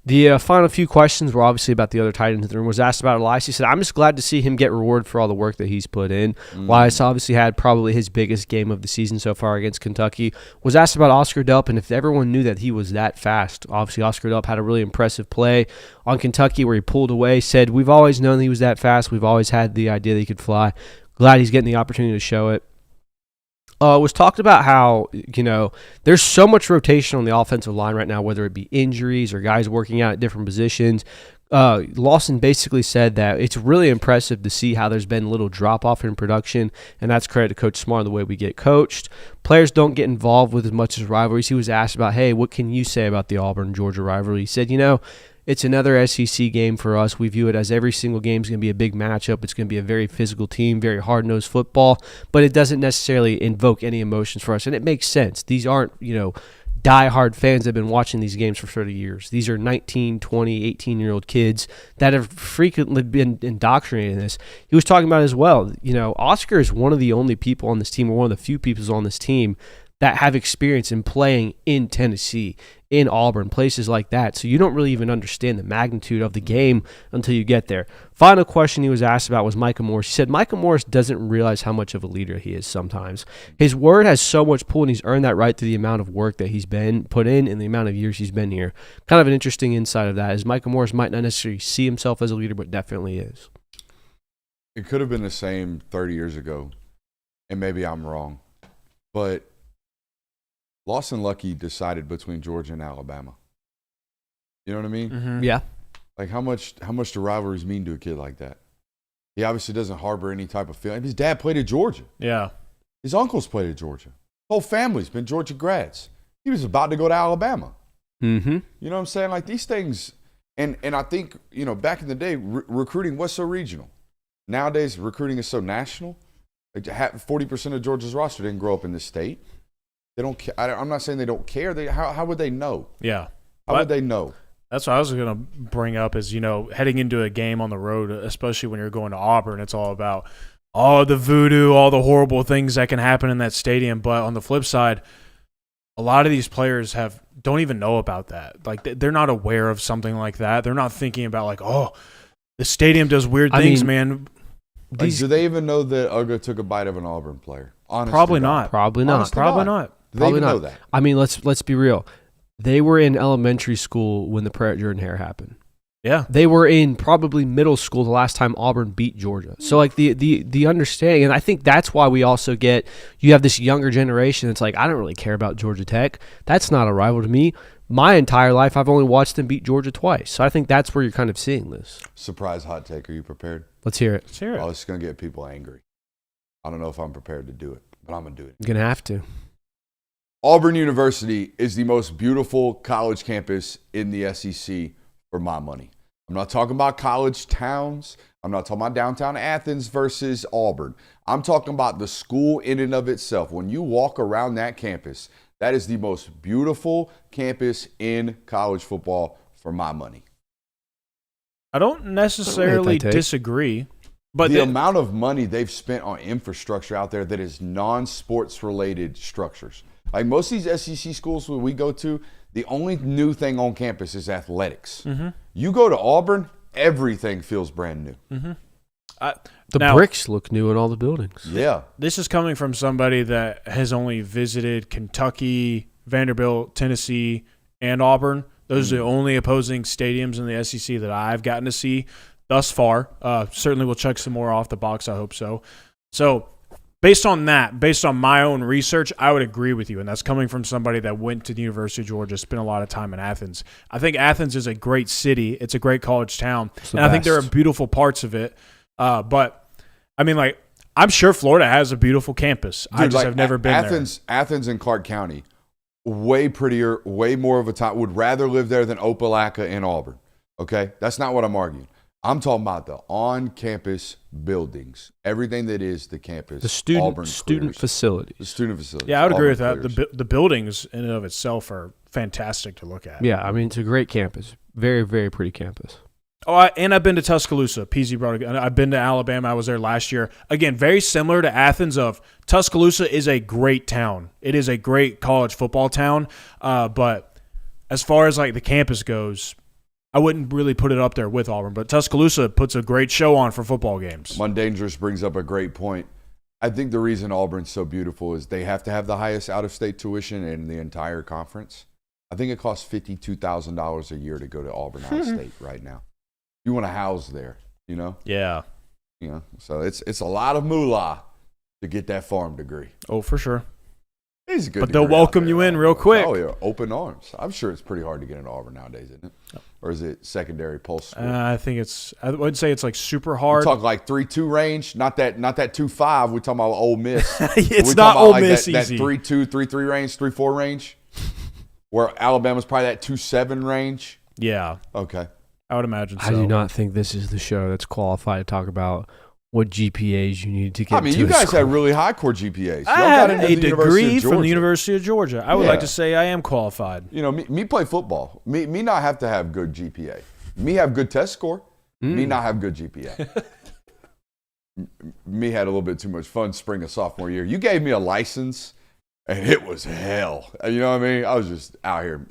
The final few questions were obviously about the other tight ends in the room. Was asked about Elias. He said, I'm just glad to see him get rewarded for all the work that he's put in. Elias obviously had probably his biggest game of the season so far against Kentucky. Was asked about Oscar Delp, and if everyone knew that he was that fast. Obviously, Oscar Delp had a really impressive play on Kentucky where he pulled away, said, we've always known that he was that fast. We've always had the idea that he could fly. Glad he's getting the opportunity to show it. Was talked about how, there's so much rotation on the offensive line right now, whether it be injuries or guys working out at different positions. Lawson basically said that it's really impressive to see how there's been little drop-off in production, and that's credit to Coach Smart, the way we get coached. Players don't get involved with as much as rivalries. He was asked about, hey, what can you say about the Auburn-Georgia rivalry? He said, it's another SEC game for us. We view it as every single game is going to be a big matchup. It's going to be a very physical team, very hard-nosed football, but it doesn't necessarily invoke any emotions for us, and it makes sense. These aren't, die-hard fans that have been watching these games for 30 years. These are 19, 20, 18-year-old kids that have frequently been indoctrinated in this. He was talking about as well, Oscar is one of the only people on this team, or one of the few people on this team that have experience in playing in Tennessee, in Auburn, places like that. So you don't really even understand the magnitude of the game until you get there. Final question he was asked about was Micah Morris. He said Micah Morris doesn't realize how much of a leader he is sometimes. His word has so much pull, and he's earned that right through the amount of work that he's been put in and the amount of years he's been here. Kind of an interesting insight of that is Micah Morris might not necessarily see himself as a leader, but definitely is. It could have been the same 30 years ago, and maybe I'm wrong, but Lawson Lucky decided between Georgia and Alabama. You know what I mean? Mm-hmm. Yeah. Like how much do rivalries mean to a kid like that? He obviously doesn't harbor any type of feeling. His dad played at Georgia. Yeah. His uncles played at Georgia. Whole family's been Georgia grads. He was about to go to Alabama. Mm-hmm. You know what I'm saying? Like these things, and I think, back in the day, recruiting was so regional. Nowadays, recruiting is so national. Like 40% of Georgia's roster didn't grow up in this state. They don't. I'm not saying they don't care. How would they know? Yeah. How would they know? That's what I was going to bring up is, heading into a game on the road, especially when you're going to Auburn, it's all about all the voodoo, all the horrible things that can happen in that stadium. But on the flip side, a lot of these players don't even know about that. Like they're not aware of something like that. They're not thinking about like, oh, the stadium does weird things, man. Do they even know that Uga took a bite of an Auburn player? Honest Probably to God. not. Probably not. Honest to Probably God. not. Do they Probably even not. know that? I mean, let's be real. They were in elementary school when the prayer at Jordan-Hare happened. Yeah. They were in probably middle school the last time Auburn beat Georgia. So like the understanding, and I think that's why we also get, you have this younger generation that's like, I don't really care about Georgia Tech. That's not a rival to me. My entire life, I've only watched them beat Georgia twice. So I think that's where you're kind of seeing this. Surprise hot take. Are you prepared? Let's hear it. Let's hear it. Oh, it's going to get people angry. I don't know if I'm prepared to do it, but I'm going to do it. You're going to have to. Auburn University is the most beautiful college campus in the SEC for my money. I'm not talking about college towns. I'm not talking about downtown Athens versus Auburn. I'm talking about the school in and of itself. When you walk around that campus, that is the most beautiful campus in college football for my money. I don't necessarily take. disagree, but the amount of money they've spent on infrastructure out there that is non-sports related structures. Like most of these SEC schools that we go to, the only new thing on campus is athletics. Mm-hmm. You go to Auburn, everything feels brand new. Mm-hmm. The bricks look new in all the buildings. Yeah. This is coming from somebody that has only visited Kentucky, Vanderbilt, Tennessee, and Auburn. Those are the only opposing stadiums in the SEC that I've gotten to see thus far. Certainly we'll check some more off the box. I hope so. So based on that, based on my own research, I would agree with you. And that's coming from somebody that went to the University of Georgia, spent a lot of time in Athens. I think Athens is a great city. It's a great college town. And I think there are beautiful parts of it. But, I mean, like, I'm sure Florida has a beautiful campus. Dude, I just have never been there. Athens and Clark County, way prettier, way more of a time. Would rather live there than Opelika and Auburn. Okay? That's not what I'm arguing. I'm talking about the on-campus buildings, everything that is the campus. The student clears. facilities. The student facilities. Yeah, I would agree with Auburn that. clears. The buildings in and of itself are fantastic to look at. Yeah, I mean, it's a great campus. Very, very pretty campus. Oh, and I've been to Tuscaloosa. PZ brought it. I've been to Alabama. I was there last year. Again, very similar to Athens. Tuscaloosa is a great town. It is a great college football town. But as far as like the campus goes, I wouldn't really put it up there with Auburn. But Tuscaloosa puts a great show on for football games. Mundangerous brings up a great point. I think the reason Auburn's so beautiful is they have to have the highest out-of-state tuition in the entire conference. I think it costs $52,000 a year to go to Auburn out-of-state right now. You want to house there, you know? Yeah. You know, so it's a lot of moolah to get that farm degree. Oh, for sure. It's a good But they'll degree out welcome there, you in Auburn. real quick. Oh, yeah, open arms. I'm sure it's pretty hard to get into Auburn nowadays, isn't it? Or is it secondary pulse school? I would say it's like super We hard. talk like 3-2 range, not that 2-5. We talking about Ole Miss. It's We not talking about Ole like Miss that easy. 3-2, 3-3 range, 3-4 range, where Alabama's probably that 2-7 range. Yeah, Okay. I would imagine so. I do not think this is the show that's qualified to talk about what GPAs you need to get I mean, to you a guys school. had really high core GPAs. I Y'all have got into a the University degree of from the Georgia. University of Georgia. I would like Yeah. to say I am qualified. You know, me play football. Me not have to have good GPA. Me have good test score. Me not have good GPA. Me had a little bit too much fun spring of sophomore year. You gave me a license, and it was hell. You know what I mean? I was just out here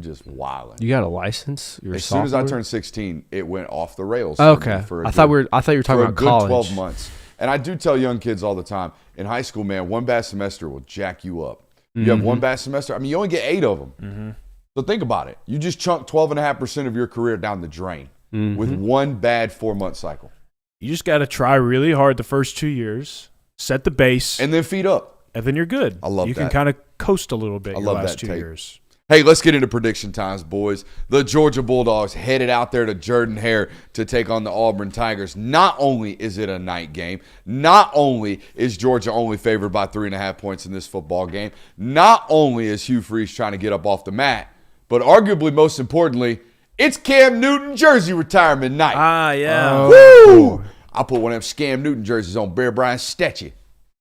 just wilding. You got a license? You're a As soon as I sophomore? turned 16, it went off the rails. Okay. For a I thought you were for talking a about good college. 12 months. And I do tell young kids all the time, in high school, man, one bad semester will jack you up. You have one bad semester. I mean, you only get 8 of them. So think about it. You just chunk 12.5% of your career down the drain with one bad 4-month cycle. You just got to try really hard the first 2 years, set the base, And then feed up. and then you're good. I love You can that. kind of coast a little bit I your love last that 2 tape. years. Hey, let's get into prediction times, boys. The Georgia Bulldogs headed out there to Jordan-Hare to take on the Auburn Tigers. Not only is it a night game, not only is Georgia only favored by 3.5 points in this football game, not only is Hugh Freeze trying to get up off the mat, but arguably most importantly, it's Cam Newton jersey retirement night. Ah, yeah. Woo! I put one of them Scam Newton jerseys on Bear Bryant's statue.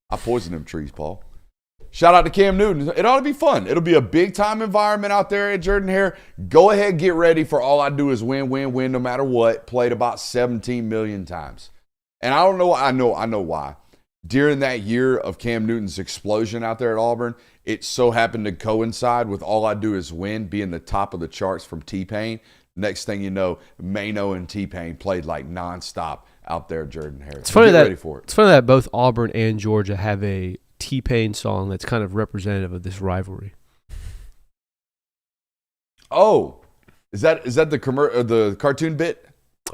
I poisoned them trees, Paul. Shout out to Cam Newton. It ought to be fun. It'll be a big-time environment out there at Jordan-Hare. Go ahead, get ready for All I Do Is Win, Win, Win, no matter what. Played about 17 million times. And I don't know, I know why. During that year of Cam Newton's explosion out there at Auburn, it so happened to coincide with All I Do Is Win being the top of the charts from T-Pain. Next thing you know, Mano and T-Pain played like nonstop out there at Jordan-Hare. It's funny Get that ready for it. it's funny that both Auburn and Georgia have a T-Pain song that's kind of representative of this rivalry. Oh, is that the cartoon bit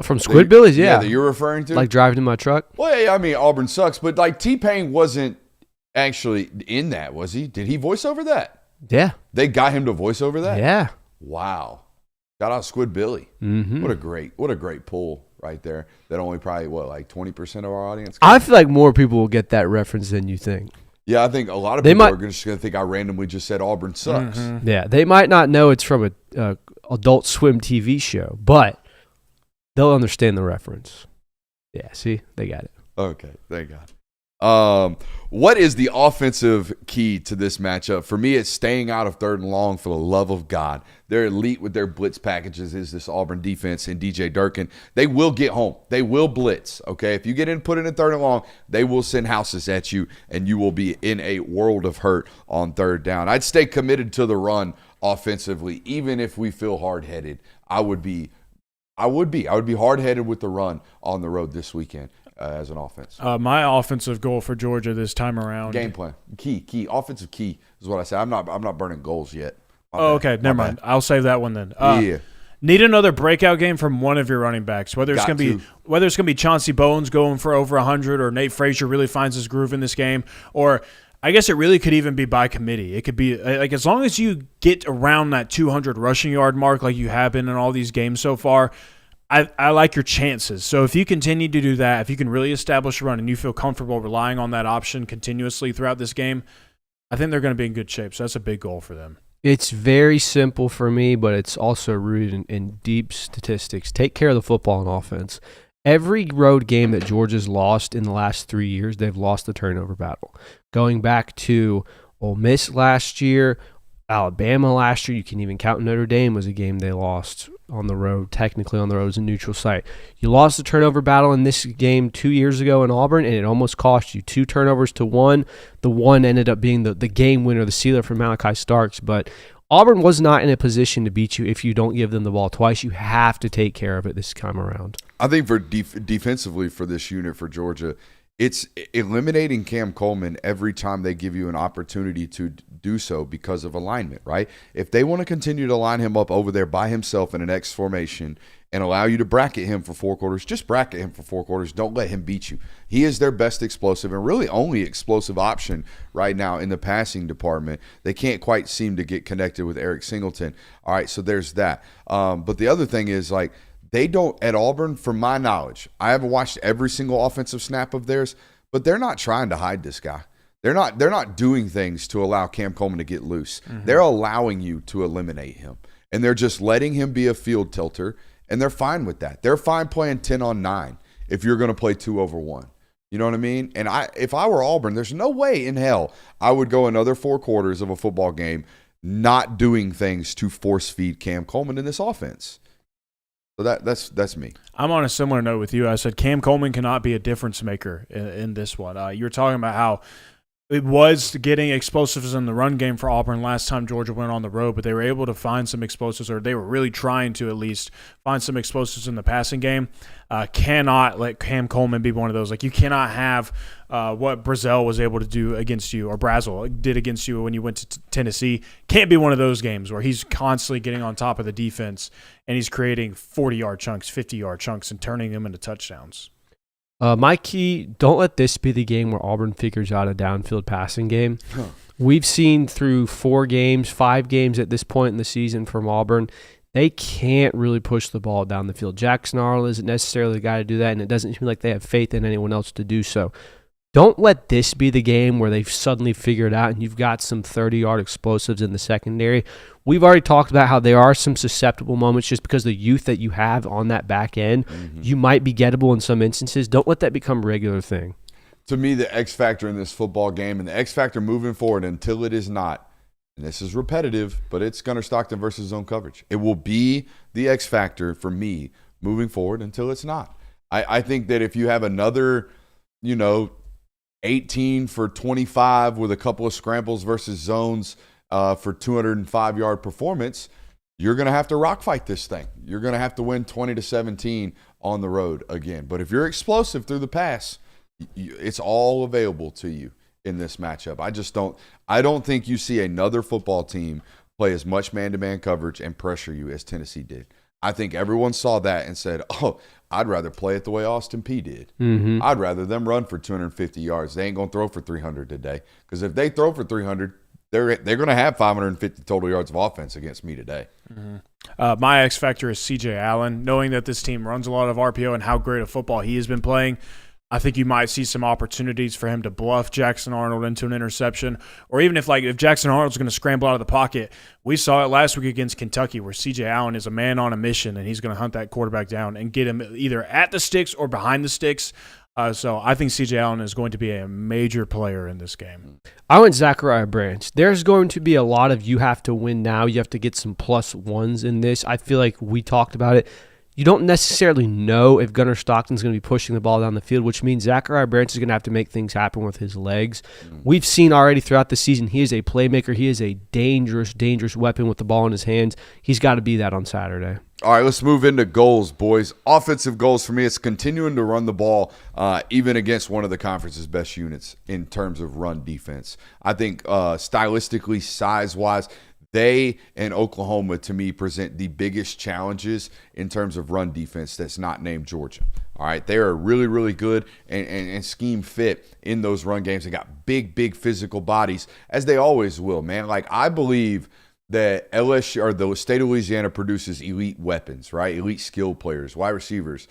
From Squidbillies? Yeah. that you're referring to? Like driving in my truck? Well, yeah, I mean, Auburn sucks, but like T-Pain wasn't actually in that, was he? Did he voice over that? Yeah. They got him to voice over that? Yeah. Wow. Shout out Squidbilly. Mm-hmm. What a great pull right there. That only probably, like 20% of our audience? I feel like more people will get that reference than you think. Yeah, I think a lot of people are just going to think I randomly just said Auburn sucks. Mm-hmm. Yeah, they might not know it's from a Adult Swim TV show, but they'll understand the reference. Yeah, see? They got it. Okay, thank God. What is the offensive key to this matchup? For me, it's staying out of 3rd and long, for the love of God. They're elite with their blitz packages, is this Auburn defense and DJ Durkin. They will get home. They will blitz, okay? If you get put in a 3rd and long, they will send houses at you, and you will be in a world of hurt on 3rd down. I'd stay committed to the run offensively, even if we feel hard-headed. I would be hard-headed with the run on the road this weekend. As an offense. My offensive goal for Georgia this time around. Game plan. Key. Offensive key is what I say. I'm not burning goals yet. Okay, never mind. I'll save that one then. Yeah. Need another breakout game from one of your running backs. Whether it's going to be Chauncey Bowens going for over 100, or Nate Frazier really finds his groove in this game, or I guess it really could even be by committee. It could be like, as long as you get around that 200 rushing yard mark like you have been in all these games so far, I like your chances. So if you continue to do that, if you can really establish a run and you feel comfortable relying on that option continuously throughout this game, I think they're going to be in good shape. So that's a big goal for them. It's very simple for me, but it's also rooted in deep statistics. Take care of the football on offense. Every road game that Georgia's lost in the last 3 years, they've lost the turnover battle. Going back to Ole Miss last year, Alabama last year, you can even count Notre Dame was a game they lost on the road, technically on the road. It was a neutral site. You lost the turnover battle in this game 2 years ago in Auburn, and it almost cost you 2 turnovers to 1. The one ended up being the game winner, the sealer for Malachi Starks. But Auburn was not in a position to beat you if you don't give them the ball twice. You have to take care of it this time around. I think for defensively for this unit for Georgia, it's eliminating Cam Coleman every time they give you an opportunity to do so because of alignment, right? If they want to continue to line him up over there by himself in an X formation and allow you to bracket him for 4 quarters, just bracket him for 4 quarters. Don't let him beat you. He is their best explosive and really only explosive option right now in the passing department. They can't quite seem to get connected with Eric Singleton. All right, so there's that. But the other thing is, like, they don't, at Auburn, from my knowledge, I haven't watched every single offensive snap of theirs, but they're not trying to hide this guy. They're not doing things to allow Cam Coleman to get loose. Mm-hmm. They're allowing you to eliminate him. And they're just letting him be a field tilter, and they're fine with that. They're fine playing 10 on 9 if you're going to play 2 over 1. You know what I mean? And if I were Auburn, there's no way in hell I would go another 4 quarters of a football game not doing things to force feed Cam Coleman in this offense. So that's me. I'm on a similar note with you. I said Cam Coleman cannot be a difference maker in this one. You were talking about how it was getting explosives in the run game for Auburn last time Georgia went on the road, but they were able to find some explosives, or they were really trying to at least find some explosives in the passing game. Cannot let Cam Coleman be one of those. Like, you cannot have what Brazel was able to do against you, or Brazel did against you when you went to Tennessee. Can't be one of those games where he's constantly getting on top of the defense and he's creating 40-yard chunks, 50-yard chunks, and turning them into touchdowns. My key, don't let this be the game where Auburn figures out a downfield passing game. We've seen through 5 games at this point in the season from Auburn, they can't really push the ball down the field. Jack Snarl isn't necessarily the guy to do that, and it doesn't seem like they have faith in anyone else to do so. Don't let this be the game where they've suddenly figured out and you've got some 30-yard explosives in the secondary. We've already talked about how there are some susceptible moments just because the youth that you have on that back end. Mm-hmm. You might be gettable in some instances. Don't let that become a regular thing. To me, the X factor in this football game, and the X factor moving forward until it is not, and this is repetitive, but it's Gunnar Stockton versus zone coverage. It will be the X factor for me moving forward until it's not. I think that if you have another, 18 for 25 with a couple of scrambles versus zones for 205-yard performance, you're going to have to rock fight this thing. You're going to have to win 20-17 on the road again. But if you're explosive through the pass, it's all available to you in this matchup. I don't think you see another football team play as much man-to-man coverage and pressure you as Tennessee did. I think everyone saw that and said, oh, I'd rather play it the way Austin Peay did. Mm-hmm. I'd rather them run for 250 yards. They ain't going to throw for 300 today. Because if they throw for 300, they're going to have 550 total yards of offense against me today. Mm-hmm. My X factor is C.J. Allen. Knowing that this team runs a lot of RPO and how great a football he has been playing, I think you might see some opportunities for him to bluff Jackson Arnold into an interception. Or even if Jackson Arnold's going to scramble out of the pocket. We saw it last week against Kentucky where C.J. Allen is a man on a mission, and he's going to hunt that quarterback down and get him either at the sticks or behind the sticks. So I think C.J. Allen is going to be a major player in this game. I went Zachariah Branch. There's going to be a lot of you have to win now. You have to get some plus ones in this. I feel like we talked about it. You don't necessarily know if Gunnar Stockton's going to be pushing the ball down the field, which means Zachariah Branch is going to have to make things happen with his legs. We've seen already throughout the season he is a playmaker. He is a dangerous, dangerous weapon with the ball in his hands. He's got to be that on Saturday. All right, let's move into goals, boys. Offensive goals for me, it's continuing to run the ball even against one of the conference's best units in terms of run defense. I think stylistically, size-wise, they and Oklahoma, to me, present the biggest challenges in terms of run defense that's not named Georgia. All right, they are really, really good and scheme fit in those run games. They got big, big physical bodies, as they always will, man. Like, I believe that LSU or the state of Louisiana produces elite weapons, right? Elite skilled players, wide receivers,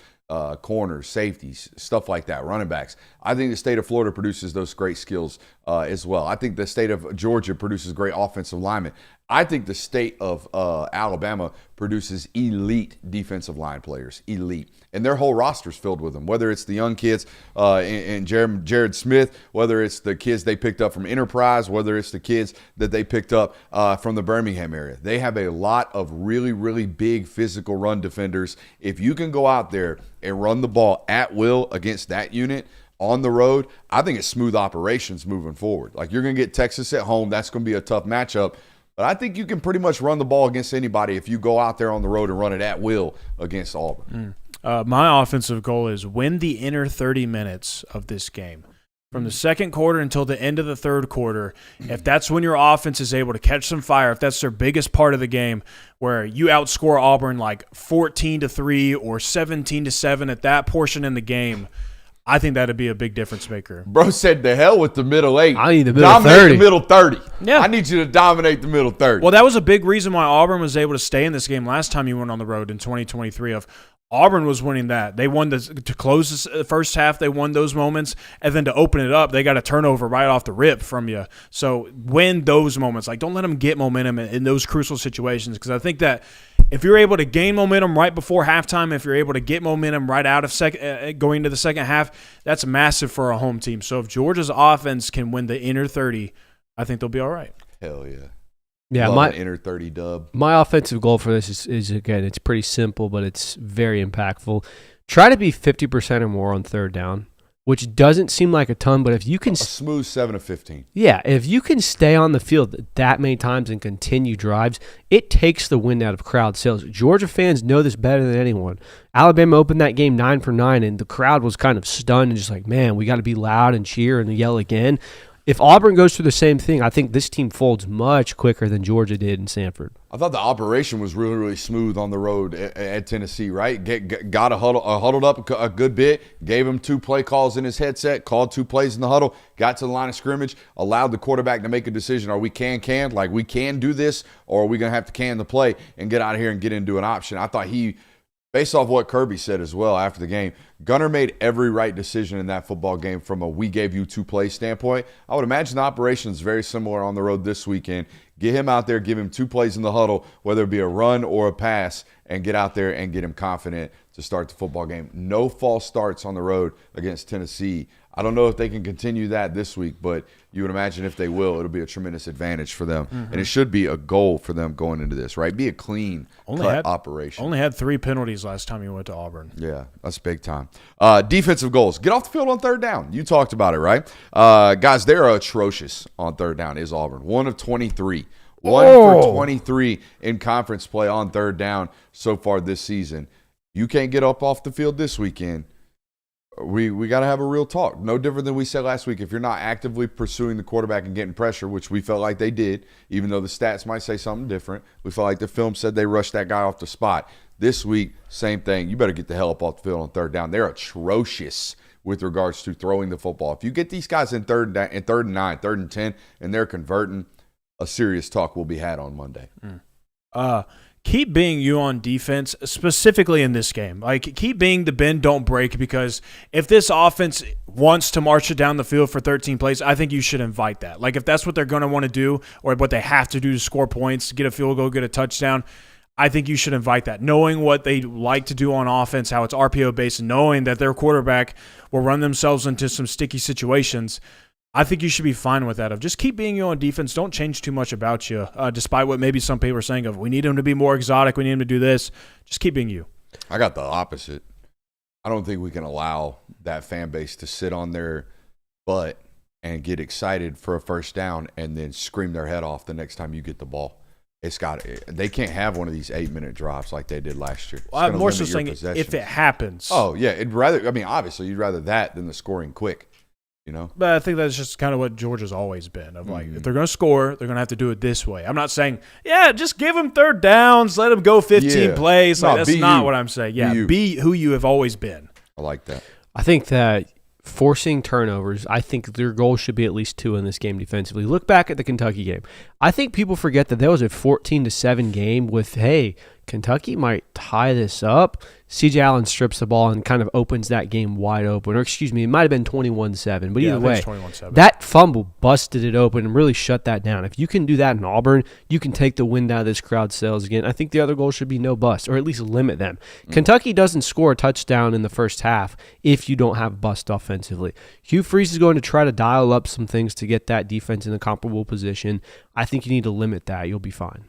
corners, safeties, stuff like that, running backs. I think the state of Florida produces those great skills as well. I think the state of Georgia produces great offensive linemen. I think the state of Alabama produces elite defensive line players, elite. And their whole roster's filled with them, whether it's the young kids and Jared Smith, whether it's the kids they picked up from Enterprise, whether it's the kids that they picked up from the Birmingham area. They have a lot of really, really big physical run defenders. If you can go out there and run the ball at will against that unit on the road, I think it's smooth operations moving forward. Like, you're going to get Texas at home. That's going to be a tough matchup. But I think you can pretty much run the ball against anybody if you go out there on the road and run it at will against Auburn. My offensive goal is win the inner 30 minutes of this game. From the second quarter until the end of the third quarter, if that's when your offense is able to catch some fire, if that's their biggest part of the game, where you outscore Auburn like 14-3 or 17-7 at that portion in the game, I think that'd be a big difference maker. Bro said, "The hell with the middle 8. I need the middle dominate 30. the middle 30. Yeah. I need you to dominate the middle 30." Well, that was a big reason why Auburn was able to stay in this game last time you went on the road in 2023. Auburn was winning that. They won to close the first half. They won those moments. And then to open it up, they got a turnover right off the rip from you. So win those moments. Like, don't let them get momentum in those crucial situations, because I think that if you're able to gain momentum right before halftime, if you're able to get momentum right out of going into the second half, that's massive for a home team. So if Georgia's offense can win the inner 30, I think they'll be all right. Hell yeah. Yeah, Love my an inner 30 dub. My offensive goal for this is again, it's pretty simple, but it's very impactful. Try to be 50% or more on third down, which doesn't seem like a ton, but if you can A smooth 7 of 15. Yeah, if you can stay on the field that many times and continue drives, it takes the wind out of crowd sales. Georgia fans know this better than anyone. Alabama opened that game 9 for 9, and the crowd was kind of stunned and just like, man, we got to be loud and cheer and yell again. If Auburn goes through the same thing, I think this team folds much quicker than Georgia did in Sanford. I thought the operation was really, really smooth on the road at Tennessee, right? Got huddled up a good bit, gave him 2 play calls in his headset, called 2 plays in the huddle, got to the line of scrimmage, allowed the quarterback to make a decision. Are we like we can do this, or are we going to have to can the play and get out of here and get into an option? I thought based off what Kirby said as well after the game, Gunnar made every right decision in that football game from a we gave you 2 play standpoint. I would imagine the operation is very similar on the road this weekend. Get him out there, give him 2 plays in the huddle, whether it be a run or a pass, and get out there and get him confident to start the football game. No false starts on the road against Tennessee. I don't know if they can continue that this week, but you would imagine if they will, it'll be a tremendous advantage for them. Mm-hmm. And it should be a goal for them going into this, right? Be a clean operation. Only had 3 penalties last time you went to Auburn. Yeah, that's big time. Defensive goals. Get off the field on third down. You talked about it, right? Guys, they're atrocious on third down is Auburn. 1 of 23. 1 for 23 in conference play on third down so far this season. You can't get up off the field this weekend. we got to have a real talk. No different than we said last week. If you're not actively pursuing the quarterback and getting pressure, which we felt like they did, even though the stats might say something different, we felt like the film said they rushed that guy off the spot. This week, same thing. You better get the hell up off the field on third down. They're atrocious with regards to throwing the football. If you get these guys in third and 9, 3rd and 10, and they're converting, a serious talk will be had on Monday. Keep being you on defense, specifically in this game. Like, keep being the bend, don't break, because if this offense wants to march it down the field for 13 plays, I think you should invite that. Like, if that's what they're going to want to do or what they have to do to score points, get a field goal, get a touchdown, I think you should invite that. Knowing what they like to do on offense, how it's RPO-based, and knowing that their quarterback will run themselves into some sticky situations, I think you should be fine with that. Of just keep being you on defense. Don't change too much about you, despite what maybe some people are saying of we need him to be more exotic, we need him to do this. Just keep being you. I got the opposite. I don't think we can allow that fan base to sit on their butt and get excited for a first down and then scream their head off the next time you get the ball. They can't have one of these 8-minute drops like they did last year. Well, I'm more so saying if it happens. Oh, yeah. Obviously, you'd rather that than the scoring quick. You know? But I think that's just kind of what Georgia's always been. Of like, if they're going to score, they're going to have to do it this way. I'm not saying, just give them third downs, let them go 15 plays. Like, that's not what I'm saying. Yeah, be who you have always been. I like that. I think that forcing turnovers, I think their goal should be at least 2 in this game defensively. Look back at the Kentucky game. I think people forget that there was a 14-7 game with, hey, Kentucky might tie this up. C.J. Allen strips the ball and kind of opens that game wide open. Or, excuse me, it might have been 21-7. But either way, that fumble busted it open and really shut that down. If you can do that in Auburn, you can take the wind out of this crowd sails again. I think the other goal should be no bust, or at least limit them. Kentucky doesn't score a touchdown in the first half if you don't have bust offensively. Hugh Freeze is going to try to dial up some things to get that defense in a comparable position. I think you need to limit that. You'll be fine.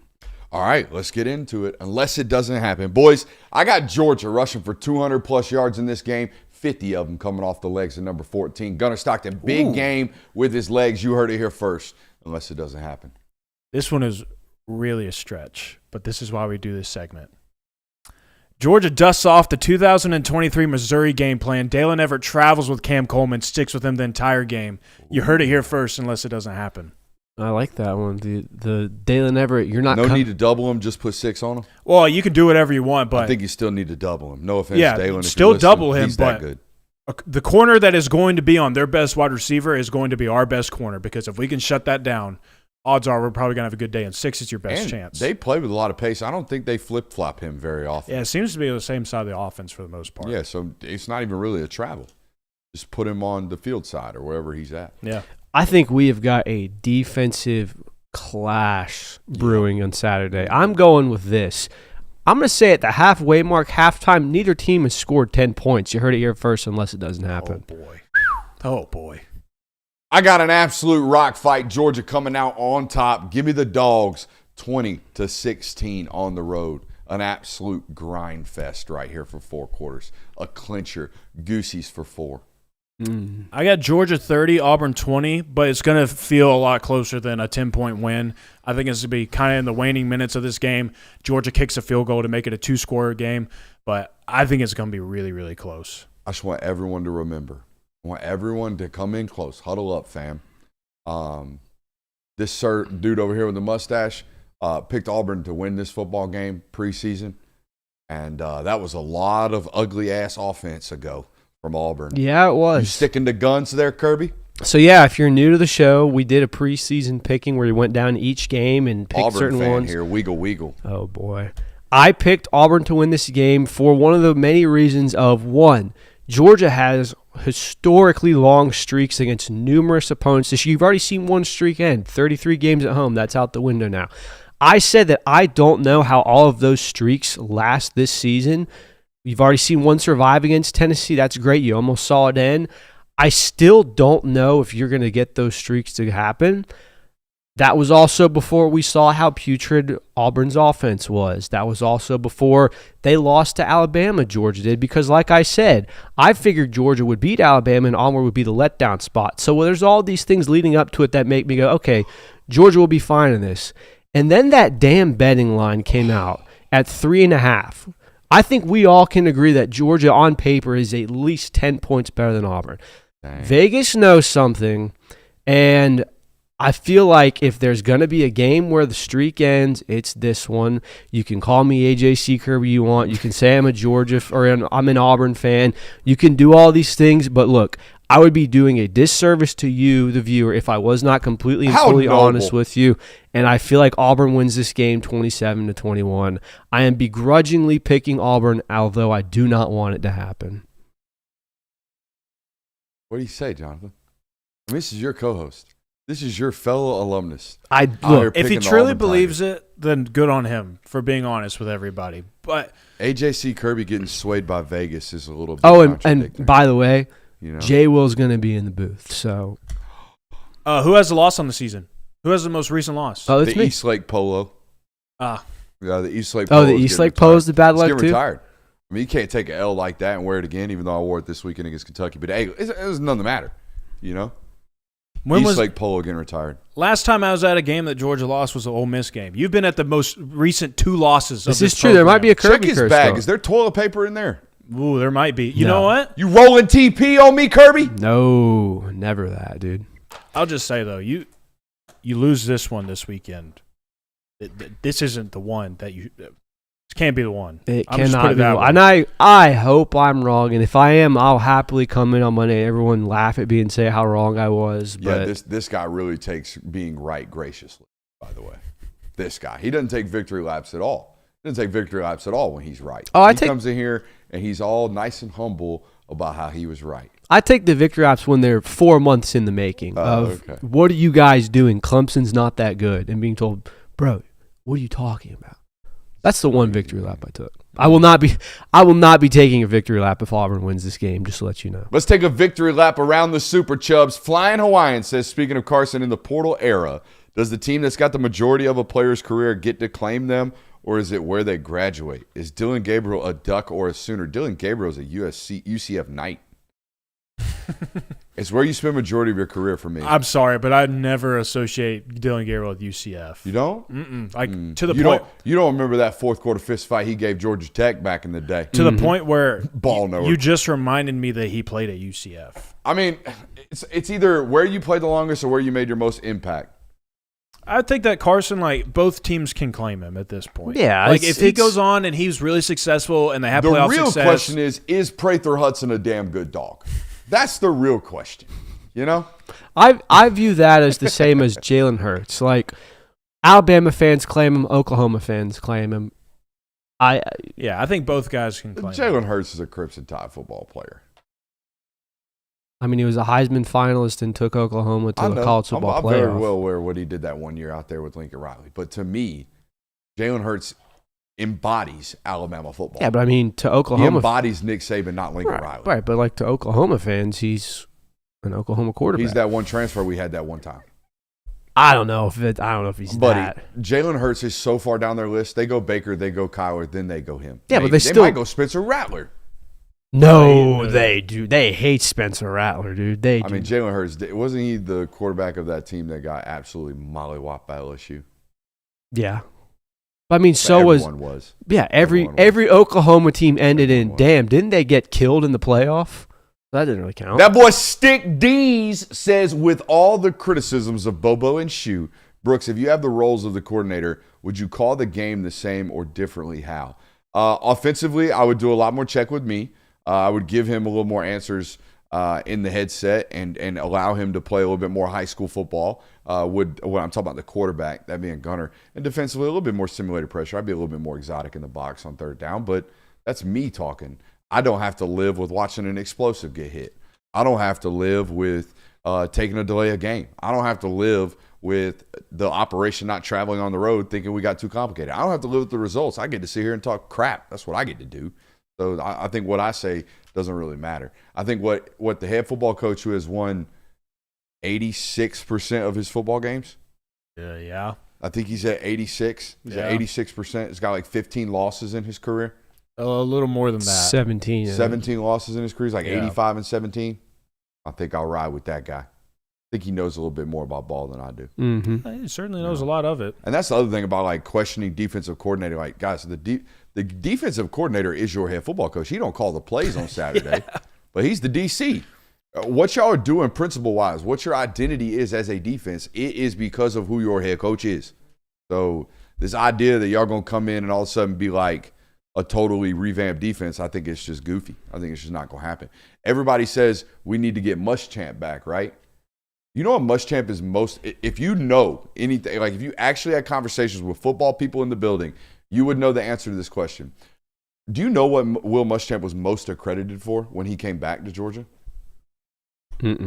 All right, let's get into it, unless it doesn't happen. Boys, I got Georgia rushing for 200-plus yards in this game, 50 of them coming off the legs of number 14. Gunnar Stockton, big game with his legs. You heard it here first, unless it doesn't happen. This one is really a stretch, but this is why we do this segment. Georgia dusts off the 2023 Missouri game plan. Dalen Everett travels with Cam Coleman, sticks with him the entire game. You heard it here first, unless it doesn't happen. I like that one. The Dalen Everett, you're not need to double him, just put 6 on him. Well, you can do whatever you want, but I think you still need to double him. No offense, Dalen. Still double him, he's but that good. The corner that is going to be on their best wide receiver is going to be our best corner, because if we can shut that down, odds are we're probably going to have a good day, and 6 is your best chance. They play with a lot of pace. I don't think they flip-flop him very often. Yeah, it seems to be the same side of the offense for the most part. Yeah, so it's not even really a travel. Just put him on the field side or wherever he's at. Yeah. I think we have got a defensive clash brewing on Saturday. I'm going with this. I'm going to say at the halfway mark, halftime, neither team has scored 10 points. You heard it here first, unless it doesn't happen. Oh, boy. I got an absolute rock fight. Georgia coming out on top. Give me the Dogs 20-16 on the road. An absolute grind fest right here for 4 quarters. A clincher. Goosies for 4. I got Georgia 30, Auburn 20, but it's going to feel a lot closer than a 10-point win. I think it's going to be kind of in the waning minutes of this game. Georgia kicks a field goal to make it a 2-score game, but I think it's going to be really, really close. I just want everyone to remember. I want everyone to come in close. Huddle up, fam. This dude over here with the mustache picked Auburn to win this football game preseason, and that was a lot of ugly-ass offense ago from Auburn. Yeah, it was. You sticking to guns there, Kirby? So, yeah, if you're new to the show, we did a preseason picking where we went down each game and picked Auburn certain fan ones. Here, wiggle. Oh, boy. I picked Auburn to win this game for one of the many reasons of, one, Georgia has historically long streaks against numerous opponents. You've already seen one streak end, 33 games at home. That's out the window now. I said that I don't know how all of those streaks last this season. You've already seen one survive against Tennessee. That's great. You almost saw it end. I still don't know if you're going to get those streaks to happen. That was also before we saw how putrid Auburn's offense was. That was also before they lost to Alabama, Georgia did, because like I said, I figured Georgia would beat Alabama and Auburn would be the letdown spot. So there's all these things leading up to it that make me go, okay, Georgia will be fine in this. And then that damn betting line came out at 3.5. I think we all can agree that Georgia on paper is at least 10 points better than Auburn. Dang. Vegas knows something, and I feel like if there's going to be a game where the streak ends, it's this one. You can call me AJC Kirby you want. You can say I'm a Georgia or I'm an Auburn fan. You can do all these things, but look, I would be doing a disservice to you, the viewer, if I was not completely and fully honest with you. And I feel like Auburn wins this game 27-21. I am begrudgingly picking Auburn, although I do not want it to happen. What do you say, Jonathan? I mean, this is your co-host. This is your fellow alumnus. If he truly believes it, then good on him for being honest with everybody. But AJC Kirby getting swayed by Vegas is a little bit and by the way, Jay Will's going to be in the booth. So, who has the loss on the season? Who has the most recent loss? Oh, it's the me. East Lake Polo. Yeah, the East Lake Polo. Oh, the East Lake Polo's the bad luck too? Retired. I mean, you can't take an L like that and wear it again, even though I wore it this weekend against Kentucky. But, hey, it doesn't matter, East Lake Polo getting retired. Last time I was at a game that Georgia lost was the Ole Miss game. You've been at the most recent 2 losses of this this is true. program. There might be a Kirby Check his curse bag. going. Is there toilet paper in there? Ooh, there might be. You know what? You rolling TP on me, Kirby? No, never that, dude. I'll just say, though, you lose this one this weekend. This isn't the one that you – this can't be the one. It I'm just cannot putting be. it that way. And I hope I'm wrong. And if I am, I'll happily come in on Monday. Everyone laugh at me and say how wrong I was. But Yeah, this guy really takes being right graciously, by the way. This guy. He doesn't take victory laps at all. He doesn't take victory laps at all when he's right. He comes in here and he's all nice and humble about how he was right. I take the victory laps when they're 4 months in the making what are you guys doing? Clemson's not that good. And being told, bro, what are you talking about? That's the one victory lap I took. I will not be taking a victory lap if Auburn wins this game, just to let you know. Let's take a victory lap around the Super Chubs. Flying Hawaiian says, speaking of Carson, in the portal era, does the team that's got the majority of a player's career get to claim them, or is it where they graduate? Is Dylan Gabriel a Duck or a Sooner? Dylan Gabriel is a UCF Knight. It's where you spend majority of your career for me. I'm sorry, but I'd never associate Dylan Gabriel with UCF. You don't? Mm-mm. To the point. You don't remember that fourth quarter fist fight he gave Georgia Tech back in the day? To the point where You just reminded me that he played at UCF. I mean, it's either where you played the longest or where you made your most impact. I think that Carson, both teams can claim him at this point. Yeah. If he goes on and he's really successful and they have playoff success. The real question is Prather Hudson a damn good dog? That's the real question, I view that as the same as Jalen Hurts. Alabama fans claim him, Oklahoma fans claim him. I think both guys can claim him. Jalen Hurts is a Crimson Tide football player. I mean, he was a Heisman finalist and took Oklahoma to the college football playoff. I'm very well aware of what he did that one year out there with Lincoln Riley. But to me, Jalen Hurts embodies Alabama football. Yeah, but I mean, to Oklahoma, he embodies Nick Saban, not Lincoln Riley. Right, but to Oklahoma fans, he's an Oklahoma quarterback. He's that one transfer we had that one time. I don't know if he's that. Jalen Hurts is so far down their list. They go Baker, they go Kyler, then they go him. Yeah, but they might go Spencer Rattler. No, they do. They hate Spencer Rattler, dude. I mean, Jalen Hurts, wasn't he the quarterback of that team that got absolutely mollywopped by LSU? Yeah. I mean, everyone was. Yeah, every Oklahoma team ended in, damn, didn't they get killed in the playoff? That didn't really count. That boy Stick D's says, with all the criticisms of Bobo and Shu, Brooks, if you have the roles of the coordinator, would you call the game the same or differently? How? Offensively, I would do a lot more check with me. I would give him a little more answers in the headset and allow him to play a little bit more high school football. When I'm talking about the quarterback, that being Gunner, and defensively a little bit more simulated pressure. I'd be a little bit more exotic in the box on third down, but that's me talking. I don't have to live with watching an explosive get hit. I don't have to live with taking a delay of game. I don't have to live with the operation not traveling on the road thinking we got too complicated. I don't have to live with the results. I get to sit here and talk crap. That's what I get to do. So I think what I say doesn't really matter. I think what the head football coach who has won 86% of his football games. Yeah. I think he's at 86. He's at 86%. He's got like 15 losses in his career. A little more than that. 17. Yeah. 17 losses in his career. He's like 85 and 17. I think I'll ride with that guy. I think he knows a little bit more about ball than I do. Mm-hmm. He certainly knows a lot of it. And that's the other thing about questioning defensive coordinator. Guys, the The defensive coordinator is your head football coach. He don't call the plays on Saturday, but he's the DC. What y'all are doing principle-wise, what your identity is as a defense, it is because of who your head coach is. So this idea that y'all going to come in and all of a sudden be like a totally revamped defense, I think it's just goofy. I think it's just not going to happen. Everybody says we need to get Muschamp back, right? You know what Muschamp is most – if you know anything, like if you actually had conversations with football people in the building, you would know the answer to this question. Do you know what Will Muschamp was most accredited for when he came back to Georgia?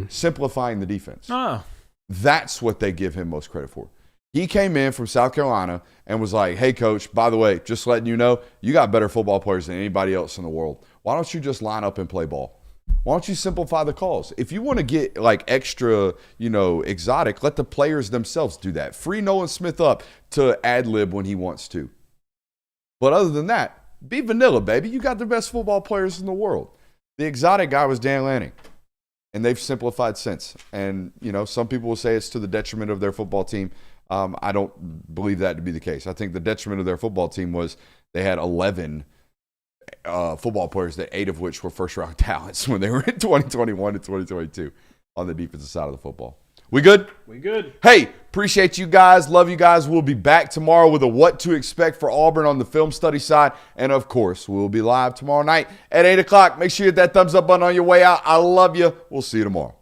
Simplifying the defense. Oh. That's what they give him most credit for. He came in from South Carolina and was like, hey, coach, by the way, just letting you know, you got better football players than anybody else in the world. Why don't you just line up and play ball? Why don't you simplify the calls? If you want to get like extra, exotic, let the players themselves do that. Free Nolan Smith up to ad-lib when he wants to. But other than that, be vanilla, baby. You got the best football players in the world. The exotic guy was Dan Lanning. And they've simplified since. And, some people will say it's to the detriment of their football team. I don't believe that to be the case. I think the detriment of their football team was they had 11 football players, 8 of which were first-round talents when they were in 2021 and 2022 on the defensive side of the football. We good? We good. Hey, appreciate you guys. Love you guys. We'll be back tomorrow with a what to expect for Auburn on the film study side. And, of course, we'll be live tomorrow night at 8 o'clock. Make sure you hit that thumbs up button on your way out. I love you. We'll see you tomorrow.